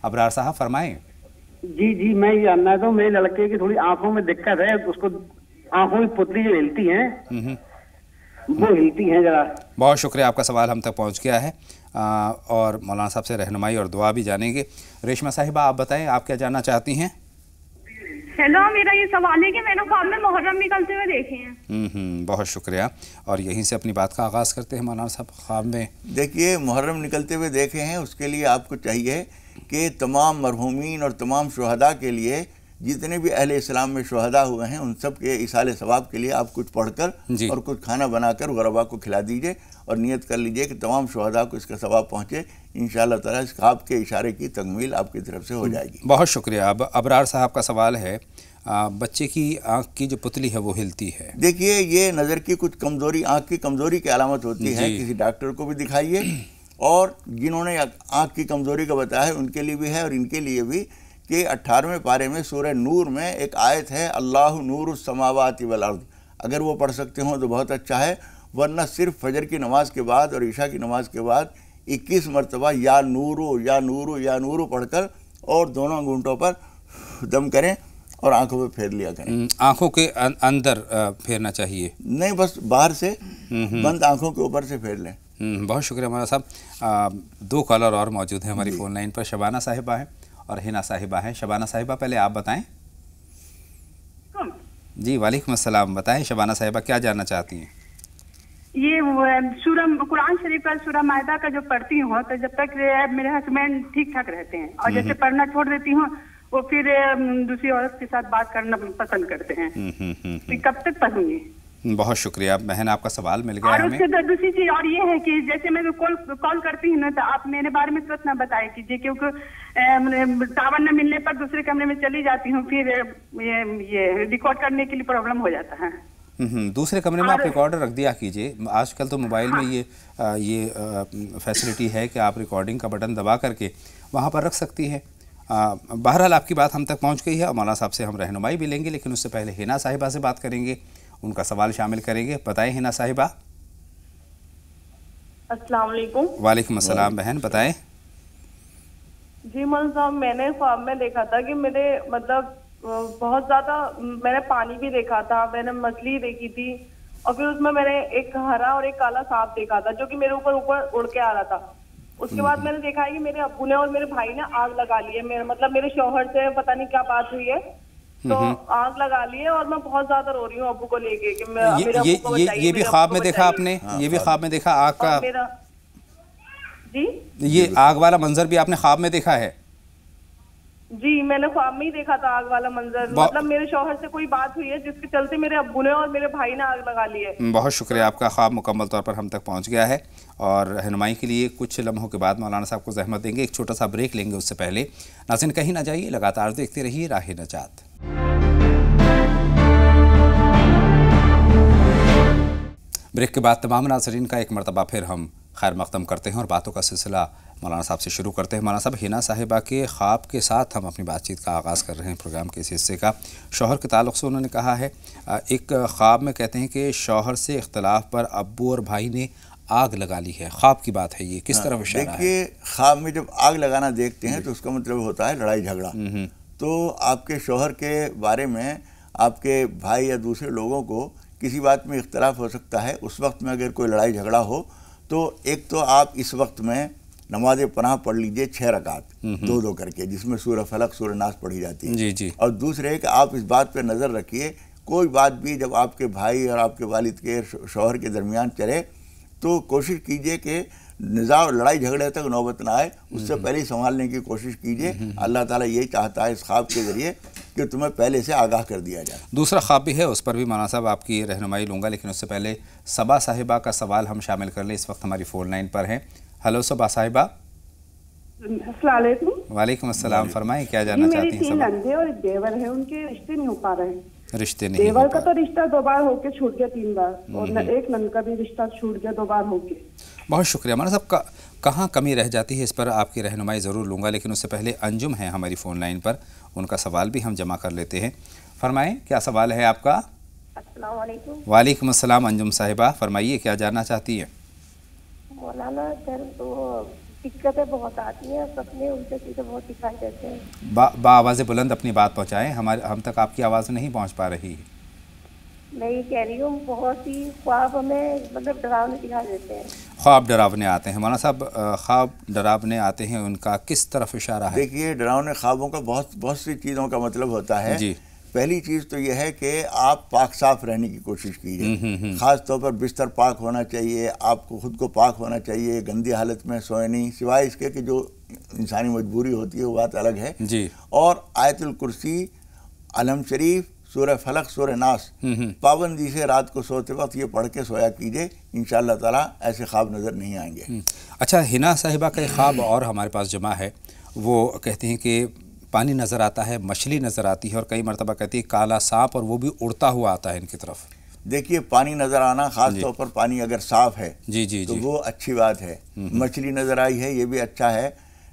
अबरार साहब फरमाएं। जी मैं ये जानना था, मेरे लड़के की थोड़ी आंखों में दिक्कत है, उसको आंखों की पुतली जो हिलती हैं वो हिलती हैं जरा। बहुत शुक्रिया, आपका सवाल हम तक पहुंच गया है और मौलाना साहब से रहनुमाई और दुआ भी जानेंगे। रेशमा साहिबा आप बताएं, आप क्या जानना चाहती हैं? हेलो, मेरा ये सवाल है कि मैंने ख्वाब में मुहर्रम निकलते हुए देखे हैं। बहुत शुक्रिया, और यहीं से अपनी बात का आगाज़ करते हैं मौलाना साहब। ख्वाब में देखिए मुहर्रम निकलते हुए देखे हैं, उसके लिए आपको चाहिए कि तमाम मरहूमीन और तमाम शुहदा के लिए, जितने भी अहले इस्लाम में शुहदा हुए हैं उन सब के इसाले सवाब के लिए आप कुछ पढ़कर और कुछ खाना बनाकर गुरबा को खिला दीजिए और नियत कर लीजिए कि तमाम शुहदा को इसका सवाब पहुँचे। इंशाअल्लाह ताला इस ख्वाब के इशारे की तकमील आपकी तरफ से हो जाएगी। बहुत शुक्रिया। अब अबरार साहब का सवाल है, बच्चे की आँख की जो पुतली है वो हिलती है। देखिए ये नज़र की कुछ कमज़ोरी, आँख की कमज़ोरी की अलामत होती है, किसी डॉक्टर को भी दिखाइए, और जिन्होंने आँख की कमज़ोरी का बताया है उनके लिए भी है और इनके लिए भी, कि 18वें पारे में सूरह नूर में एक आयत है, अल्लाहु नूरुस समावाति वल अर्द। अगर वो पढ़ सकते हों तो बहुत अच्छा है, वरना सिर्फ फजर की नमाज के बाद और ईशा की नमाज के बाद 21 मरतबा या नूरो या नूरो या नूरो पढ़कर और दोनों अंगूठों पर दम करें और आंखों पे फेर लिया करें। आंखों के अंदर फेरना चाहिए? नहीं, बस बाहर से बंद आंखों के ऊपर से फेर लें। बहुत शुक्रिया मौलाना साहब। दो कॉलर और मौजूद हैं हमारी फ़ोन लाइन पर। शबाना साहिबा हैं और हिना साहिबा हैं। शबाना साहिबा पहले आप बताएं। जी वालेकुम अस्सलाम, बताएं शबाना साहिबा क्या जानना चाहती हैं? ये सूरह कुरान शरीफ का सूरह मायदा का जो पढ़ती हूँ तो जब तक मेरे हस्बैंड ठीक ठाक रहते हैं, और जैसे पढ़ना छोड़ देती हूँ वो फिर दूसरी औरत के साथ बात करना पसंद करते हैं। तो कब तक पढ़ूंगी? बहुत शुक्रिया बहन, आपका सवाल मिल गया और हमें। उससे दूसरी चीज और ये है कि जैसे मैं कॉल करती हूँ ना, तो आप मेरे बारे में तुरंत ना बताया कीजिए, क्योंकि टावर न मिलने पर दूसरे कमरे में चली जाती हूँ, फिर ये रिकॉर्ड करने के लिए प्रॉब्लम हो जाता है। दूसरे कमरे में आप रिकॉर्डर रख दिया कीजिए। आजकल तो मोबाइल में ये फैसिलिटी है कि आप रिकॉर्डिंग का बटन दबा करके वहाँ पर रख सकती है। बहरहाल आपकी बात हम तक पहुँच गई है और मौलाना साहब से हम रहनुमाई भी लेंगे, लेकिन उससे पहले हिना साहिबा से बात करेंगे, उनका सवाल शामिल करेंगे। बताएं हिना साहिबा। अस्सलाम वालेकुम। वालेकुम अस्सलाम बहन, बताएं। जी मौलाना साहब, मैंने ख्वाब में देखा था कि मेरे मतलब बहुत ज्यादा, मैंने पानी भी देखा था, मैंने मछली देखी थी, और फिर उसमें मैंने एक हरा और एक काला सांप देखा था जो कि मेरे ऊपर उड़ के आ रहा था। उसके बाद मैंने देखा है कि मेरे अब्बू ने और मेरे भाई ने आग लगा ली है। मेरे शौहर से पता नहीं क्या बात हुई है, तो आग लगा ली है और मैं बहुत ज्यादा रो रही हूँ अब्बू को लेके कि ये भी ख्वाब में देखा आपने? ये भी ख्वाब में देखा आग का? जी, ये आग वाला मंजर भी आपने ख्वाब में देखा है? जी, मैंने ख्वाब में ही देखा था आग वाला मंजर। मतलब मेरे शौहर से कोई बात हुई है जिसके चलते मेरे अब्बू ने और मेरे भाई ने आग लगा ली है। बहुत शुक्रिया, आपका ख्वाब मुकम्मल तौर पर हम तक पहुंच गया है और रहनुमाई के लिए कुछ लम्हों के बाद मौलाना साहब को ज़हमत देंगे। एक छोटा सा ब्रेक लेंगे, उससे पहले नाज़रीन कहीं ना जाइए, लगातार देखते रहिए राह नजात। ब्रेक के बाद तमाम नाज़रीन का एक मरतबा फिर हम खैर मक़दम करते हैं और बातों का सिलसिला मौलाना साहब से शुरू करते हैं। मौलाना साहब, हिना साहिबा के ख्वाब के साथ हम अपनी बातचीत का आगाज़ कर रहे हैं प्रोग्राम के इस हिस्से का। शौहर के ताल्लुक़ से उन्होंने कहा है, एक ख्वाब में कहते हैं कि शौहर से इख्तलाफ पर अब्बू और भाई ने आग लगा ली है। ख्वाब की बात है ये, किस तरह इशारा है? देखिए ख्वाब में जब आग लगाना देखते हैं तो उसका मतलब होता है लड़ाई झगड़ा। तो आपके शौहर के बारे में आपके भाई या दूसरे लोगों को किसी बात में इख्तलाफ हो सकता है। उस वक्त में अगर कोई लड़ाई झगड़ा हो तो एक तो आप इस वक्त में नमाज पनाह पढ़ लीजिए 6 रकात 2-2 करके, जिसमें सूरह फलक सूरह नास पढ़ी जाती है। जी जी। और दूसरे कि आप इस बात पर नज़र रखिए, कोई बात भी जब आपके भाई और आपके वालिद के शौहर के दरमियान चले तो कोशिश कीजिए कि निज़ा लड़ाई झगड़े तक नौबत ना आए, उससे पहले ही संभालने की कोशिश कीजिए। अल्लाह ताला यही चाहता है इस ख्वाब के ज़रिए कि तुम्हें पहले से आगाह कर दिया जाए। दूसरा ख्वाब भी है, उस पर भी मौलाना साहब आपकी रहनुमाई लूँगा, लेकिन उससे पहले सबा साहिबा का सवाल हम शामिल कर लें। इस वक्त हमारी फ़ोन लाइन पर हैं। हेलो सबा साहिबा। अस्सलाम वालेकुम। वालेकुम अस्सलाम, फरमाएं क्या जानना चाहती हैं? 3 नंदे और एक देवर है, उनके रिश्ते नहीं हो पा रहे हैं। रिश्ते नहीं? देवर का तो रिश्ता 2 बार होके छूट गया, 3 बार, और एक नंद का भी रिश्ता छूट गया 2 बार होके। बहुत शुक्रिया मौलाना साहब। कहाँ कमी रह जाती है, इस पर आपकी रहनुमाई ज़रूर लूँगा, लेकिन उससे पहले अंजुम है हमारी फ़ोन लाइन पर, उनका सवाल भी हम जमा कर लेते हैं। फरमाएं क्या सवाल है आपका? अस्सलाम वालेकुम। वालेकुम अस्सलाम अंजुम साहिबा, फरमाइए क्या जानना चाहती है? مولانا سر وہ دقتیں بہت آتی ہیں, سپنے الٹے سیدھے بہت دکھائی دیتے ہیں. بآواز بلند اپنی بات پہنچائیں, ہم تک آپ کی آواز نہیں پہنچ پا رہی. میں یہ کہہ رہی ہوں بہت ہی خواب ہمیں مطلب ڈراونے دکھا دیتے ہیں. خواب ڈراونے آتے ہیں مولانا صاحب, خواب ڈراونے آتے ہیں, ان کا کس طرف اشارہ ہے؟ دیکھیے ڈراونے خوابوں کا بہت سی چیزوں کا مطلب ہوتا ہے. جی. پہلی چیز تو یہ ہے کہ آپ پاک صاف رہنے کی کوشش کیجیے, خاص طور پر بستر پاک ہونا چاہیے, آپ کو خود کو پاک ہونا چاہیے, گندی حالت میں سوئے نہیں, سوائے اس کے کہ جو انسانی مجبوری ہوتی ہے وہ بات الگ ہے. جی. اور آیت الکرسی, علم شریف, سورہ فلق, سورہ ناس پابندی سے رات کو سوتے وقت یہ پڑھ کے سویا کیجیے, انشاءاللہ تعالیٰ ایسے خواب نظر نہیں آئیں گے. اچھا, حنا صاحبہ کا ایک خواب اور ہمارے پاس جمع ہے, وہ کہتے ہیں کہ پانی نظر آتا ہے, مچھلی نظر آتی ہے, اور کئی مرتبہ کہتی ہے کالا سانپ, اور وہ بھی اڑتا ہوا آتا ہے ان کی طرف. دیکھیے پانی نظر آنا, خاص طور پر پانی اگر صاف ہے تو وہ اچھی بات ہے. مچھلی نظر آئی ہے یہ بھی اچھا ہے,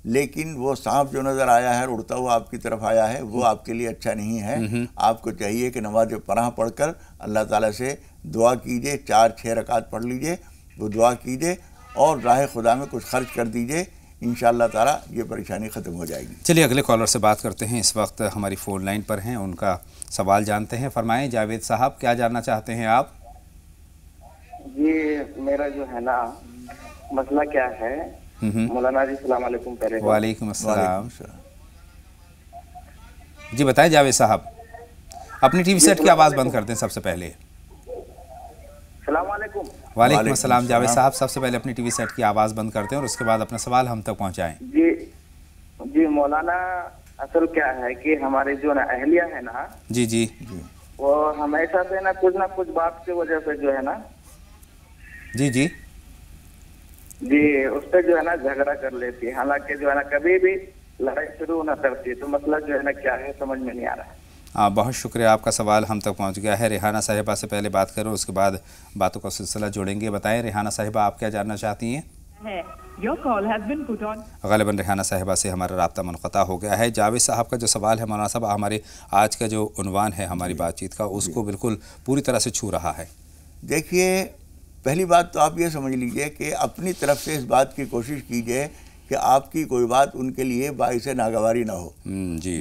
لیکن وہ سانپ جو نظر آیا ہے اڑتا ہوا آپ کی طرف آیا ہے وہ آپ کے لیے اچھا نہیں ہے. آپ کو چاہیے کہ نماز پناہ پڑھ کر اللہ تعالیٰ سے دعا کیجئے, 4-6 رکعت پڑھ لیجئے, وہ دعا کیجئے اور راہ خدا میں کچھ خرچ کر دیجئے, انشاءاللہ تعالیٰ یہ پریشانی ختم ہو جائے گی. چلیے اگلے کالر سے بات کرتے ہیں, اس وقت ہماری فون لائن پر ہیں, ان کا سوال جانتے ہیں. فرمائیں جاوید صاحب, کیا جاننا چاہتے ہیں آپ؟ جی میرا جو ہے نا مسئلہ کیا ہے مولانا جی, السلام علیکم. پہلے وعلیکم السلام. جی بتائیں جاوید صاحب, اپنی ٹی وی سیٹ کی آواز بند کر دیں سب سے پہلے. السلام علیکم. وعلیکم السلام. جاوید صاحب سب سے پہلے اپنی ٹی وی سیٹ کی آواز بند کرتے ہیں اور اس کے بعد اپنا سوال ہم تک پہنچائیں. جی مولانا, اصل کیا ہے کہ ہمارے جو نا اہلیہ ہے نا, جی وہ ہمیشہ سے نا کچھ بات کی وجہ سے جو ہے نا جی اس پہ جو ہے نا جھگڑا کر لیتی ہے, حالانکہ جو ہے نا کبھی بھی لڑائی شروع نہ کرتی. تو مسئلہ جو ہے نا کیا ہے سمجھ میں نہیں آ رہا ہے. بہت شکریہ, آپ کا سوال ہم تک پہنچ گیا ہے. ریحانہ صاحبہ سے پہلے بات کروں, اس کے بعد باتوں کا سلسلہ جوڑیں گے. بتائیں ریحانہ صاحبہ, آپ کیا جاننا چاہتی ہیں؟ غالباً ریحانہ صاحبہ سے ہمارا رابطہ منقطع ہو گیا ہے. جاوید صاحب کا جو سوال ہے مولانا صاحب, ہمارے آج کا جو عنوان ہے ہماری بات چیت کا, اس کو بالکل پوری طرح سے چھو رہا ہے. دیکھیے پہلی بات تو آپ یہ سمجھ لیجئے کہ اپنی طرف سے اس بات کی کوشش کیجئے کہ آپ کی کوئی بات ان کے لیے باعث ناگواری نہ ہو.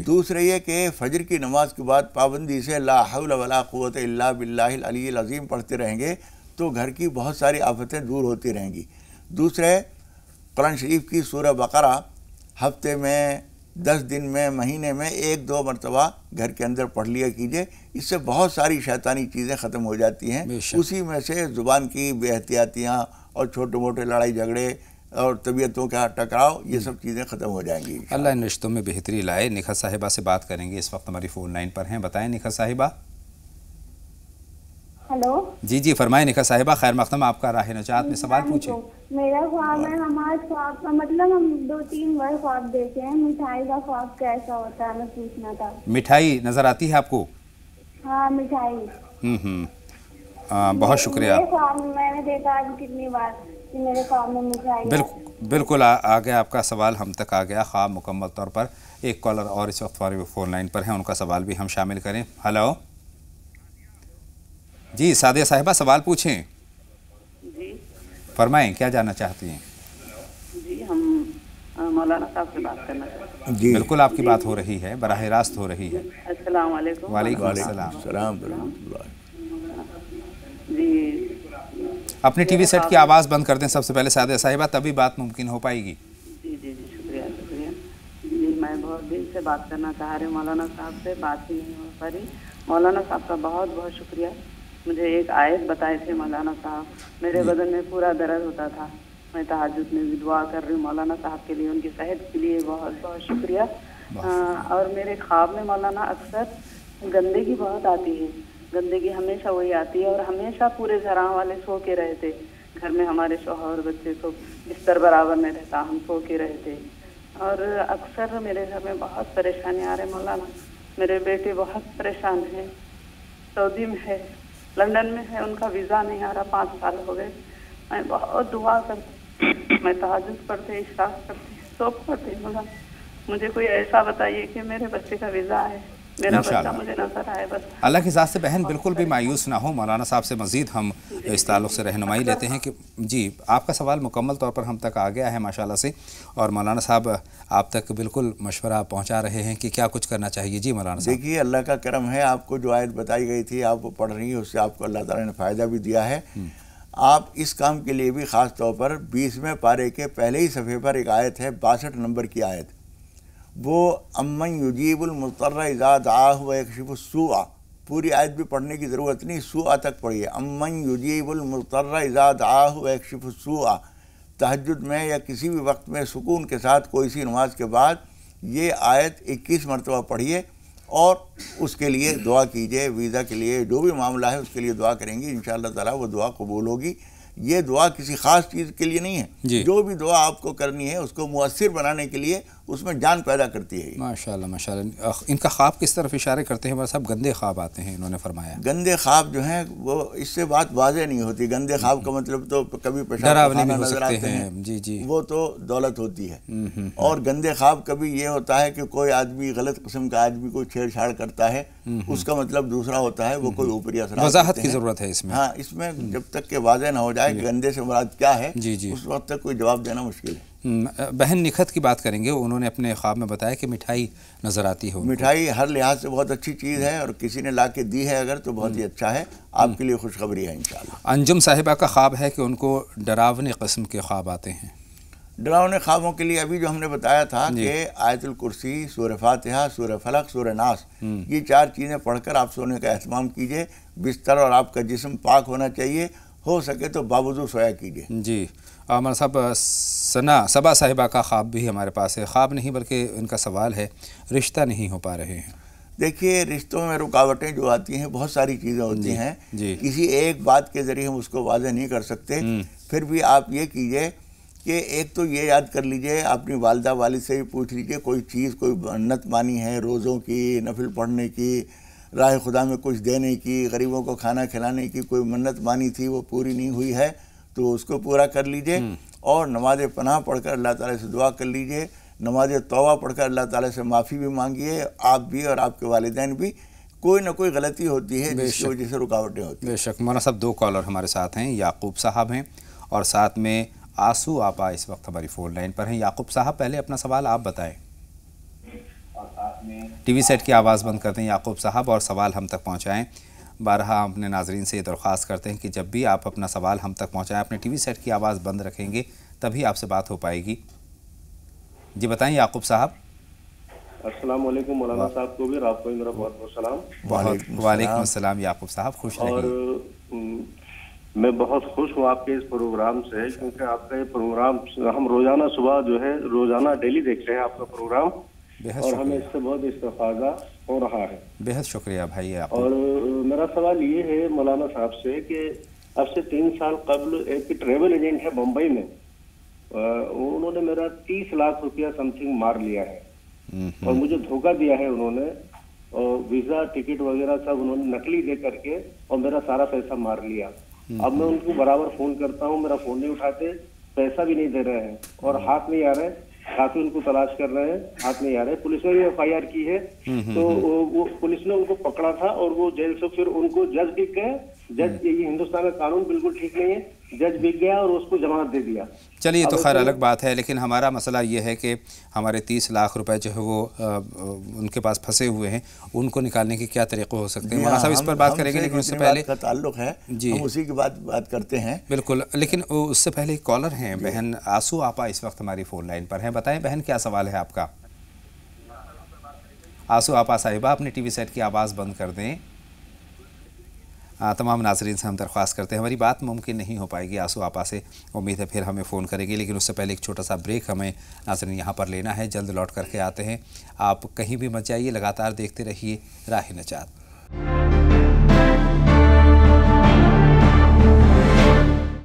دوسرے یہ کہ فجر کی نماز کے بعد پابندی سے لا حول ولا قوت الا باللہ العلی العظیم پڑھتے رہیں گے تو گھر کی بہت ساری آفتیں دور ہوتی رہیں گی. دوسرے, قرآن شریف کی سورہ بقرہ ہفتے میں, 10 دن میں, مہینے میں 1-2 مرتبہ گھر کے اندر پڑھ لیا کیجئے. اس سے بہت ساری شیطانی چیزیں ختم ہو جاتی ہیں. اسی میں سے زبان کی بے احتیاطیاں اور چھوٹے موٹے لڑائی جھگڑے اور طبیعتوں کا ٹکراؤ, یہ سب چیزیں ختم ہو جائیں گی. اللہ ان رشتوں میں بہتری لائے. نکھت صاحبہ سے بات کریں گے, اس وقت ہماری فون لائن پر ہیں. بتائیں نکھت صاحبہ. ہلو. جی فرمائیں نکھت صاحبہ, خیر مقدم, آپ کا راہ نجات میں سوال پوچھیں. میرا خواب ہے, ہمارے خواب کا مطلب ہم 2-3 بار خواب دیکھے ہیں. مٹھائی کا خواب کیسا ہوتا ہے, میں پوچھنا تھا. مٹھائی نظر آتی ہے آپ کو؟ ہاں مٹھائی. بہت شکریہ. میں نے دیکھا کتنی بار کہ میرے خواب میں مٹھائی. بالکل آ گیا آپ کا سوال, ہم تک آ گیا خواب مکمل طور پر. ایک کالر اور اس وقت فون لائن پر ہیں, ان کا سوال بھی ہم شامل کریں. ہلو. جی سعدیہ صاحبہ سوال پوچھیں. جی فرمائیں, کیا جاننا چاہتی ہیں؟ جی ہم مولانا صاحب سے بات کرنا چاہتے ہیں. بالکل آپ کی بات ہو رہی ہے, براہ راست ہو رہی ہے. السلام علیکم. وعلیکم السلام. جی اپنی ٹی وی سیٹ کی آواز بند کر دیں سب سے پہلے سعدیہ صاحبہ, تبھی بات ممکن ہو پائے گی. جی شکریہ. جی میں بہت دن سے بات کرنا چاہ رہی ہوں مولانا صاحب سے, بات ہی نہیں ہو پا رہی. مولانا صاحب کا بہت بہت شکریہ. مجھے ایک آیت بتائے تھے مولانا صاحب, میرے بدن میں پورا درد ہوتا تھا. میں تہجد میں بھی دعا کر رہی ہوں مولانا صاحب کے لیے, ان کی صحت کے لیے بہت بہت شکریہ. اور میرے خواب میں مولانا اکثر گندگی بہت آتی ہے. گندگی ہمیشہ وہی آتی ہے, اور ہمیشہ پورے گھر والے سو کے رہتے. گھر میں ہمارے شوہر بچے سب بستر برابر نہیں رہتا, ہم سو کے رہتے. اور اکثر میرے گھر میں بہت پریشانی آ رہے مولانا. میرے بیٹے بہت پریشان ہیں, سعودی میں ہے, لندن میں ہے, ان کا ویزا نہیں آ رہا, 5 سال ہو گئے. میں بہت دعا کرتی, میں تہجد پڑھتے, اشراق پڑھتے, سب پڑھتے مولانا. مجھے کوئی ایسا بتائیے کہ میرے بچے کا ویزا ہے. मेरा बच्चा मुझे नजर आए बस। अल्लाह की ज़ात से बहन बिल्कुल भी मायूस ना हो, मौलाना साहब से मज़ीद हम इस ताल्लुक़ से रहनुमाई लेते हैं कि जी आपका सवाल मुकम्मल तौर पर हम तक आ गया है माशाल्लाह से, और मौलाना साहब आप तक बिल्कुल मशवरा पहुँचा रहे हैं कि क्या कुछ करना चाहिए। जी मौलाना साहब। देखिए, अल्लाह का करम है, आपको जो आयत बताई गई थी आप वो पढ़ रही हैं, उससे आपको अल्लाह ताला ने फ़ायदा भी दिया है। आप इस काम के लिए भी ख़ास तौर पर 20वें पारे के पहले ही सफ़े पर एक आयत है, 62 नंबर की आयत, वो अम्मन युजीबुल मुज़्तर्रा इज़ा दआहु व यक्शिफुस्सूअ, पूरी आयत भी पढ़ने की ज़रूरत नहीं, सूअ तक पढ़िए। अम्मन युजीबुल मुज़्तर्रा इज़ा दआहु व यक्शिफुस्सूअ, तहज्जुद में या किसी भी वक्त में सुकून के साथ कोई सी नमाज के बाद ये आयत 21 मरतबा पढ़िए और उसके लिए दुआ कीजिए। वीज़ा के लिए जो भी मामला है उसके लिए दुआ करेंगे, इंशाअल्लाह ताला वो दुआ कबूल होगी। ये दुआ किसी ख़ास चीज़ के लिए नहीं है, जो भी दुआ आपको करनी है उसको मुअस्सिर बनाने के लिए उसमें जान पैदा करती है। माशाअल्लाह माशाअल्लाह। इनका ख्वाब किस तरफ इशारे करते हैं? बस अब गंदे ख्वाब आते हैं, इन्होंने फरमाया। गंदे ख्वाब जो हैं वो इससे बात वाज़ेह नहीं होती। गंदे ख्वाब का मतलब तो कभी डरावनी भी हो सकते हैं, जी जी, वो तो दौलत होती है। और गंदे ख्वाब कभी ये होता है कि कोई आदमी गलत किस्म का आदमी कोई छेड़छाड़ करता है, उसका मतलब दूसरा होता है, वो कोई ऊपरी असर। वजाहत की ज़रूरत है इसमें। हाँ, इसमें जब तक के वाज़ेह ना हो जाए गंदे से मुराद क्या है, उस वक्त तक कोई जवाब देना मुश्किल है। बहन निखत की बात करेंगे, उन्होंने अपने ख्वाब में बताया कि मिठाई नज़र आती है। मिठाई हर लिहाज से बहुत अच्छी चीज़ है और किसी ने ला के दी है अगर तो बहुत ही अच्छा है, आपके लिए खुशखबरी है इंशाअल्लाह। अंजुम साहिबा का ख्वाब है कि उनको डरावने किस्म के ख्वाब आते हैं। डरावने ख्वाबों के लिए अभी जो हमने बताया था कि आयतुल कुर्सी, सूरह फातिहा, सूरह फलक, सूरह नास, ये 4 चीज़ें पढ़कर आप सोने का एहतमाम कीजिए। बिस्तर और आपका जिस्म पाक होना चाहिए, हो सके तो बावजूद सोया कीजिए। जी अमर साहब, सबा साहिबा का ख्वाब भी हमारे पास है। ख्वाब नहीं बल्कि उनका सवाल है, रिश्ता नहीं हो पा रहे हैं। देखिए, रिश्तों में रुकावटें जो आती हैं बहुत सारी चीज़ें होती हैं, किसी एक बात के ज़रिए हम उसको वाज़ेह नहीं कर सकते। फिर भी आप ये कीजिए कि एक तो ये याद कर लीजिए, अपनी वालिदा वालिद से भी पूछ लीजिए कोई चीज़, कोई मन्नत मानी है रोज़ों की, नफिल पढ़ने की, राह खुदा में कुछ देने की, गरीबों को खाना खिलाने की कोई मन्नत मानी थी वो पूरी नहीं हुई है तो उसको पूरा कर लीजिए। और नमाज पनाह पढ़कर अल्लाह ताला से दुआ कर लीजिए। नमाज तौबा पढ़कर अल्लाह ताला से माफ़ी भी मांगिए, आप भी और आपके वालिदैन भी। कोई ना कोई गलती होती है जिसकी वजह से रुकावटें होती हैं। बेशक। मौलाना साहब, 2 कॉलर हमारे साथ हैं, याकूब साहब हैं और साथ में आंसू आपा इस वक्त हमारी फ़ोन लाइन पर हैं। याकूब साहब, पहले अपना सवाल आप बताएं। टीवी सेट की आवाज़ बंद कर दें याकूब साहब और सवाल हम तक पहुँचाएँ। बारहा अपने नाजरीन से दरख्वास्त करते हैं कि जब भी आप अपना सवाल हम तक पहुँचाएँ, अपने टीवी सेट की आवाज़ बंद रखेंगे तभी आपसे बात हो पाएगी। जी बताएं याकूब साहब। अस्सलाम वालेकुम मौलाना साहब को भी, आपको मेरा बहुत बहुत सलाम। वालेकुम अस्सलाम याकूब साहब, खुश रहिए। और मैं बहुत खुश हूँ आपके इस प्रोग्राम से, क्योंकि आपका ये प्रोग्राम हम रोजाना सुबह जो है रोजाना डेली देखते हैं आपका प्रोग्राम, और हमें इससे बहुत इस्तेफादा हो रहा है। बेहद शुक्रिया भाई आप। और मेरा सवाल ये है मौलाना साहब से कि अब से 3 साल कबल एक ट्रेवल एजेंट है मुंबई में, उन्होंने मेरा 30 लाख रुपया समथिंग मार लिया है और मुझे धोखा दिया है उन्होंने, और वीजा टिकट वगैरह सब उन्होंने नकली दे करके और मेरा सारा पैसा मार लिया। अब मैं उनको बराबर फोन करता हूँ, मेरा फोन नहीं उठाते, पैसा भी नहीं दे रहे हैं और हाथ नहीं आ रहे, काफी उनको तलाश कर रहे हैं, हाथ नहीं आ रहे। पुलिस ने भी FIR की है, तो वो पुलिस ने उनको पकड़ा था और वो जेल से फिर उनको जज बिक गए। जज, ये हिंदुस्तान का कानून बिल्कुल ठीक नहीं है, जज बिक गया और उसको जमानत दे दिया। चलिए तो खैर अलग बात है, लेकिन हमारा मसला ये है कि हमारे 30 लाख रुपए जो है वो उनके पास फंसे हुए हैं, उनको निकालने के क्या तरीक़े हो सकते हैं? मौलाना साहब इस पर बात करेंगे, लेकिन उससे पहले का ताल्लुक है जी, हम उसी की बात करते हैं। बिल्कुल, लेकिन उससे पहले एक कॉलर हैं, बहन आंसू आपा इस वक्त हमारी फ़ोन लाइन पर हैं। बताएं बहन, क्या सवाल है आपका? आंसू आपा साहिबा, अपने टीवी सेट की आवाज़ बंद कर दें। तमाम नाजरीन से हम दरख्वास्त करते हैं, हमारी बात मुमकिन नहीं हो पाएगी आंसू आपा से, उम्मीद है फिर हमें फ़ोन करेंगे, लेकिन उससे पहले एक छोटा सा ब्रेक हमें नाजरीन यहाँ पर लेना है, जल्द लौट करके आते हैं। आप कहीं भी मत जाइए, लगातार देखते रहिए राह नजात।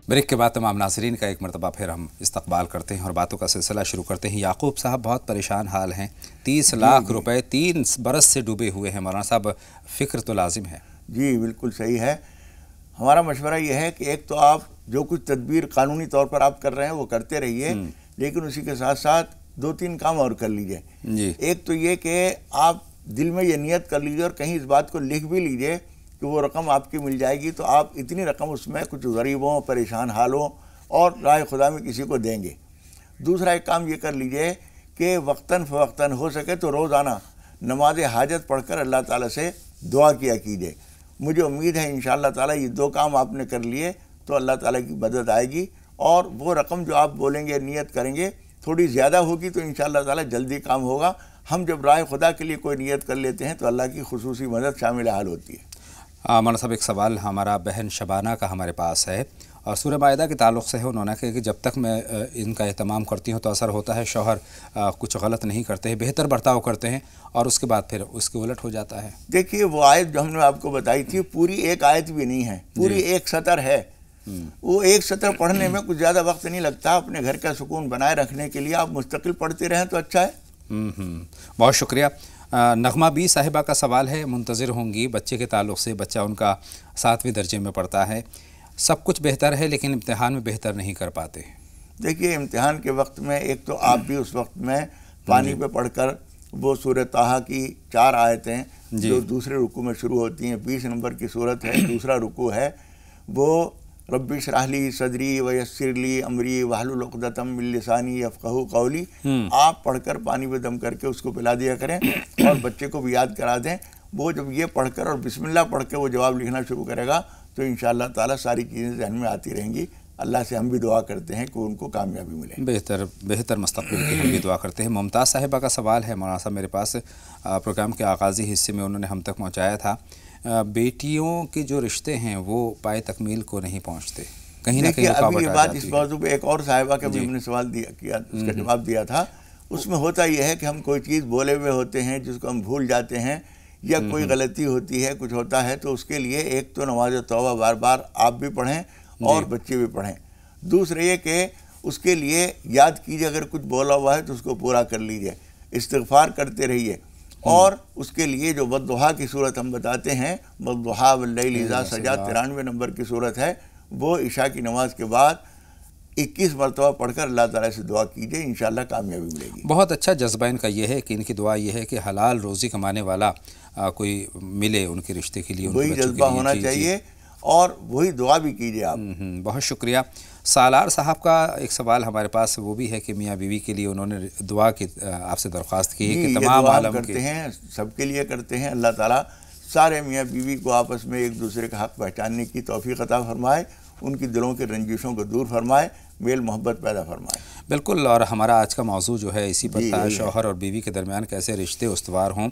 ब्रेक के बाद तमाम नाजरीन का एक मरतबा फिर हम इस्तकबाल करते हैं और बातों का सिलसिला शुरू करते हैं। याकूब साहब बहुत परेशान हाल हैं, 30 लाख रुपए 3 बरस से डूबे हुए हैं। मौलाना साहब, फ़िक्र तो लाजिम है। जी बिल्कुल सही है। हमारा मशवरा यह है कि एक तो आप जो कुछ तदबीर कानूनी तौर पर आप कर रहे हैं वो करते रहिए, लेकिन उसी के साथ साथ 2-3 काम और कर लीजिए। एक तो ये कि आप दिल में ये नियत कर लीजिए और कहीं इस बात को लिख भी लीजिए कि वो रकम आपकी मिल जाएगी, तो आप इतनी रकम उसमें कुछ गरीबों, परेशान हालों और राह खुदा में किसी को देंगे। दूसरा एक काम ये कर लीजिए कि वक्तन फ़वक्तन हो सके तो रोज़ाना नमाज हाजत पढ़कर अल्लाह ताला से दुआ किया कीजिए। मुझे उम्मीद है इंशाअल्लाह ताला ये 2 काम आपने कर लिए तो अल्लाह ताला की मदद आएगी, और वो रकम जो आप बोलेंगे, नियत करेंगे, थोड़ी ज़्यादा होगी तो इंशाअल्लाह ताला जल्दी काम होगा। हम जब राह खुदा के लिए कोई नियत कर लेते हैं तो अल्लाह की खुसूसी मदद शामिल हाल होती है। मौलाना साहब, एक सवाल हमारा बहन शबाना का हमारे पास है और सूरह माइदा के ताल्लुक़ से है। उन्होंने कहा कि जब तक मैं इनका एहतमाम करती हूँ तो असर होता है, शौहर कुछ गलत नहीं करते हैं, बेहतर बर्ताव करते हैं, और उसके बाद फिर उसके उलट हो जाता है। देखिए, वो आयत जो हमने आपको बताई थी पूरी एक आयत भी नहीं है, पूरी एक सतर है। वो एक सतर पढ़ने में कुछ ज़्यादा वक्त नहीं लगता। अपने घर का सुकून बनाए रखने के लिए आप मुस्तकिल पढ़ते रहें तो अच्छा है। बहुत शुक्रिया। नगमा बी साहिबा का सवाल है, मुंतज़िर होंगी बच्चे के ताल्लुक़ से। बच्चा उनका 7वीं दर्जे में पढ़ता है, सब कुछ बेहतर है लेकिन इम्तिहान में बेहतर नहीं कर पाते। देखिए, इम्तिहान के वक्त में एक तो आप भी उस वक्त में पानी पे पढ़कर वो सूरह ताहा की 4 आयतें जो दूसरे रुकू में शुरू होती हैं, 20 नंबर की सूरत है, दूसरा रुकू है, वो रब्बि इश्रह ली सदरी व यस्सिर ली अमरी वहलुल उक़दतम मिन लिसानी यफ़क़हू क़ौली, आप पढ़कर पानी पे दम करके उसको पिला दिया करें और बच्चे को भी याद करा दें। वो जब ये पढ़कर और बिस्मिल्लाह पढ़ के वो जवाब लिखना शुरू करेगा तो इंशाअल्लाह ताला सारी चीज़ें ज़हन में आती रहेंगी। अल्लाह से हम भी दुआ करते हैं कि उनको कामयाबी मिले, बेहतर मुस्तक़बिल की हम भी दुआ करते हैं। मुमताज़ साहिबा का सवाल है मौलाना साहब मेरे पास, प्रोग्राम के आगाज़ी हिस्से में उन्होंने हम तक पहुँचाया था, बेटियों के जो रिश्ते हैं वो पाए तकमील को नहीं पहुँचते, कहीं ना कहीं अभी ये बात इस मौजू पे एक और साहिबा का भी हमने सवाल किया, उसका जवाब दिया था। उसमें होता यह है कि हम कोई चीज़ बोले हुए होते हैं जिसको हम भूल जाते हैं, या कोई गलती होती है, कुछ होता है, तो उसके लिए एक तो नमाज तौबा बार बार आप भी पढ़ें और बच्चे भी पढ़ें। दूसरे ये कि उसके लिए याद कीजिए, अगर कुछ बोला हुआ है तो उसको पूरा कर लीजिए, इस्तिग़फ़ार करते रहिए। और उसके लिए जो बद्दुहा की सूरत हम बताते हैं, बद्दुहा वल्लैलि इज़ा सजा 93 नंबर की सूरत है, वो इशा की नमाज के बाद 21 मरतबा पढ़कर अल्लाह ताला से दुआ कीजिए, इंशाअल्लाह कामयाबी मिलेगी। बहुत अच्छा जज्बा इनका ये है कि इनकी दुआ ये है कि हलाल रोज़ी कमाने वाला कोई मिले उनके रिश्ते के लिए, वही जज्बा होना चाहिए और वही दुआ भी कीजिए आप। बहुत शुक्रिया। सालार साहब का एक सवाल हमारे पास वो भी है कि मियाँ बीवी के लिए उन्होंने दुआ की आपसे दरख्वास्त की है कि तमाम आलम करते हैं, सबके लिए करते हैं। अल्लाह ताला सारे मियाँ बीवी को आपस में एक दूसरे का हक़ पहचानने की तौफीक अता फरमाए, उनकी दिलों के रंजिशों को दूर फरमाए, मेल मोहब्बत पैदा फरमाए। बिल्कुल, और हमारा आज का मौजू जो है इसी पर था, शौहर और बीवी के दरमियान कैसे रिश्ते उस्तवार हों।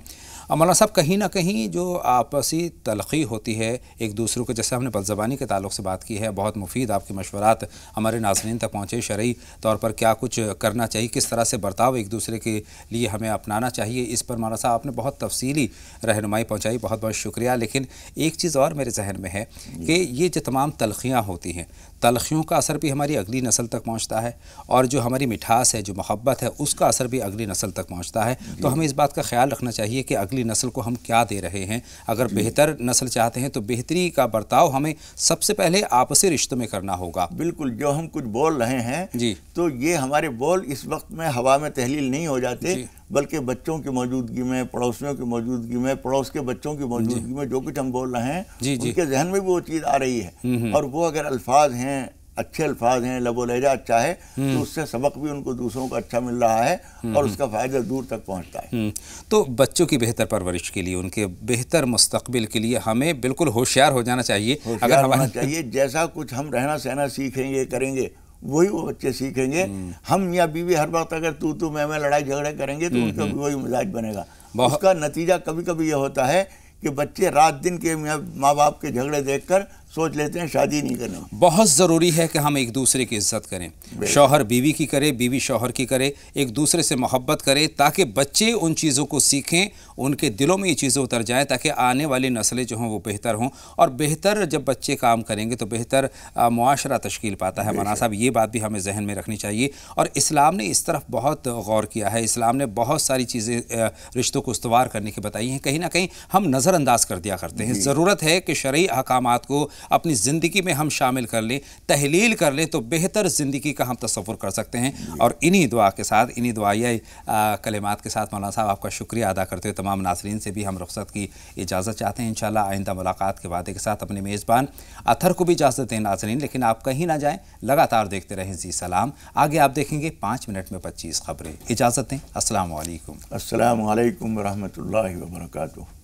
मौलाना साहब, कहीं ना कहीं जो आपसी तलख़ी होती है एक दूसरे को, जैसे हमने बदज़बानी के ताल्लुक़ से बात की है, बहुत मुफीद आपके मशवरात हमारे नाज़रीन तक पहुँचे, शरई तौर पर क्या कुछ करना चाहिए, किस तरह से बर्ताव एक दूसरे के लिए हमें अपनाना चाहिए, इस पर मौलाना साहब आपने बहुत तफसीली रहनुमाई पहुँचाई, बहुत बहुत शुक्रिया। लेकिन एक चीज़ और मेरे जहन में है कि ये जो तमाम तलख़ियाँ होती हैं, तलख़ियों का असर भी हमारी अगली नस्ल तक पहुँचता है, और जो हमारी मिठास है, जो मोहब्बत है, उसका असर भी अगली नस्ल तक पहुँचता है। तो हमें इस बात का ख्याल रखना चाहिए कि अगली नस्ल को हम क्या दे रहे हैं। अगर बेहतर नस्ल चाहते हैं तो बेहतरी का बर्ताव हमें सबसे पहले आपसी रिश्तों में करना होगा। बिल्कुल, जो हम कुछ बोल रहे हैं जी, तो ये हमारे बोल इस वक्त में हवा में तहलील नहीं हो जाते, बल्कि बच्चों की मौजूदगी में, पड़ोसियों की मौजूदगी में, पड़ोस के बच्चों की मौजूदगी में जो कुछ हम बोल रहे हैं उनके जहन में भी वो चीज़ आ रही है। और वो अगर अल्फाज हैं, अच्छे अल्फाज हैं, लबो लहजा अच्छा है, तो उससे सबक भी उनको दूसरों को अच्छा मिल रहा है और उसका फ़ायदा दूर तक पहुंचता है। तो बच्चों की बेहतर परवरिश के लिए, उनके बेहतर मुस्तकबिल के लिए हमें बिल्कुल होशियार हो जाना चाहिए। अगर होना चाहिए, जैसा कुछ हम रहना सहना सीखेंगे, करेंगे, वही वो बच्चे सीखेंगे। हम मियाँ बीवी हर वक्त अगर तू मैं लड़ाई झगड़े करेंगे तो उनका भी वही मिजाज बनेगा। उसका नतीजा कभी कभी ये होता है कि बच्चे रात दिन के माँ बाप के झगड़े देखकर सोच लेते हैं शादी नहीं करनी। बहुत ज़रूरी है कि हम एक दूसरे की इज्जत करें, शौहर बीवी की करे, बीवी शौहर की करे, एक दूसरे से मोहब्बत करें, ताकि बच्चे उन चीज़ों को सीखें, उनके दिलों में ये चीज़ें उतर जाएं, ताकि आने वाली नस्लें जो हों वो बेहतर हों। और बेहतर जब बच्चे काम करेंगे तो बेहतर मुआशरा तश्कील पाता है। मौलाना साहब, ये बात भी हमें जहन में रखनी चाहिए। और इस्लाम ने इस तरफ बहुत गौर किया है, इस्लाम ने बहुत सारी चीज़ें रिश्तों को इस्तवार करने की बताई हैं। कहीं ना कहीं हम नज़रअंदाज कर दिया करते हैं। ज़रूरत है कि शरई अहकामात को अपनी ज़िंदगी में हम शामिल कर लें, तहलील कर लें, तो बेहतर ज़िंदगी का हम तसव्वुर कर सकते हैं। और इन्हीं दुआ के साथ, इन्हीं दुआया कलिमात के साथ मौलाना साहब आपका शुक्रिया अदा करते हुए तमाम नाज़रीन से भी हम रुख़्सत की इजाज़त चाहते हैं। इंशाअल्लाह आइंदा मुलाकात के वादे के साथ अपने मेज़बान अतहर को भी इजाज़त दें नाज़रीन, लेकिन आप कहीं ना जाएँ, लगातार देखते रहें जी सलाम। आगे आप देखेंगे 5 मिनट में 25 खबरें। इजाज़त दें। अस्सलामु अलैकुम। अस्सलामु अलैकुम व रहमतुल्लाहि व बरकातुहू।